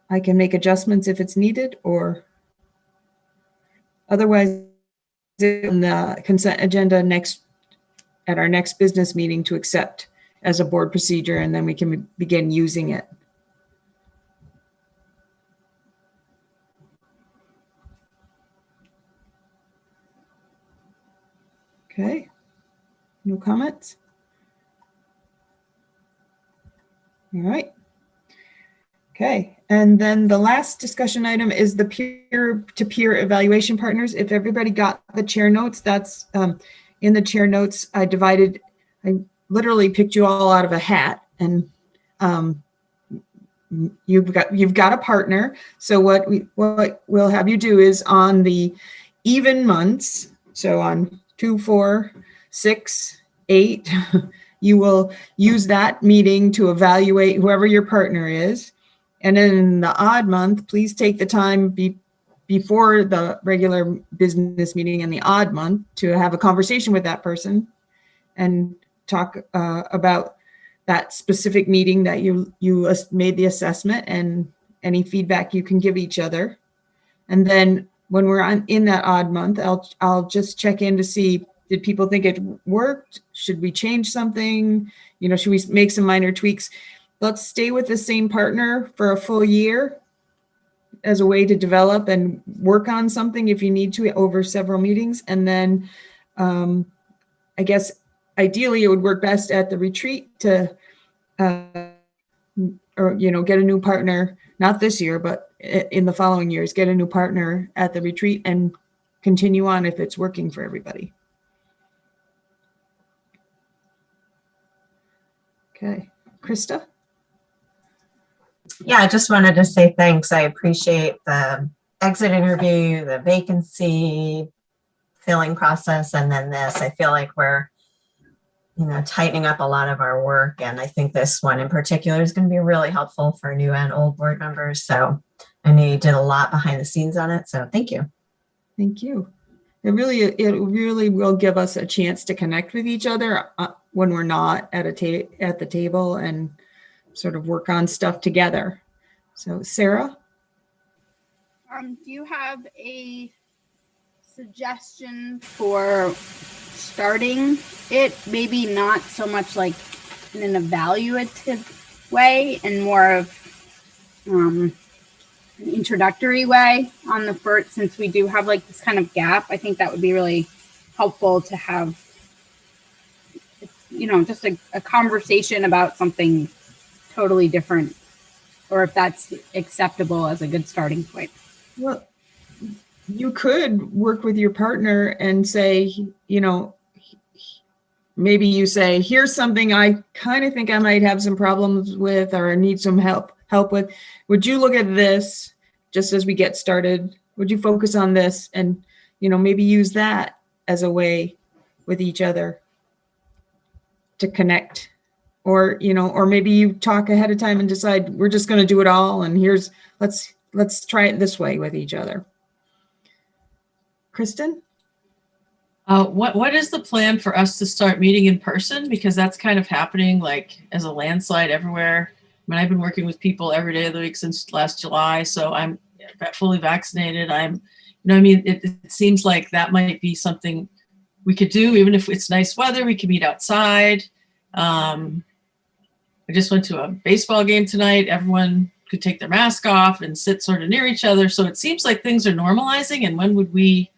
Speaker 1: I can make adjustments if it's needed, or otherwise in the consent agenda at our next business meeting to accept as a board procedure, and then we can begin using it. Okay, no comments? All right. Okay, and then the last discussion item is the peer-to-peer evaluation partners. If everybody got the chair notes, that's in the chair notes. I literally picked you all out of a hat, and you've got a partner. So what we'll have you do is on the even months, so on 2, 4, 6, 8, you will use that meeting to evaluate whoever your partner is. And in the odd month, please take the time before the regular business meeting in the odd month to have a conversation with that person and talk about that specific meeting that you made the assessment and any feedback you can give each other. And then when we're in that odd month, I'll just check in to see, did people think it worked? Should we change something? You know, should we make some minor tweaks? Let's stay with the same partner for a full year as a way to develop and work on something if you need to over several meetings. And then I guess ideally it would work best at the retreat to, or, you know, get a new partner, not this year, but in the following years, get a new partner at the retreat and continue on if it's working for everybody. Okay, Krista?
Speaker 12: Yeah, I just wanted to say thanks. I appreciate the exit interview, the vacancy filling process, and then this. I feel like we're, you know, tightening up a lot of our work. And I think this one in particular is going to be really helpful for new and old board members. So I know you did a lot behind the scenes on it. So thank you.
Speaker 1: Thank you. It really will give us a chance to connect with each other when we're not at the table and sort of work on stuff together. So Sarah?
Speaker 21: Do you have a suggestion for starting it? Maybe not so much like in an evaluative way and more of an introductory way on the first, since we do have like this kind of gap. I think that would be really helpful to have, you know, just a conversation about something totally different, or if that's acceptable as a good starting point.
Speaker 1: Well, you could work with your partner and say, you know, maybe you say, here's something I kind of think I might have some problems with or need some help with. Would you look at this just as we get started? Would you focus on this and, you know, maybe use that as a way with each other to connect? Or, you know, or maybe you talk ahead of time and decide we're just going to do it all. And let's try it this way with each other. Kristen?
Speaker 19: What is the plan for us to start meeting in person? Because that's kind of happening like as a landslide everywhere. I mean, I've been working with people every day of the week since last July, so I'm fully vaccinated. You know, I mean, it seems like that might be something we could do, even if it's nice weather. We can meet outside. I just went to a baseball game tonight. Everyone could take their mask off and sit sort of near each other. So it seems like things are normalizing. And when would we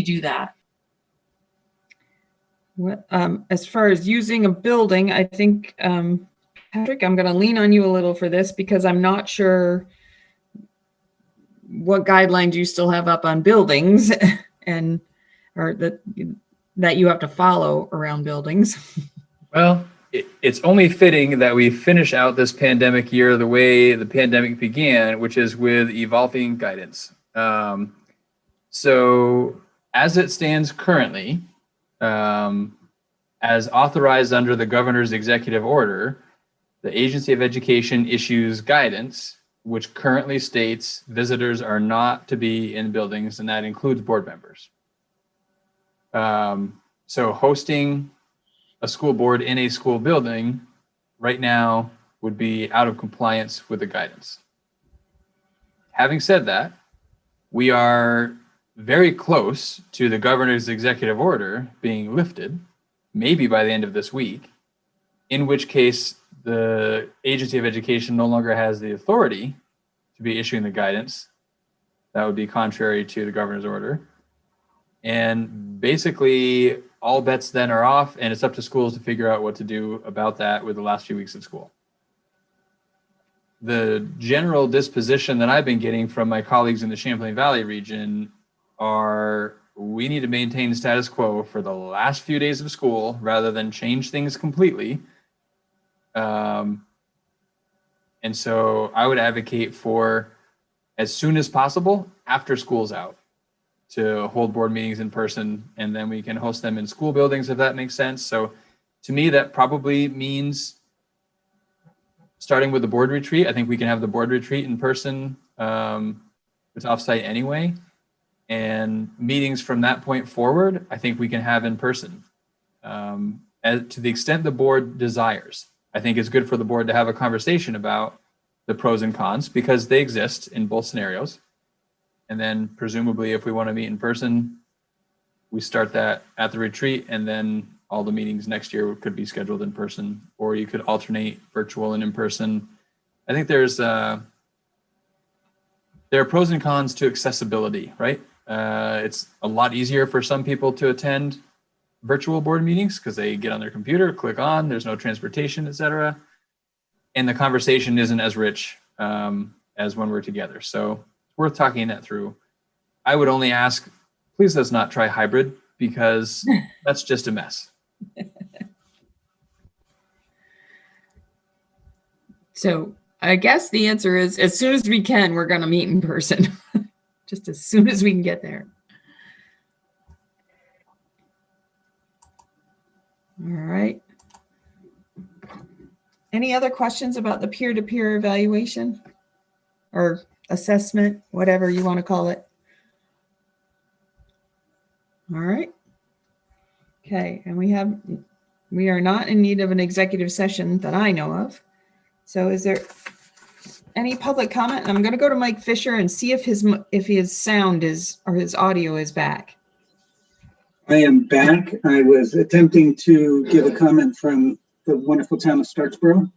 Speaker 19: do that?
Speaker 1: Well, as far as using a building, I think, Patrick, I'm going to lean on you a little for this because I'm not sure what guidelines you still have up on buildings and or that you have to follow around buildings.
Speaker 13: Well, it's only fitting that we finish out this pandemic year the way the pandemic began, which is with evolving guidance. So as it stands currently, as authorized under the governor's executive order, the Agency of Education issues guidance, which currently states visitors are not to be in buildings, and that includes board members. So hosting a school board in a school building right now would be out of compliance with the guidance. Having said that, we are very close to the governor's executive order being lifted, maybe by the end of this week, in which case the Agency of Education no longer has the authority to be issuing the guidance. That would be contrary to the governor's order. And basically all bets then are off, and it's up to schools to figure out what to do about that with the last few weeks of school. The general disposition that I've been getting from my colleagues in the Champlain Valley region are, we need to maintain status quo for the last few days of school rather than change things completely. And so I would advocate for, as soon as possible after school's out, to hold board meetings in person, and then we can host them in school buildings if that makes sense. So to me, that probably means starting with the board retreat. I think we can have the board retreat in person. It's offsite anyway. And meetings from that point forward, I think we can have in person. As to the extent the board desires, I think it's good for the board to have a conversation about the pros and cons, because they exist in both scenarios. And then presumably if we want to meet in person, we start that at the retreat, and then all the meetings next year could be scheduled in person, or you could alternate virtual and in person. I think there are pros and cons to accessibility, right? It's a lot easier for some people to attend virtual board meetings because they get on their computer, click on, there's no transportation, etc. And the conversation isn't as rich as when we're together. So it's worth talking that through. I would only ask, please let's not try hybrid, because that's just a mess.
Speaker 1: So I guess the answer is, as soon as we can, we're going to meet in person. Just as soon as we can get there. All right. Any other questions about the peer-to-peer evaluation or assessment, whatever you want to call it? All right. Okay, and we are not in need of an executive session that I know of. So is there any public comment? I'm going to go to Mike Fisher and see if his sound is, or his audio is back.
Speaker 17: I am back. I was attempting to give a comment from the wonderful town of Starksboro.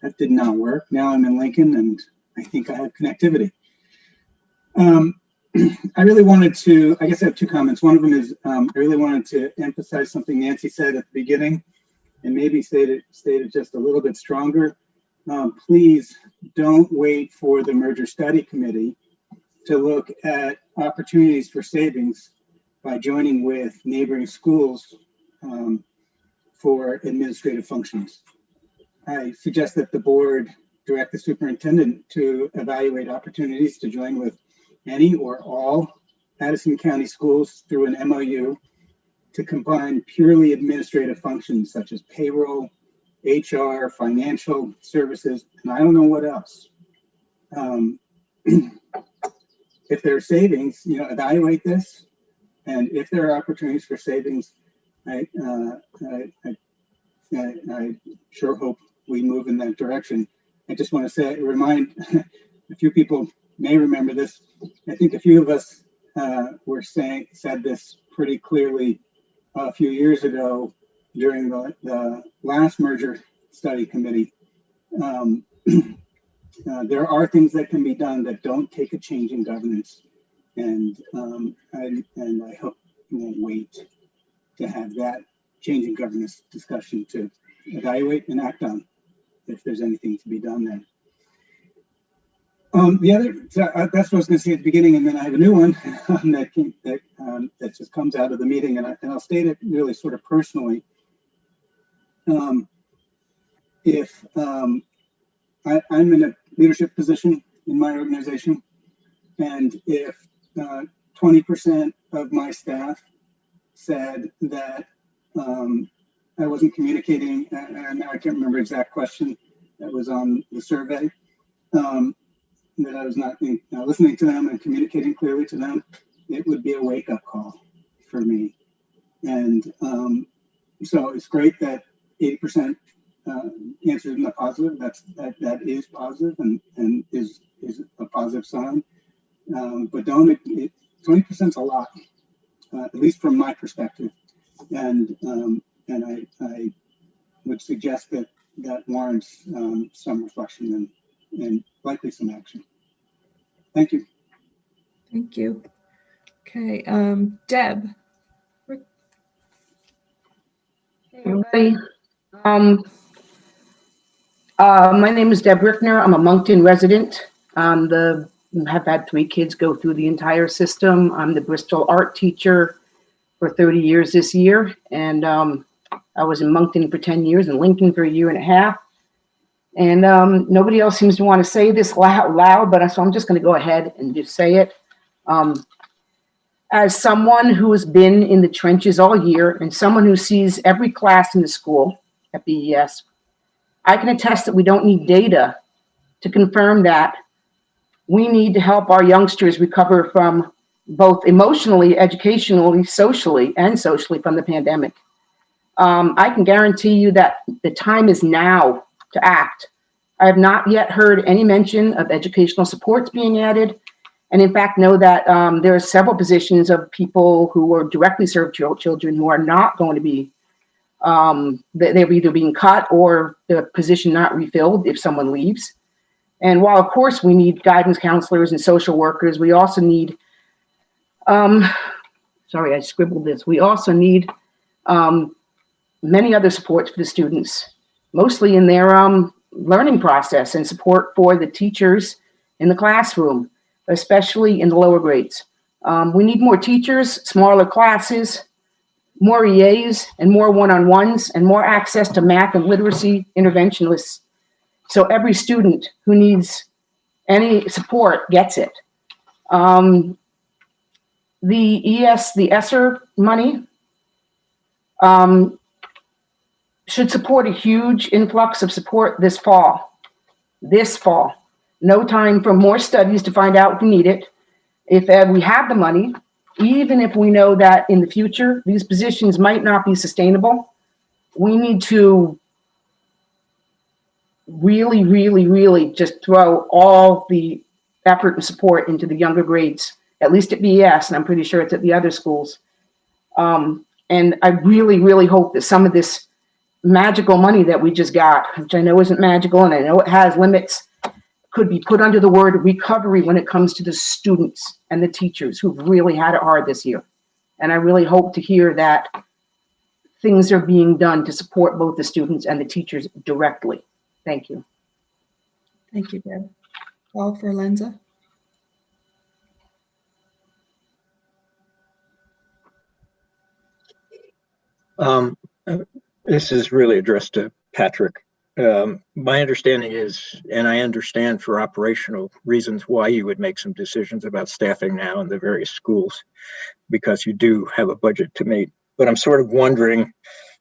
Speaker 17: That did not work. Now I'm in Lincoln and I think I have connectivity. I really wanted to, I guess I have two comments. One of them is I really wanted to emphasize something Nancy said at the beginning, and maybe stated just a little bit stronger. Please don't wait for the merger study committee to look at opportunities for savings by joining with neighboring schools for administrative functions. I suggest that the board direct the superintendent to evaluate opportunities to join with any or all Addison County schools through an MOU to combine purely administrative functions such as payroll, HR, financial services, and I don't know what else. If there are savings, evaluate this. And if there are opportunities for savings, I sure hope we move in that direction. I just want to remind a few people may remember this. I think a few of us said this pretty clearly a few years ago during the last merger study committee. There are things that can be done that don't take a change in governance. And I hope we won't wait to have that change in governance discussion to evaluate and act on if there's anything to be done there. That's what I was going to say at the beginning, and then I have a new one that just comes out of the meeting, and I'll state it really sort of personally. If I'm in a leadership position in my organization, and if 20% of my staff said that I wasn't communicating, and now I can't remember the exact question that was on the survey, that I was not listening to them and communicating clearly to them, it would be a wake-up call for me. And so it's great that 80% answered in the positive. That is positive and is a positive sign. But 20% is a lot, at least from my perspective. And I would suggest that warrants some reflection and likely some action. Thank you.
Speaker 1: Thank you. Okay, Deb.
Speaker 5: Everybody. My name is Deb Rickner. I'm a Moncton resident. Have had 3 kids go through the entire system. I'm the Bristol art teacher for 30 years this year. And I was in Moncton for 10 years and Lincoln for 1.5 years. And nobody else seems to want to say this loud, but so I'm just going to go ahead and just say it. As someone who has been in the trenches all year and someone who sees every class in the school at BES, I can attest that we don't need data to confirm that we need to help our youngsters recover from both emotionally, educationally, socially from the pandemic. I can guarantee you that the time is now to act. I have not yet heard any mention of educational supports being added, and in fact know that there are several positions of people who are directly served children who are not going to be, they're either being cut or the position not refilled if someone leaves. And while of course we need guidance counselors and social workers, we also need, sorry, I scribbled this. We also need many other supports for the students, mostly in their learning process and support for the teachers in the classroom, especially in the lower grades. We need more teachers, smaller classes, more EAs and more one-on-ones and more access to math and literacy interventionists. So every student who needs any support gets it. The ESSER money should support a huge influx of support this fall. No time for more studies to find out if we need it. If we have the money, even if we know that in the future, these positions might not be sustainable, we need to really just throw all the effort and support into the younger grades, at least at BES, and I'm pretty sure it's at the other schools. And I really hope that some of this magical money that we just got, which I know isn't magical and I know it has limits, could be put under the word recovery when it comes to the students and the teachers who've really had it hard this year. And I really hope to hear that things are being done to support both the students and the teachers directly. Thank you.
Speaker 1: Thank you, Deb. Paul for Lenza.
Speaker 6: This is really addressed to Patrick. My understanding is, and I understand for operational reasons why you would make some decisions about staffing now in the various schools, because you do have a budget to meet. But I'm sort of wondering,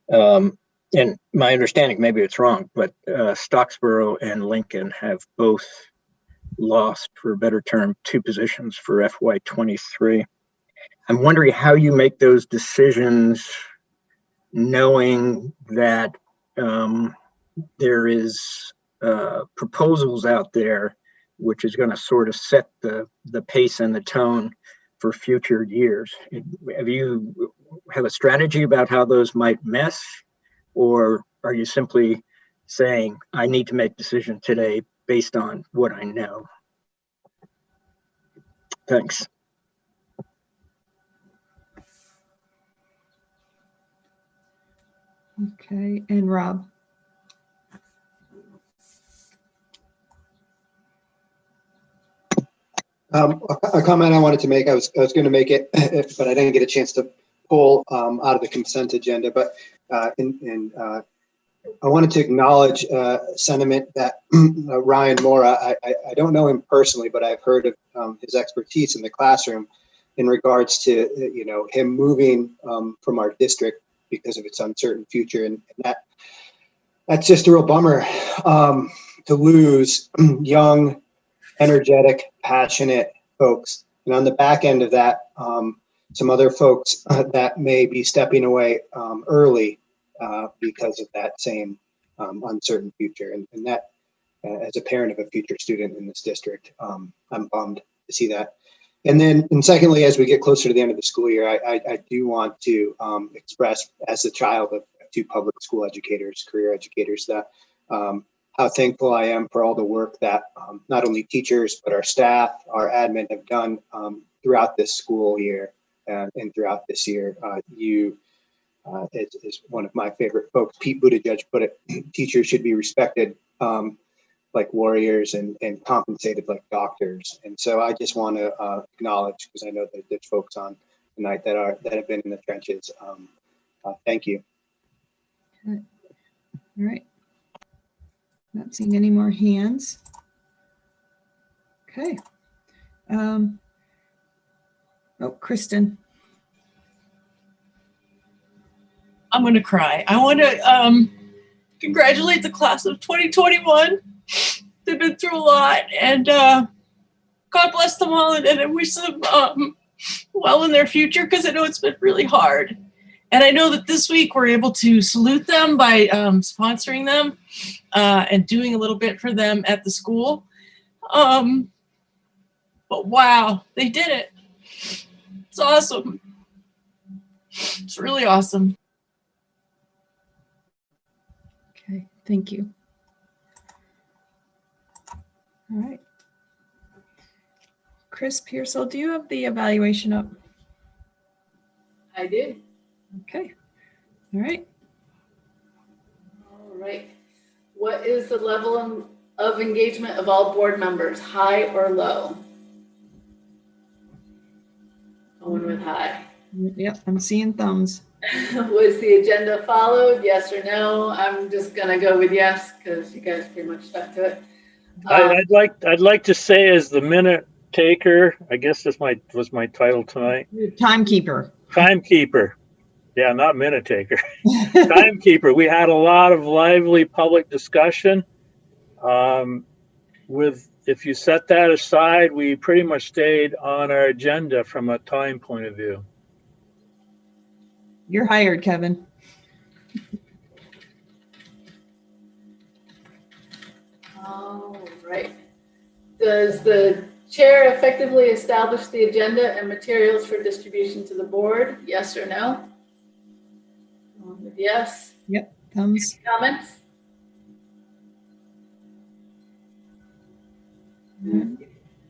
Speaker 6: and my understanding, maybe it's wrong, but Stocksboro and Lincoln have both lost, for a better term, 2 positions for FY23. I'm wondering how you make those decisions knowing that there is proposals out there which is going to sort of set the pace and the tone for future years. Have a strategy about how those might mesh, or are you simply saying, I need to make a decision today based on what I know? Thanks.
Speaker 1: Okay, and Rob.
Speaker 11: A comment I wanted to make, I was going to make it, but I didn't get a chance to pull out of the consent agenda. But I wanted to acknowledge sentiment that Ryan Mora, I don't know him personally, but I've heard of his expertise in the classroom in regards to him moving from our district because of its uncertain future, and that's just a real bummer to lose young, energetic, passionate folks. And on the back end of that, some other folks that may be stepping away early because of that same uncertain future. And that, as a parent of a future student in this district, I'm bummed to see that. And secondly, as we get closer to the end of the school year, I do want to express, as the child of two public school educators, career educators, that how thankful I am for all the work that not only teachers, but our staff, our admin have done throughout this school year and throughout this year. You is one of my favorite folks. Pete Buttigieg put it, teachers should be respected like warriors and compensated like doctors. And so I just want to acknowledge, because I know that there's folks on tonight that have been in the trenches. Thank you.
Speaker 1: Okay. All right. Not seeing any more hands. Okay. Oh, Kristen.
Speaker 19: I'm going to cry. I want to congratulate the class of 2021. They've been through a lot, and God bless them all, and I wish them well in their future, because I know it's been really hard. And I know that this week we're able to salute them by sponsoring them and doing a little bit for them at the school. But wow, they did it. It's awesome. It's really awesome.
Speaker 1: Okay, thank you. All right. Chris Pearsall, do you have the evaluation up?
Speaker 2: I do.
Speaker 1: Okay. All right.
Speaker 2: All right. What is the level of engagement of all board members, high or low? Going with high.
Speaker 1: Yep, I'm seeing thumbs.
Speaker 2: Was the agenda followed? Yes or no? I'm just gonna go with yes because you guys pretty much stuck to it.
Speaker 4: I'd like to say, as the minute taker, I guess this was my title tonight.
Speaker 1: Timekeeper.
Speaker 4: Timekeeper. Yeah, not minute taker. Timekeeper. We had a lot of lively public discussion. If you set that aside, we pretty much stayed on our agenda from a time point of view.
Speaker 1: You're hired, Kevin.
Speaker 2: All right. Does the chair effectively establish the agenda and materials for distribution to the board? Yes or no? Yes.
Speaker 1: Yep, thumbs.
Speaker 2: Any comments?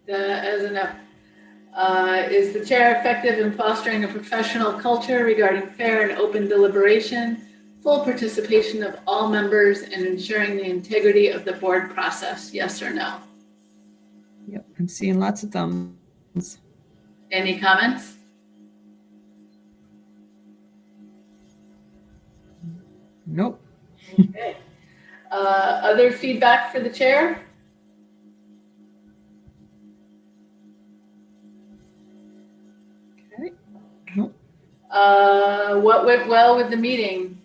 Speaker 2: As a no. Is the chair effective in fostering a professional culture regarding fair and open deliberation, full participation of all members, and ensuring the integrity of the board process? Yes or no?
Speaker 1: Yep, I'm seeing lots of thumbs.
Speaker 2: Any comments?
Speaker 1: Nope.
Speaker 2: Okay. Other feedback for the chair?
Speaker 1: Okay. Nope.
Speaker 2: What went well with the meeting?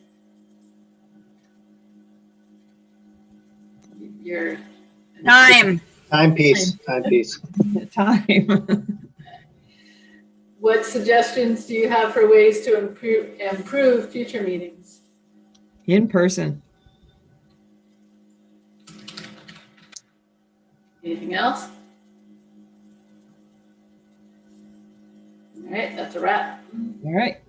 Speaker 2: Your
Speaker 11: Timepiece.
Speaker 1: Time.
Speaker 2: What suggestions do you have for ways to improve future meetings?
Speaker 1: In person.
Speaker 2: Anything else? All right, that's a wrap.
Speaker 1: All right.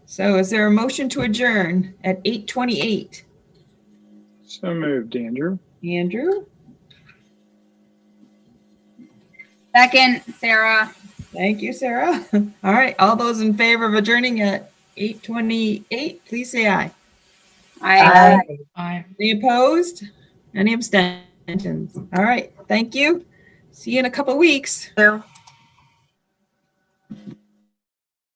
Speaker 1: So is there a motion to adjourn at 8:28?
Speaker 17: So moved, Andrew.
Speaker 1: Andrew?
Speaker 21: Second, Sarah.
Speaker 1: Thank you, Sarah. All right. All those in favor of adjourning at 8:28, please say aye.
Speaker 21: Aye.
Speaker 19: Aye.
Speaker 1: Any opposed? Any abstentions? All right. Thank you. See you in a couple weeks.
Speaker 12: Yeah.